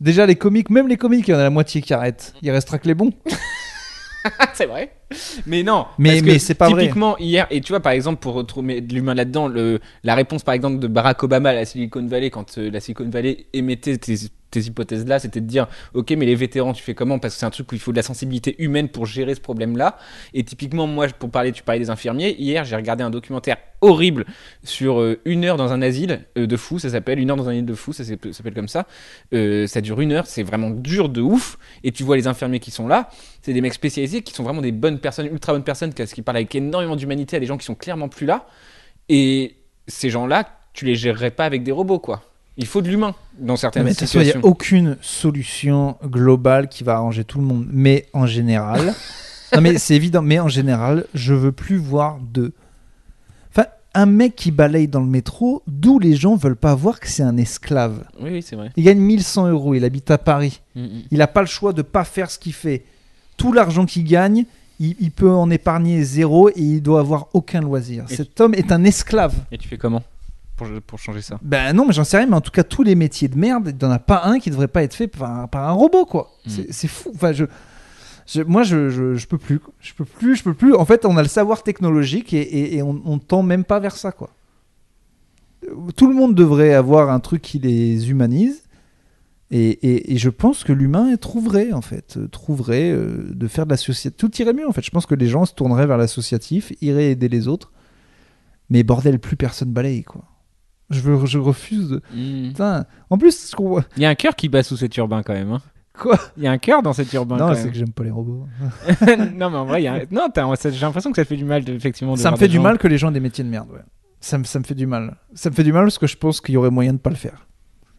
Déjà, les comiques, même les comiques, il y en a la moitié qui arrêtent. Il restera que les bons. C'est vrai. Mais non. Mais parce que c'est pas vrai. typiquement, hier, et tu vois, par exemple, pour retrouver de l'humain là-dedans, la réponse, par exemple, de Barack Obama à la Silicon Valley, quand la Silicon Valley émettait tes hypothèses-là, c'était de dire, ok, mais les vétérans, tu fais comment? Parce que c'est un truc où il faut de la sensibilité humaine pour gérer ce problème-là. Et typiquement, moi, tu parlais des infirmiers. Hier, j'ai regardé un documentaire horrible sur 1 heure dans un asile de fous. Ça s'appelle 1 heure dans un asile de fous. Ça s'appelle comme ça. Ça dure 1 heure. C'est vraiment dur de ouf. Et tu vois les infirmiers qui sont là. C'est des mecs spécialisés qui sont vraiment des bonnes personnes, ultra bonnes personnes, qui parlent avec énormément d'humanité à des gens qui sont clairement plus là. Et ces gens-là, tu les gérerais pas avec des robots, quoi. Il faut de l'humain dans certaines Mais de toute façon, il situations. n'y a aucune solution globale qui va arranger tout le monde. Mais en général, non mais c'est évident, mais en général, je veux plus voir Enfin, un mec qui balaye dans le métro, d'où les gens veulent pas voir que c'est un esclave. Oui, c'est vrai. Il gagne 1100 €, il habite à Paris. Mm. Il n'a pas le choix de pas faire ce qu'il fait. Tout l'argent qu'il gagne, il peut en épargner 0 et il doit avoir aucun loisir. Et Cet homme est un esclave. Et tu fais comment pour changer ça? Ben non, mais j'en sais rien, mais en tout cas, tous les métiers de merde, il n'y en a pas un qui ne devrait pas être fait par un robot, quoi. C'est fou. Enfin, moi, je peux plus. Je peux plus. En fait, on a le savoir technologique et on tend même pas vers ça, quoi. Tout le monde devrait avoir un truc qui les humanise. Et je pense que l'humain trouverait de faire de l'associatif. Tout irait mieux, en fait. Je pense que les gens se tourneraient vers l'associatif, iraient aider les autres. Mais bordel, plus personne balaye, quoi. Je refuse de... Putain. En plus, Il y a un cœur qui bat sous cet urbain quand même. Hein. Quoi? Il y a un cœur dans cet urbain. Non, quand c'est même. que j'aime pas les robots. Non, mais en vrai, non, j'ai l'impression que ça te fait du mal, effectivement. De Ça me voir fait des du gens- mal que les gens aient des métiers de merde, ouais. Ça me fait du mal. Ça me fait du mal parce que je pense qu'il y aurait moyen de pas le faire.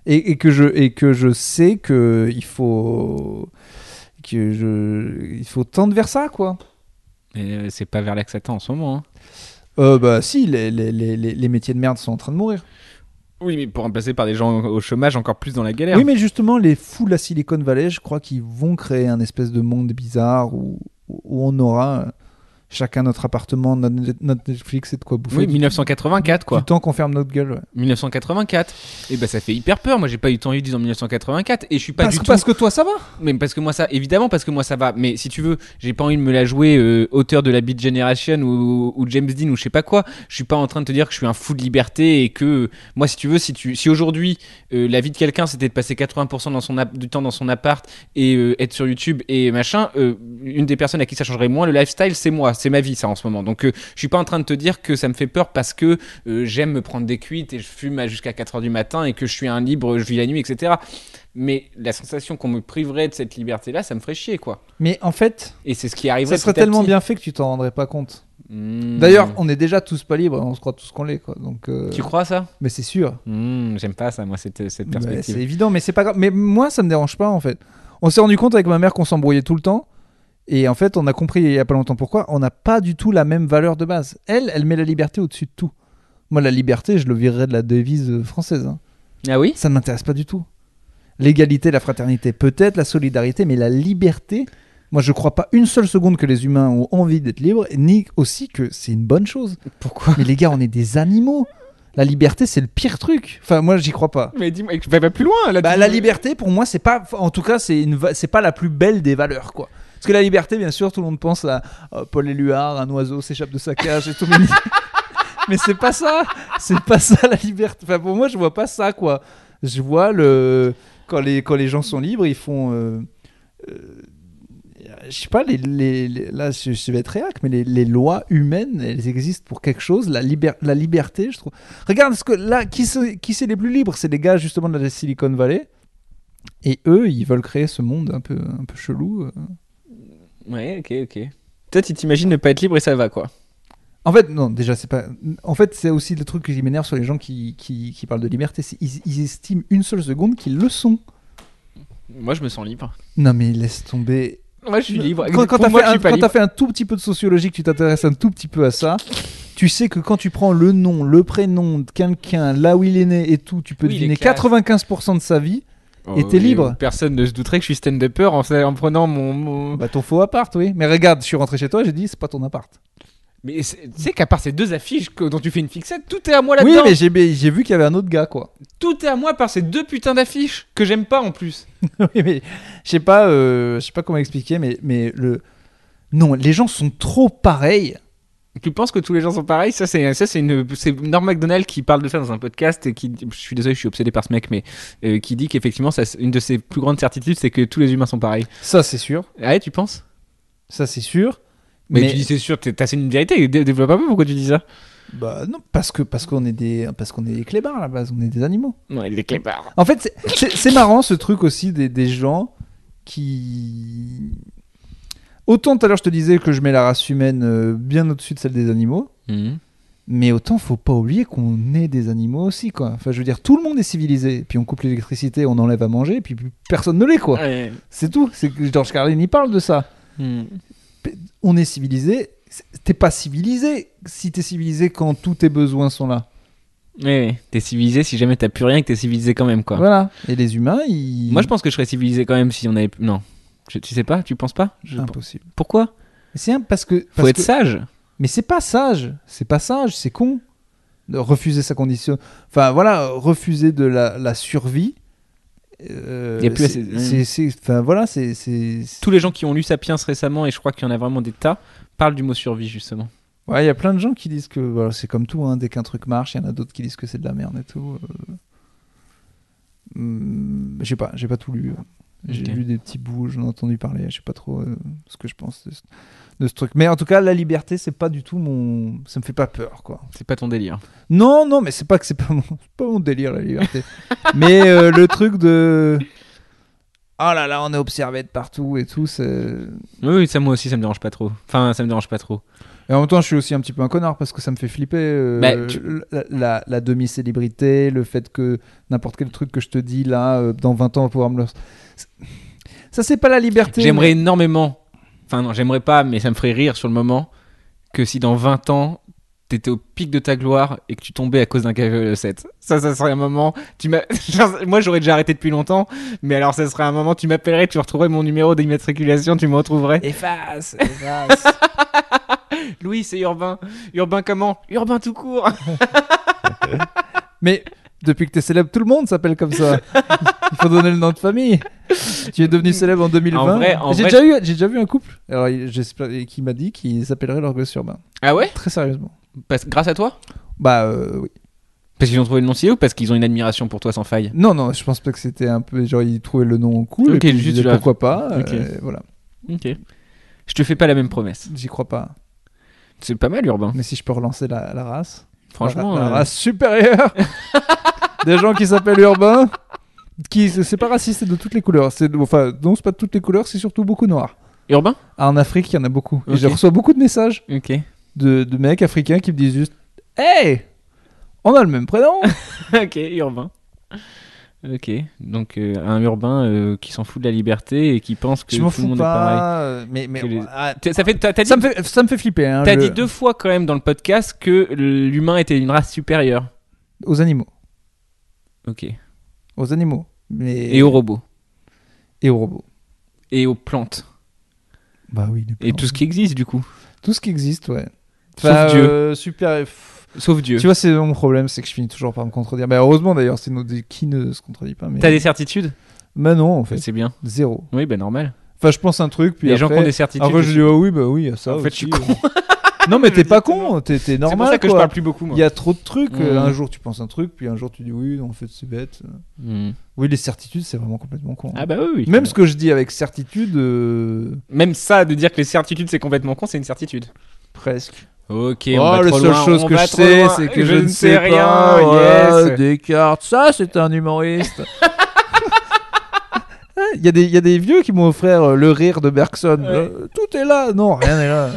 Et que je sais que il faut tendre vers ça, quoi. Et c'est pas vers là que ça tend en ce moment. Hein. Bah si, les métiers de merde sont en train de mourir. Oui, mais pour remplacer par des gens au chômage encore plus dans la galère. Oui, mais justement, les fous de la Silicon Valley, je crois qu'ils vont créer un espèce de monde bizarre où on aura chacun notre appartement, notre Netflix et de quoi bouffer. Oui, 1984 quoi. Du temps qu'on ferme notre gueule. Ouais. 1984. Et ben ça fait hyper peur. Moi j'ai pas eu tant eu disant 1984 et je suis pas du tout. Parce que toi ça va. Mais parce que moi ça, évidemment parce que moi ça va. Mais si tu veux, j'ai pas envie de me la jouer auteur de la Beat Generation ou James Dean ou je sais pas quoi. Je suis pas en train de te dire que je suis un fou de liberté et que moi si tu veux, si aujourd'hui la vie de quelqu'un c'était de passer 80% du temps dans son appart et être sur YouTube et machin, une des personnes à qui ça changerait moins le lifestyle c'est moi, c'est ma vie ça en ce moment. Donc je suis pas en train de te dire que ça me fait peur parce que j'aime me prendre des cuites et je fume jusqu'à 4h du matin et que je suis un libre, je vis la nuit, etc. Mais la sensation qu'on me priverait de cette liberté-là, ça me ferait chier, quoi. Mais en fait, Et c'est ce qui arriverait ça serait petit à tellement petit. bien fait que tu t'en rendrais pas compte. Mmh. D'ailleurs, on est déjà tous pas libres, on se croit tous qu'on l'est, quoi. Donc, Tu crois ça mais c'est sûr. J'aime pas ça, moi, cette Ouais, perspective. c'est évident, mais c'est pas grave. Mais moi, ça me dérange pas, en fait. On s'est rendu compte avec ma mère qu'on s'embrouillait tout le temps. Et en fait, on a compris il y a pas longtemps pourquoi. On n'a pas du tout la même valeur de base. Elle met la liberté au-dessus de tout. Moi, la liberté, je le virerais de la devise française. Hein. Ah oui. Ça ne m'intéresse pas du tout. L'égalité, la fraternité, peut-être, la solidarité, mais la liberté, moi, je crois pas une seule seconde que les humains ont envie d'être libres, ni aussi que c'est une bonne chose. Pourquoi? Mais les gars, on est des animaux. La liberté, c'est le pire truc. Enfin, moi, j'y crois pas. Mais dis-moi, tu vas pas plus loin là. Bah, la liberté, pour moi, c'est pas. En tout cas, c'est pas la plus belle des valeurs, quoi. Parce que la liberté, bien sûr, tout le monde pense à Paul Éluard, un oiseau s'échappe de sa cage et tout. Mais c'est pas ça. C'est pas ça la liberté. Enfin, pour moi, je vois pas ça, quoi. Je vois quand les gens sont libres, ils font. Je sais pas, là, je vais être réac, mais les lois humaines, elles existent pour quelque chose. La liberté, je trouve. Regarde, qui c'est les plus libres? C'est les gars, justement, de la Silicon Valley. Et eux, ils veulent créer ce monde un peu chelou. Ouais, ok. Toi, tu t'imagines ne pas être libre et ça va, quoi. En fait, non, déjà, c'est pas. En fait, c'est aussi le truc qui m'énerve sur les gens qui parlent de liberté. Ils estiment une seule seconde qu'ils le sont. Moi, je me sens libre. Non, mais laisse tomber. Moi, je suis libre. Quand Pour t'as moi, je suis pas libre. fait un tout petit peu de sociologie, que tu t'intéresses un tout petit peu à ça, tu sais que quand tu prends le nom, le prénom de quelqu'un, là où il est né et tout, tu peux Oui, deviner les classes. 95% de sa vie. Et t'es libre. Personne ne se douterait que je suis stand-upper en prenant mon... Bah, ton faux appart, oui. Mais regarde, je suis rentré chez toi, j'ai dit, c'est pas ton appart. Mais tu sais qu'à part ces deux affiches dont tu fais une fixette, tout est à moi Oui, là-dedans. mais j'ai vu qu'il y avait un autre gars, quoi. Tout est à moi par ces deux putains d'affiches que j'aime pas en plus. Oui, mais je sais pas comment expliquer, mais non, les gens sont trop pareils. Tu penses que tous les gens sont pareils? C'est Norm Macdonald qui parle de ça dans un podcast et je suis désolé, je suis obsédé par ce mec, mais qui dit qu'effectivement, une de ses plus grandes certitudes, c'est que tous les humains sont pareils. Ça, c'est sûr. Ah ouais, tu penses? Ça, c'est sûr. Mais tu dis c'est sûr, t'as une vérité. Développe un peu pourquoi tu dis ça. Bah non, parce qu'on est des clébards à la base, on est des animaux. Ouais, les clébards. En fait, c'est marrant ce truc aussi des gens qui. Autant tout à l'heure je te disais que je mets la race humaine bien au-dessus de celle des animaux, mais autant faut pas oublier qu'on est des animaux aussi, quoi. Enfin, je veux dire, tout le monde est civilisé, puis on coupe l'électricité, on enlève à manger, puis personne ne l'est, quoi. Ouais. C'est tout. C'est que George Carlin il parle de ça. On est civilisé. T'es pas civilisé si t'es civilisé quand tous tes besoins sont là. Ouais, t'es civilisé si jamais t'as plus rien que t'es civilisé quand même, quoi. Voilà. Et les humains, ils. Moi, je pense que je serais civilisé quand même si on avait. Non. Tu sais pas? Tu penses pas? Impossible. Pourquoi? C'est parce que. Faut être sage. Mais c'est pas sage. C'est pas sage. C'est con. De refuser sa condition. Enfin, voilà, refuser de la survie. Y a plus assez. Enfin, voilà, c'est. Tous les gens qui ont lu Sapiens récemment, et je crois qu'il y en a vraiment des tas, parlent du mot survie, justement. Ouais, il y a plein de gens qui disent que voilà, c'est comme tout, hein, dès qu'un truc marche, il y en a d'autres qui disent que c'est de la merde et tout. J'ai pas tout lu. J'ai Ok. lu des petits bouts, j'en ai entendu parler, je sais pas trop ce que je pense de ce truc. Mais en tout cas, la liberté, c'est pas du tout mon. Ça me fait pas peur, quoi. C'est pas ton délire. Non, mais c'est pas mon délire, la liberté. Mais le truc de. oh là là, on est observé de partout et tout. Oui, ça moi aussi, ça me dérange pas trop. Enfin, ça me dérange pas trop. Et en même temps, je suis aussi un petit peu un connard parce que ça me fait flipper la demi-célébrité, le fait que n'importe quel truc que je te dis là, dans 20 ans, on va pouvoir me le... Ça, c'est pas la liberté. J'aimerais énormément, enfin non, j'aimerais pas, mais ça me ferait rire sur le moment, que si dans 20 ans, t'étais au pic de ta gloire et que tu tombais à cause d'un café 7. Ça serait un moment, moi j'aurais déjà arrêté depuis longtemps, mais alors ça serait un moment, tu m'appellerais, tu retrouverais mon numéro d'immatriculation, tu me retrouverais. Efface. Louis, c'est Urbain. Urbain comment? Urbain tout court. Mais depuis que t'es célèbre, tout le monde s'appelle comme ça. Il faut donner le nom de famille. Tu es devenu célèbre en 2020. J'ai déjà vu un couple qui m'a dit qu'ils s'appelleraient leur gosse Urbain. Ah ouais? Très sérieusement. Grâce à toi? Bah oui. Parce qu'ils ont trouvé le nom stylé ou parce qu'ils ont une admiration pour toi sans faille? Non, je pense pas que c'était un peu genre ils trouvaient le nom cool. Ok, et puis juste ils disaient, pourquoi pas. Ok. Voilà. Ok. Je te fais pas la même promesse. J'y crois pas. C'est pas mal, Urbain. Mais si je peux relancer la race. Franchement. La race supérieure. Des gens qui s'appellent Urbain. C'est pas raciste, c'est de toutes les couleurs. Enfin, non, c'est pas de toutes les couleurs, c'est surtout beaucoup noir. Urbain? En Afrique, il y en a beaucoup. Ok. Et je reçois beaucoup de messages Ok. de mecs africains qui me disent juste hey, on a le même prénom. Ok, Urbain. Ok, donc un urbain qui s'en fout de la liberté et qui pense que Je m'en tout le fous monde est pareil. pas. Mais Que les- ah, T'as dit, ça me fait flipper. Hein, t'as dit 2 fois quand même dans le podcast que l'humain était une race supérieure. Aux animaux. Ok. Aux animaux. Mais... Et aux robots. Et aux robots. Et aux plantes. Bah oui. Et tout ce qui existe du coup. Tout ce qui existe, ouais. Sauf Dieu. Super. Sauf Dieu. Tu vois, c'est mon problème, c'est que je finis toujours par me contredire. Mais heureusement d'ailleurs, qui ne se contredit pas. Mais... T'as des certitudes? Bah non, en fait. C'est bien. Zéro. Oui, bah normal. Enfin, je pense un truc, puis Les après... gens qui ont des certitudes. Après, je dis, oh oui, bah oui, ça En fait, aussi. je suis con. Non, mais t'es pas Exactement. con, t'es normal. C'est pour ça que je quoi. parle plus beaucoup, moi. Il y a trop de trucs. Mmh. Un jour, tu penses un truc, puis un jour, tu dis oui, en fait, c'est bête. Hmm. Oui, les certitudes, c'est vraiment complètement con. Ah bah oui. Même ce que je dis avec certitude, Même ça, de dire que les certitudes c'est complètement con, c'est une certitude. presque. Ok, Oh, on va la trop seule loin, chose on que va je trop sais, loin. c'est que je je ne sais rien. pas. Yes. Descartes, ça, c'est un humoriste. Il y a des vieux qui m'ont offert le rire de Bergson. Ouais. Tout est là. Non, rien n'est là.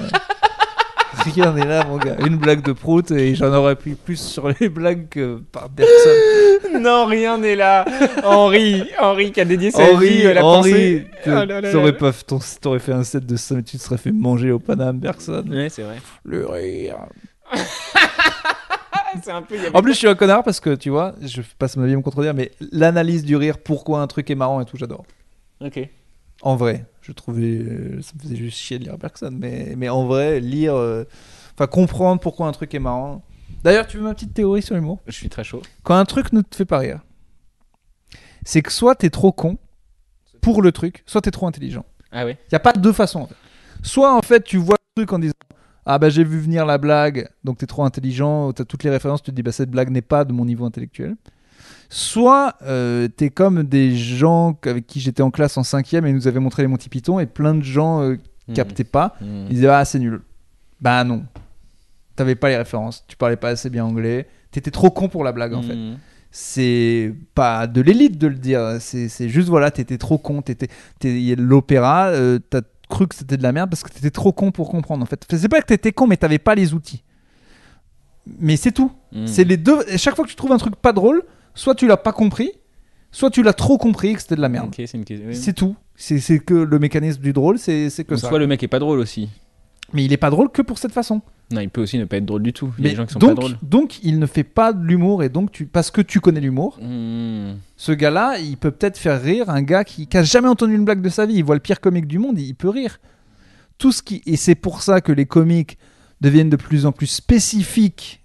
Rien n'est là, mon gars. Une blague de Prout et j'en aurais pris plus sur les blagues que par Bergson. Non, rien n'est là. Henri qui a dédié sa vie à la pensée. Oh là là là. T'aurais fait un set de ça, mais tu te serais fait manger au Paname, Bergson. Ouais, c'est vrai. Le rire. C'est un peu. il y avait En plus, je suis un connard parce que tu vois, je passe ma vie à me contredire, mais l'analyse du rire, pourquoi un truc est marrant et tout, j'adore. Ok. En vrai, je trouvais. Ça me faisait juste chier de lire Bergson, mais en vrai, lire. Enfin, comprendre pourquoi un truc est marrant. D'ailleurs, tu veux ma petite théorie sur l'humour ? Je suis très chaud. Quand un truc ne te fait pas rire, c'est que soit t'es trop con pour le truc, soit t'es trop intelligent. Ah ouais. Il n'y a pas deux façons. En fait. Soit en fait, tu vois le truc en disant ah bah j'ai vu venir la blague, donc t'es trop intelligent, t'as toutes les références, tu te dis bah cette blague n'est pas de mon niveau intellectuel. Soit t'es comme des gens avec qui j'étais en classe en 5e et ils nous avaient montré les Monty Python et plein de gens captaient pas. Ils disaient ah c'est nul. Bah non. T'avais pas les références, tu parlais pas assez bien anglais, t'étais trop con pour la blague en fait. C'est pas de l'élite de le dire, c'est juste voilà, t'étais trop con, l'opéra, t'as cru que c'était de la merde parce que t'étais trop con pour comprendre en fait. C'est pas que t'étais con mais t'avais pas les outils. Mais c'est tout. C'est les deux. Et chaque fois que tu trouves un truc pas drôle, soit tu l'as pas compris, soit tu l'as trop compris et que c'était de la merde. Ok, c'est une question. Oui. C'est tout. C'est que le mécanisme du drôle, c'est que ça. Soit le mec est pas drôle aussi. Mais il est pas drôle que pour cette façon. Non, il peut aussi ne pas être drôle du tout. Il y a Mais des gens qui sont donc, pas drôles. donc il ne fait pas de l'humour et donc parce que tu connais l'humour, ce gars-là, il peut peut-être faire rire un gars qui a jamais entendu une blague de sa vie. Il voit le pire comique du monde, il peut rire. Et c'est pour ça que les comiques deviennent de plus en plus spécifiques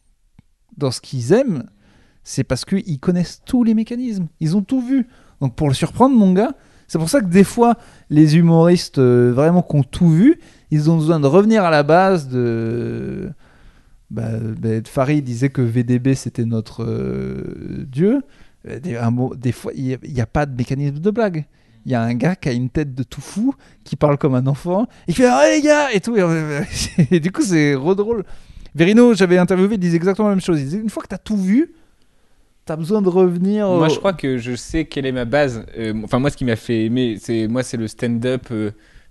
dans ce qu'ils aiment. C'est parce qu'ils connaissent tous les mécanismes. Ils ont tout vu. Donc pour le surprendre, mon gars, c'est pour ça que des fois, les humoristes vraiment qui ont tout vu, ils ont besoin de revenir à la base de... Farid disait que VDB c'était notre dieu. Des fois, il n'y a pas de mécanisme de blague. Il y a un gars qui a une tête de tout fou, qui parle comme un enfant, il fait « Ah les gars !» et tout. Et du coup, c'est redrôle. Verino, j'avais interviewé, il disait exactement la même chose. Il disait « Une fois que tu as tout vu, t'as besoin de revenir. Moi, je crois que je sais quelle est ma base. Enfin, moi, ce qui m'a fait aimer, c'est le stand-up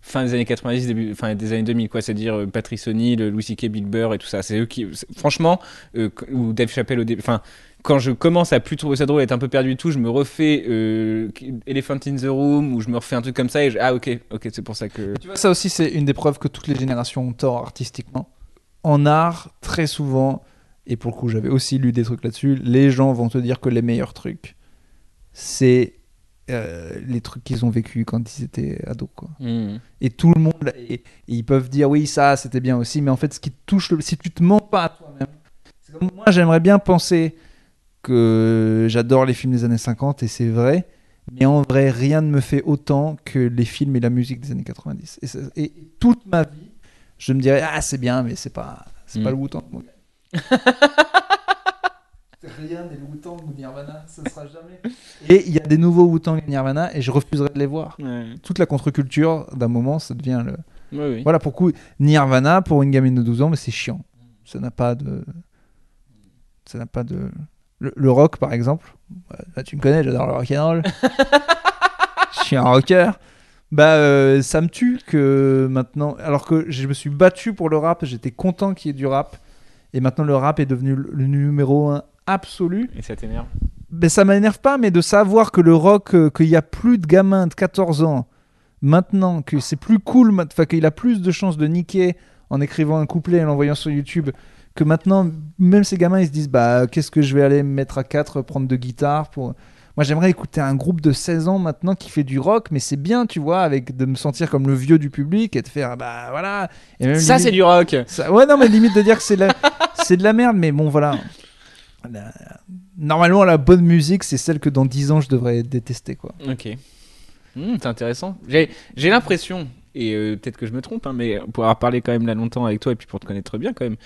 fin des années 90, fin des années 2000, quoi. C'est-à-dire Patrice O'Neill, Louis C.K., Bill Burr et tout ça. C'est eux qui, franchement, ou Dave Chappelle au début. Enfin, quand je commence à plus trouver ça drôle, être un peu perdu et tout, je me refais Elephant in the Room, ou je me refais un truc comme ça et ah ok, c'est pour ça que. Tu vois, ça aussi, c'est une des preuves que toutes les générations ont tort artistiquement. En art, très souvent, et pour le coup, j'avais aussi lu des trucs là-dessus, les gens vont te dire que les meilleurs trucs, c'est les trucs qu'ils ont vécu quand ils étaient ados, quoi. Et tout le monde, et ils peuvent dire oui, ça, c'était bien aussi, mais en fait, ce qui te touche, si tu te mens pas à toi-même, c'est comme moi, j'aimerais bien penser que j'adore les films des années 50, et c'est vrai, mais en vrai, rien ne me fait autant que les films et la musique des années 90. Et toute ma vie, je me dirais, ah, c'est bien, mais c'est pas le Wu-Tang. Rien des Wu-Tang ou Nirvana, ça ne sera jamais. Et il y a des nouveaux Wu-Tang et Nirvana, et je refuserais de les voir. Ouais. Toute la contre-culture, d'un moment, ça devient le. Oui. Voilà, pour coup, Nirvana, pour une gamine de 12 ans, mais c'est chiant. Ça n'a pas de. Le rock, par exemple, là, tu me connais, j'adore le rock'n'roll. Je suis un rocker. Ça me tue que maintenant, alors que je me suis battu pour le rap, j'étais content qu'il y ait du rap, et maintenant le rap est devenu le numéro 1 absolu. Et ça t'énerve? Ça m'énerve pas, mais de savoir que le rock, qu'il y a plus de gamins de 14 ans maintenant, que c'est plus cool, qu'il a plus de chances de niquer en écrivant un couplet et l'envoyant sur YouTube, que maintenant, même ces gamins, ils se disent qu'est-ce que je vais aller me mettre à 4, prendre de guitare pour... Moi, j'aimerais écouter un groupe de 16 ans maintenant qui fait du rock, mais c'est bien, tu vois, de me sentir comme le vieux du public et de faire, voilà. Et même Ça, limite, c'est du rock. ouais, non, mais limite de dire que c'est de la merde, mais bon, voilà. Normalement, la bonne musique, c'est celle que dans 10 ans, je devrais détester, quoi. Ok. C'est intéressant. J'ai l'impression, et peut-être que je me trompe, hein, mais pour avoir parlé quand même là longtemps avec toi et puis pour te connaître bien quand même,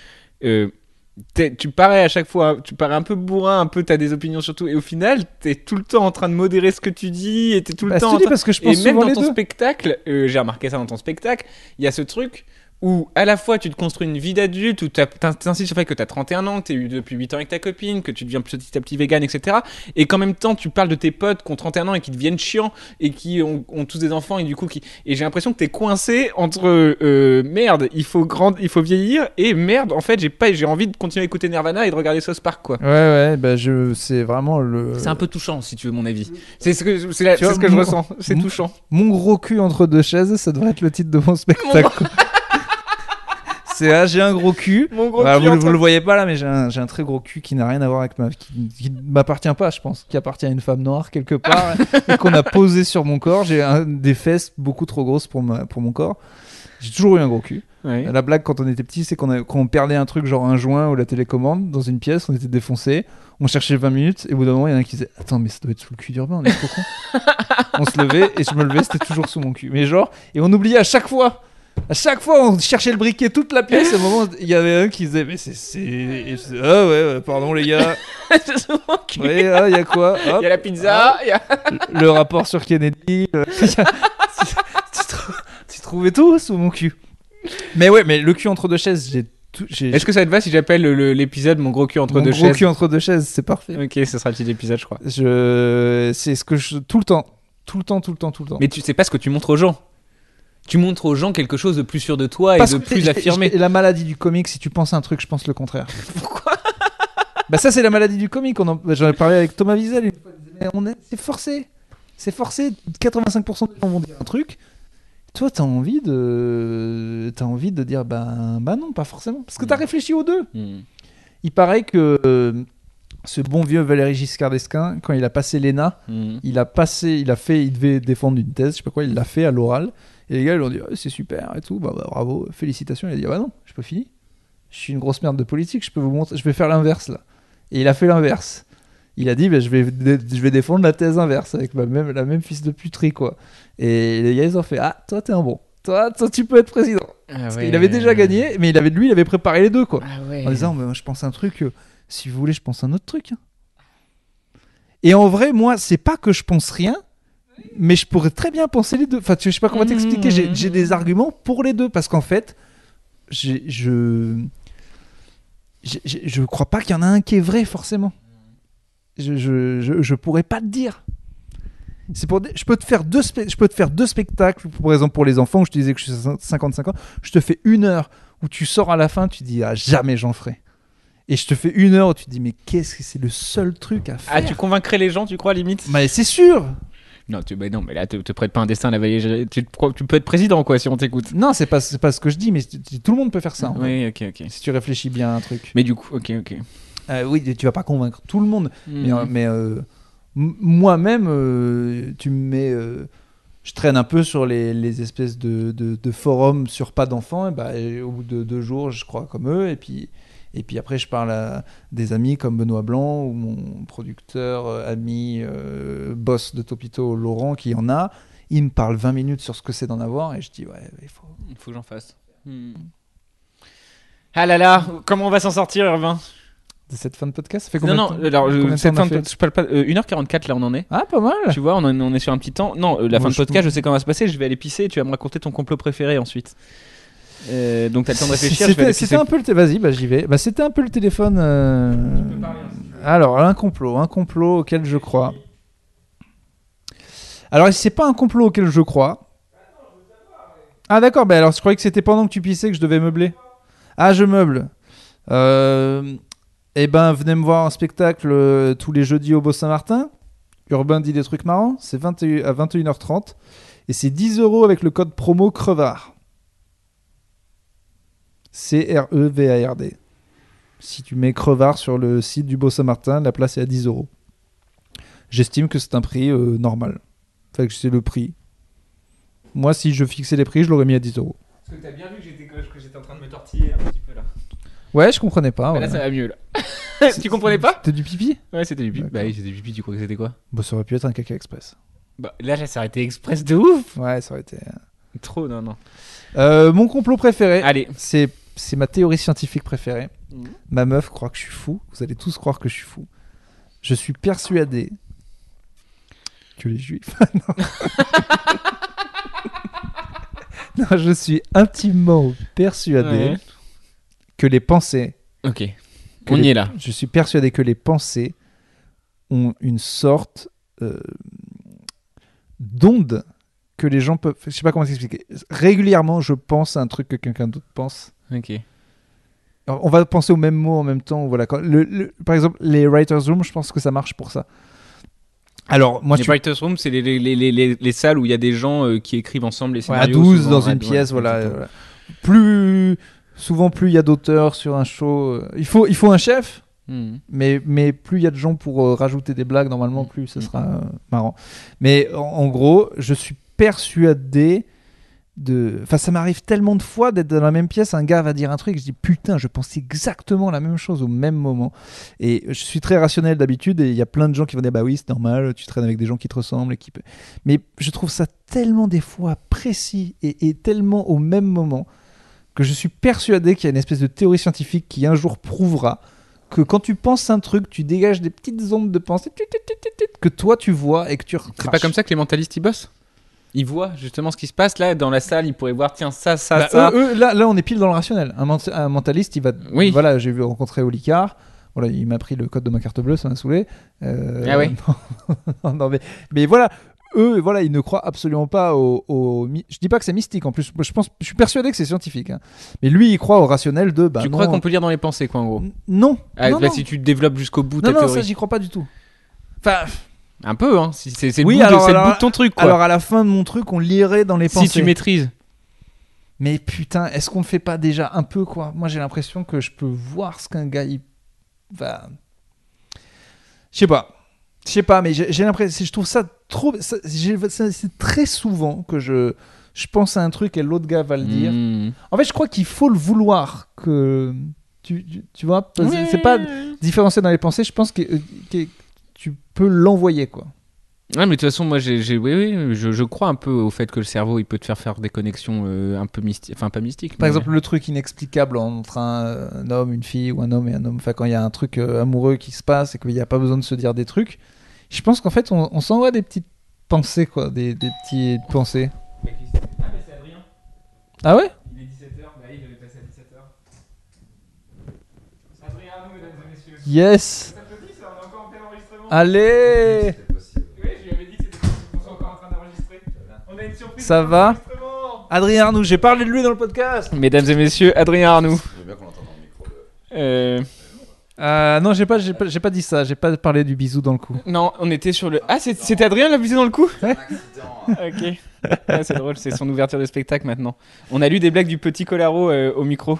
tu parais à chaque fois, tu parais un peu bourrin, un peu t'as des opinions sur tout, et au final t'es tout le temps en train de modérer ce que tu dis, et t'es tout le temps en train... parce que je pense et même souvent dans les ton deux. spectacle, j'ai remarqué ça dans ton spectacle, il y a ce truc où à la fois tu te construis une vie d'adulte, où t'insistes sur le fait que t'as 31 ans, que t'es eu depuis 8 ans avec ta copine, que tu deviens petit à petit vegan, etc. Et qu'en même temps tu parles de tes potes qui ont 31 ans et qui deviennent chiants et qui ont tous des enfants et du coup et j'ai l'impression que t'es coincé entre merde, il faut vieillir, et merde, en fait j'ai envie de continuer à écouter Nirvana et de regarder South Park, quoi. Ouais, c'est vraiment le... C'est un peu touchant, si tu veux mon avis. C'est ce que je ressens, c'est touchant. Mon gros cul entre deux chaises, ça devrait être le titre de mon spectacle. J'ai un gros cul. Mon gros cul vous le voyez pas là, mais j'ai un très gros cul qui n'a rien à voir avec qui ne m'appartient pas, je pense, qui appartient à une femme noire quelque part et qu'on a posé sur mon corps. J'ai des fesses beaucoup trop grosses pour mon corps. J'ai toujours eu un gros cul. Ouais. La blague quand on était petit, c'est quand on perdait un truc genre un joint ou la télécommande dans une pièce, on était défoncé, on cherchait 20 minutes et au bout d'un moment il y en a un qui disait attends, mais ça doit être sous le cul d'Urbain, on est trop con. On se levait et je me levais, c'était toujours sous mon cul. Mais genre, et on oubliait à chaque fois, on cherchait le briquet toute la pièce. Et à un moment, il y avait un qui disait mais ah ouais, pardon les gars. C'est sous mon cul. Ouais, il y a quoi? Il y a la pizza, il y a... le rapport sur Kennedy. Tu trouvais tout sous mon cul. Mais ouais, mais le cul entre deux chaises, Est-ce que ça te va si j'appelle l'épisode mon gros cul entre deux chaises? Mon gros cul entre deux chaises, c'est parfait. Ok, ce sera le petit épisode, je crois. C'est ce que tout le temps. Mais tu sais pas ce que tu montres aux gens. Tu montres aux gens quelque chose de plus sûr de toi et de plus affirmé. Et la maladie du comique, si tu penses à un truc, je pense le contraire. Pourquoi? Ça, c'est la maladie du comique. J'en ai parlé avec Thomas Wiesel une fois. C'est forcé. 85% des gens vont dire un truc. Toi, t'as envie de dire non, pas forcément. Parce que t'as réfléchi aux deux. Il paraît que ce bon vieux Valéry Giscard d'Estaing, quand il a passé l'ENA, il devait défendre une thèse, je sais pas quoi, il l'a fait à l'oral. Et les gars, ils lui ont dit c'est super et tout, bravo, félicitations. Il a dit non, j'ai pas fini. Je suis une grosse merde de politique, je peux vous montrer, je vais faire l'inverse là. Et il a fait l'inverse. Il a dit je vais défendre la thèse inverse avec la même fils de puterie, quoi. Et les gars, ils ont fait toi t'es un bon. Toi tu peux être président. Parce qu'il avait déjà gagné, mais il avait préparé les deux, quoi. En disant je pense un truc, si vous voulez, je pense un autre truc. Et en vrai, moi, c'est pas que je pense rien, mais je pourrais très bien penser les deux. Enfin, je sais pas comment t'expliquer. J'ai des arguments pour les deux parce qu'en fait, je crois pas qu'il y en a un qui est vrai forcément. je pourrais pas te dire. Je peux te faire deux spectacles, par exemple pour les enfants, où je te disais que je suis à 55 ans, je te fais 1 heure où tu sors à la fin, tu dis jamais j'en ferai. Et je te fais 1 heure où tu te dis mais qu'est-ce que c'est le seul truc à faire. Ah, tu convaincrais les gens, tu crois, limite? Mais c'est sûr. Non, non, mais là, te prête pas un destin à la veille. Tu peux être président, quoi, si on t'écoute. Non, c'est pas ce que je dis, mais tout le monde peut faire ça. En fait. Oui, ok. Si tu réfléchis bien à un truc. Mais du coup, ok. Oui, tu vas pas convaincre tout le monde. Mhm. Mais moi-même, tu me mets. Je traîne un peu sur les espèces de forums sur pas d'enfants. Et au bout de 2 jours, je crois comme eux. Et puis après, je parle à des amis comme Benoît Blanc ou mon producteur, ami, boss de Topito, Laurent, qui en a. Il me parle 20 minutes sur ce que c'est d'en avoir. Et je dis, ouais, il faut. Il faut que j'en fasse. Ah là là, comment on va s'en sortir, Irvin? De cette fin de podcast, ça fait combien Non, de temps alors, Combien de temps cette on a fin de fait je parle pas. 1h44, là, on en est. Ah, pas mal. Tu vois, on est sur un petit temps. Non, la Moi, fin de je podcast, trouve- je sais comment va se passer. Je vais aller pisser et tu vas me raconter ton complot préféré ensuite. Donc t'as le temps de réfléchir. Je vais aller C'était pisser. un peu le vas-y, j'y vais. C'était un peu le téléphone. Alors, un complot auquel je crois. Alors, si c'est pas un complot auquel je crois. Ah d'accord, alors je croyais que c'était pendant que tu pissais que je devais meubler. Ah, je meuble. Venez me voir en spectacle tous les jeudis au Beau-Saint-Martin. Urbain dit des trucs marrants. C'est à 21h30. Et c'est 10 € avec le code promo Crevard. CREVARD. Si tu mets Crevard sur le site du Beau-Saint-Martin, la place est à 10 €. J'estime que c'est un prix normal. Fait que c'est le prix. Moi, si je fixais les prix, je l'aurais mis à 10 €. Parce que t'as bien vu que j'étais en train de me tortiller un petit peu là. Ouais, je comprenais pas. Là, ouais. ça va mieux là. Tu comprenais pas? C'était du pipi? Ouais, c'était du pipi. D'accord. Bah oui, c'était du pipi. Tu crois que c'était quoi? Bah, ça aurait pu être un caca express. Bah là, ça aurait été express de ouf. Ouais, ça aurait été. Trop, non. Mon complot préféré, Allez. c'est ma théorie scientifique préférée. Mhm. Ma meuf croit que je suis fou. Vous allez tous croire que je suis fou. Je suis persuadé que les juifs. Non, je suis intimement persuadé Ouais. que les pensées. Ok. que On les- y est là. Je suis persuadé que les pensées ont une sorte d'onde que les gens peuvent. Je sais pas comment t'expliquer. Régulièrement, je pense à un truc que quelqu'un d'autre pense. Ok. Alors, on va penser au même mot en même temps. Voilà. Par exemple, les writers' room, je pense que ça marche pour ça. Alors, moi, Les writers' room, c'est les salles où il y a des gens qui écrivent ensemble les ouais, à scénarios. 12 souvent, dans ouais, une ouais, pièce, voilà. exactement. Souvent, plus il y a d'auteurs sur un show. Il faut un chef, Mhm. mais plus il y a de gens pour rajouter des blagues, normalement, plus ça sera marrant. Mais en gros, je suis persuadé Enfin, ça m'arrive tellement de fois d'être dans la même pièce, un gars va dire un truc, je dis putain, je pense exactement la même chose au même moment. Et je suis très rationnel d'habitude, et il y a plein de gens qui vont dire bah oui, c'est normal, tu traînes avec des gens qui te ressemblent. Mais je trouve ça tellement des fois précis et tellement au même moment que je suis persuadé qu'il y a une espèce de théorie scientifique qui un jour prouvera que quand tu penses un truc, tu dégages des petites ondes de pensée que toi tu vois et que tu recraches. C'est pas comme ça que les mentalistes ils bossent? Ils voient justement ce qui se passe là dans la salle, ils pourraient voir tiens ça. Là on est pile dans le rationnel. Un mentaliste, il va. Oui. Voilà, j'ai vu rencontrer Olicard. Voilà, il m'a pris le code de ma carte bleue, ça m'a saoulé. Ah ouais. Non, mais voilà, eux, voilà, ils ne croient absolument pas Je dis pas que c'est mystique. En plus, je suis persuadé que c'est scientifique. Hein. Mais lui, il croit au rationnel de. Bah, Tu crois qu'on peut lire dans les pensées quoi en gros? Non. Ah, non, bah, non. si tu développes jusqu'au bout ta Non, théorie. ça, j'y crois pas du tout. Enfin. Un peu hein. Si c'est Oui, le bout alors- c'est le bout de ton truc quoi. Alors à la fin de mon truc, on lirait dans les pensées. Si tu maîtrises. Mais putain, est-ce qu'on ne fait pas déjà un peu quoi? Moi j'ai l'impression que je peux voir ce qu'un gars il va. Je sais pas, mais j'ai l'impression, je trouve ça trop. C'est très souvent que je pense à un truc et l'autre gars va le dire. Mmh. En fait, je crois qu'il faut le vouloir que tu vois. C'est pas différencié dans les pensées. Je pense que tu peux l'envoyer quoi. Ouais, mais de toute façon, moi, oui, je crois un peu au fait que le cerveau, il peut te faire des connexions un peu mystiques, enfin pas mystiques. Par exemple, le truc inexplicable entre un homme, une fille ou un homme et un homme. Enfin, quand il y a un truc amoureux qui se passe et qu'il n'y a pas besoin de se dire des trucs, je pense qu'en fait, on s'envoie des petites pensées, quoi, des petites pensées. Ah, mais c'est Adrien. Ah ouais? Il est 17h, bah il devait passer à 17h. Adrien, mesdames et messieurs. Yes. Ça peut dire, on est encore en plein enregistrement. Allez, Oui, je lui avais dit que c'était possible. On est encore en train d'enregistrer. On a une surprise. ça va Adrien Arnoux, j'ai parlé de lui dans le podcast. Mesdames et messieurs, Adrien Arnoux. J'aime bien qu'on l'entende dans le micro. Non, j'ai pas dit ça. J'ai pas parlé du bisou dans le cou. Non, on était sur le. Ah, c'était Adrien l'a visé dans le cou. Un accident. Ok. Ah, c'est drôle, c'est son ouverture de spectacle maintenant. On a lu des blagues du petit Colaro au micro.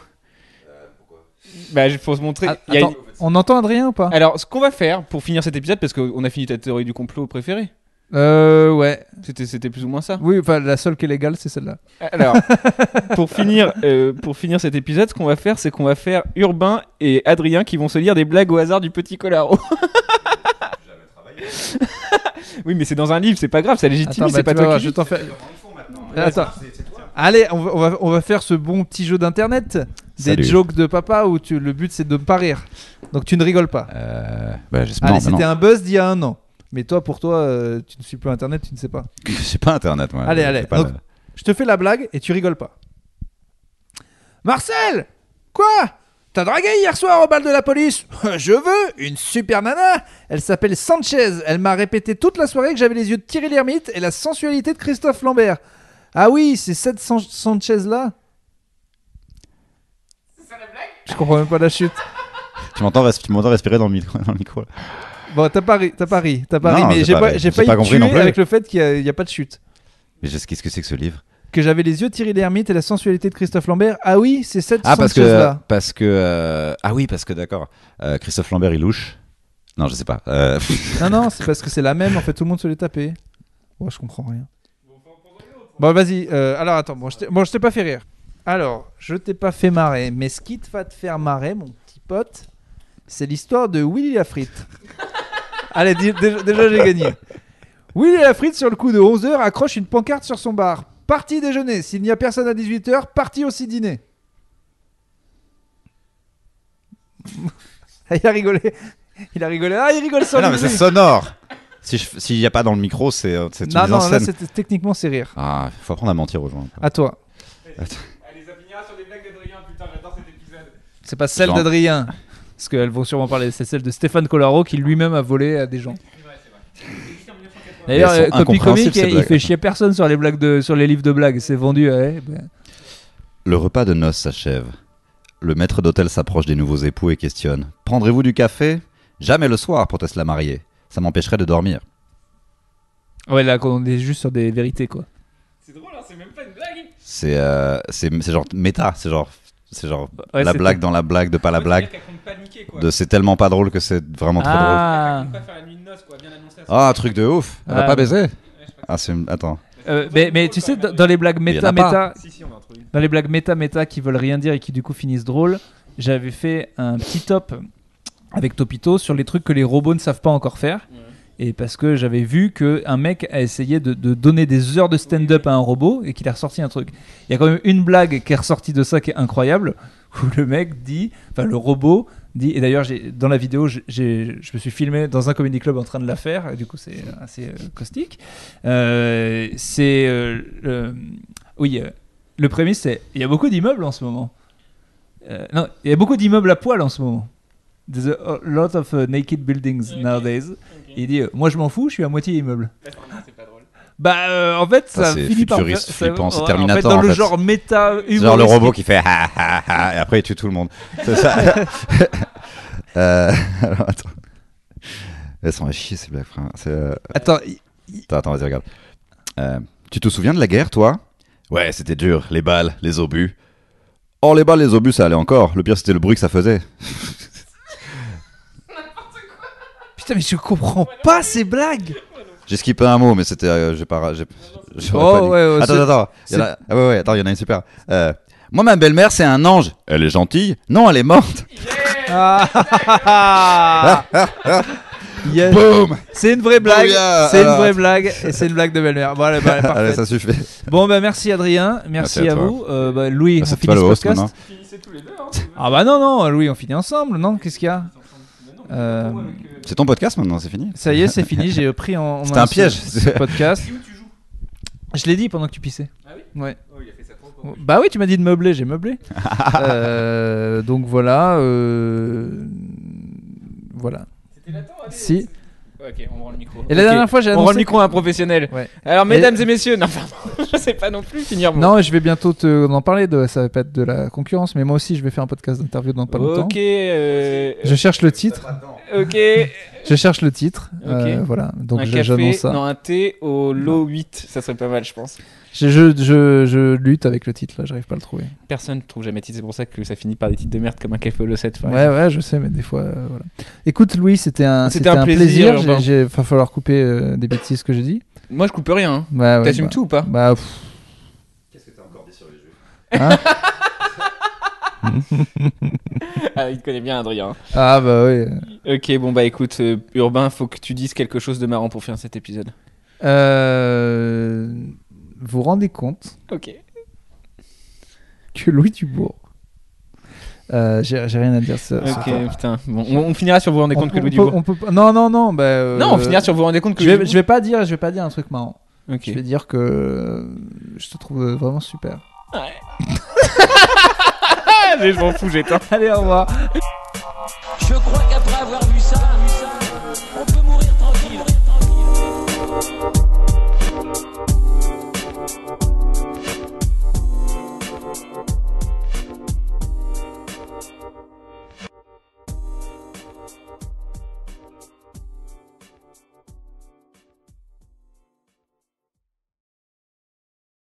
Pourquoi? Bah, faut se montrer. Ah, Il y a attends, on entend Adrien ou pas? Alors, ce qu'on va faire pour finir cet épisode, parce qu'on a fini ta théorie du complot préférée. Ouais. C'était plus ou moins ça. Oui, enfin, la seule qui est légale, c'est celle-là. Alors, pour finir cet épisode, ce qu'on va faire, c'est qu'on va faire Urbain et Adrien qui vont se lire des blagues au hasard du petit Colaro. Jamais travaillé. Oui, mais c'est dans un livre, c'est pas grave, c'est légitime, Attends, c'est pas tu vas toi voir, qui je lis. t'en fais. Maintenant. Attends. C'est toi. Allez, on va faire ce bon petit jeu d'internet. Des Salut. jokes de papa où le but c'est de ne pas rire. Donc tu ne rigoles pas. J'espère. Allez, c'était un buzz d'il y a un an. Mais toi, pour toi, tu ne suis plus internet, tu ne sais pas. Je sais pas internet, moi. Allez, Je allez. sais pas Donc, je te fais la blague et tu rigoles pas. Marcel! Quoi? T'as dragué hier soir au bal de la police? Je veux une super nana. Elle s'appelle Sanchez. Elle m'a répété toute la soirée que j'avais les yeux de Thierry Lhermitte et la sensualité de Christophe Lambert. Ah oui, c'est cette Sanchez là? C'est ça la blague? Je comprends même pas la chute. Tu m'entends respirer dans le micro, là. Bon, t'as pas ri, Non, mais j'ai pas ri. j'ai J'ai failli pas te compris tuer non plus. avec le fait qu'il y a pas de chute. Mais qu'est-ce que c'est que ce livre? Que j'avais les yeux de Thierry Lhermitte et la sensualité de Christophe Lambert. Ah oui, c'est cette Ah, parce Sanchez là. que d'accord. Christophe Lambert, il louche. Non, je sais pas. Non, c'est parce que c'est la même, en fait, tout le monde se l'est tapé. Oh, je comprends rien. Bon, vas-y, alors attends, je t'ai pas fait rire. Alors, je t'ai pas fait marrer, mais ce qui te va te faire marrer, mon petit pote, c'est l'histoire de Willy Lafritte. Allez, déjà j'ai gagné. Willy Lafritte, sur le coup de 11h, accroche une pancarte sur son bar. Parti déjeuner, s'il n'y a personne à 18h, parti aussi dîner. Il a rigolé. Ah, il rigole sans non, mais lui. c'est sonore. S'il y a pas dans le micro, c'est une mise Non, en là, scène. techniquement, c'est rire. Ah, faut apprendre à mentir aux gens. À toi. Allez, ça finira sur des blagues d'Adrien, putain, j'adore cet épisode. C'est pas celle Genre. d'Adrien. Parce qu'elles vont sûrement parler. C'est celle de Stéphane Collaro qui lui-même a volé à des gens. C'est vrai. Existé en 1980. D'ailleurs, Elles sont Copy incompréhensibles, Comic, ces il blagues. fait chier personne sur les livres de blagues. C'est vendu. Ouais, ben. Le repas de noces s'achève. Le maître d'hôtel s'approche des nouveaux époux et questionne. Prendrez-vous du café? Jamais le soir, proteste la mariée. Ça m'empêcherait de dormir. Ouais, là, on est juste sur des vérités, quoi. C'est drôle, hein, c'est même pas une blague. C'est genre méta. C'est genre Ouais, la c'est blague dans la blague de pas la blague. Paniquer, quoi. De c'est tellement pas drôle que c'est vraiment trop drôle. Ah. Pas faire la nuit de noces, quoi, bien annoncer Ah, un truc de ouf. Elle a Ah. pas baisé? Ah, attends. Mais tu sais, dans les blagues Mais y en a pas. méta, Si, on va en trouver une. dans les blagues méta qui veulent rien dire et qui du coup finissent drôles, j'avais fait un petit top avec Topito sur les trucs que les robots ne savent pas encore faire. Et parce que j'avais vu qu'un mec a essayé de donner des heures de stand-up à un robot et qu'il a ressorti un truc. Il y a quand même une blague qui est ressortie de ça qui est incroyable, où le mec dit, enfin le robot dit, et d'ailleurs dans la vidéo je me suis filmé dans un comedy club en train de la faire, et du coup c'est assez caustique. Le prémisse c'est, il y a beaucoup d'immeubles en ce moment. Non, il y a beaucoup d'immeubles à poil en ce moment. There's a lot of naked buildings nowadays. Il dit moi je m'en fous, je suis à moitié immeuble. C'est pas drôle. Bah en fait ça c'est finit par futuriste, flippant, c'est ouais, Terminator, en fait, dans en le fait. genre méta humoristique. Genre le robot qui fait ha ha ha et après il tue tout le monde. C'est ça. Alors attends. Elles sont à chier ces blagues, frère. Attends, Attends, vas-y, regarde. Tu te souviens de la guerre, toi? Ouais, c'était dur. Les balles, les obus. Oh, les balles, les obus, ça allait encore. Le pire, c'était le bruit que ça faisait. putain mais je comprends pas ces blagues. J'ai skippé un mot, mais c'était. J'aurais Oh, pas dit. ouais, ouais, Attends. Attends, il y en a une super. Moi, ma belle-mère, c'est un ange. Elle est gentille? Non, elle est morte. Ah. Yes. Boum. C'est une vraie blague, Bouya. c'est une Alors, vraie blague et c'est une blague de belle-mère. Bon, allez, Allez, parfait. ça suffit. Bon bah merci Adrien, merci Merci à à toi. vous. Louis, on C'est finit toi ce le host podcast. maintenant. Finissez tous les deux, hein. Ah bah non Louis, on finit ensemble, non? Qu'est-ce qu'il y a? C'est ton podcast maintenant, c'est fini? Ça y est, c'est fini, j'ai pris en C'était main un piège. ce podcast. Où tu joues? Je l'ai dit pendant que tu pissais. Ah oui? Ouais. Oh, il a fait ça trop longtemps. Bah oui, tu m'as dit de meubler, j'ai meublé. Donc voilà. Voilà. C'était latent, allez. Si. Ouais, Ok, on rend le micro. Et la Ok. dernière fois, j'ai On rend annoncé. le micro à un professionnel. Ouais. Alors, mesdames et messieurs, non, pardon, je sais pas non plus finir mon. Non, je vais bientôt en parler. Ça va pas être de la concurrence, mais moi aussi, je vais faire un podcast d'interview dans pas longtemps. Ok, Je cherche le titre. ok. Je cherche le titre. Ok. Voilà. Donc Un j'annonce café, ça. non, un thé au lot 8, ça serait pas mal, je pense. Je lutte avec le titre là. J'arrive pas à le trouver. Personne trouve jamais de titre, c'est pour ça que ça finit par des titres de merde comme un café au lot 7. Ouais, je sais, mais des fois, voilà. Écoute, Louis, c'était un plaisir, plaisir. Urbain. Il va falloir couper des bêtises que j'ai dit. Moi, je coupe rien. Hein. Ouais, T'assumes bah, tout ou pas? Bah, Qu'est-ce que t'as encore dit sur les juifs? Ah, il te connaît bien, Adrien. ah bah oui. Ok, bon bah écoute, Urbain, faut que tu dises quelque chose de marrant pour finir cet épisode. Vous rendez compte Ok. que Louis Dubourg. J'ai rien à dire sur Ok, ça. putain. Bon, on finira sur vous rendez compte que Louis Dubourg. Non. Bah, Non, on finira sur vous rendez compte que Je Louis vais, Dubourg. je vais pas dire un truc marrant. Ok. Je vais dire que je te trouve vraiment super. Allez, je m'en fous, j'éteins. Allez, au revoir.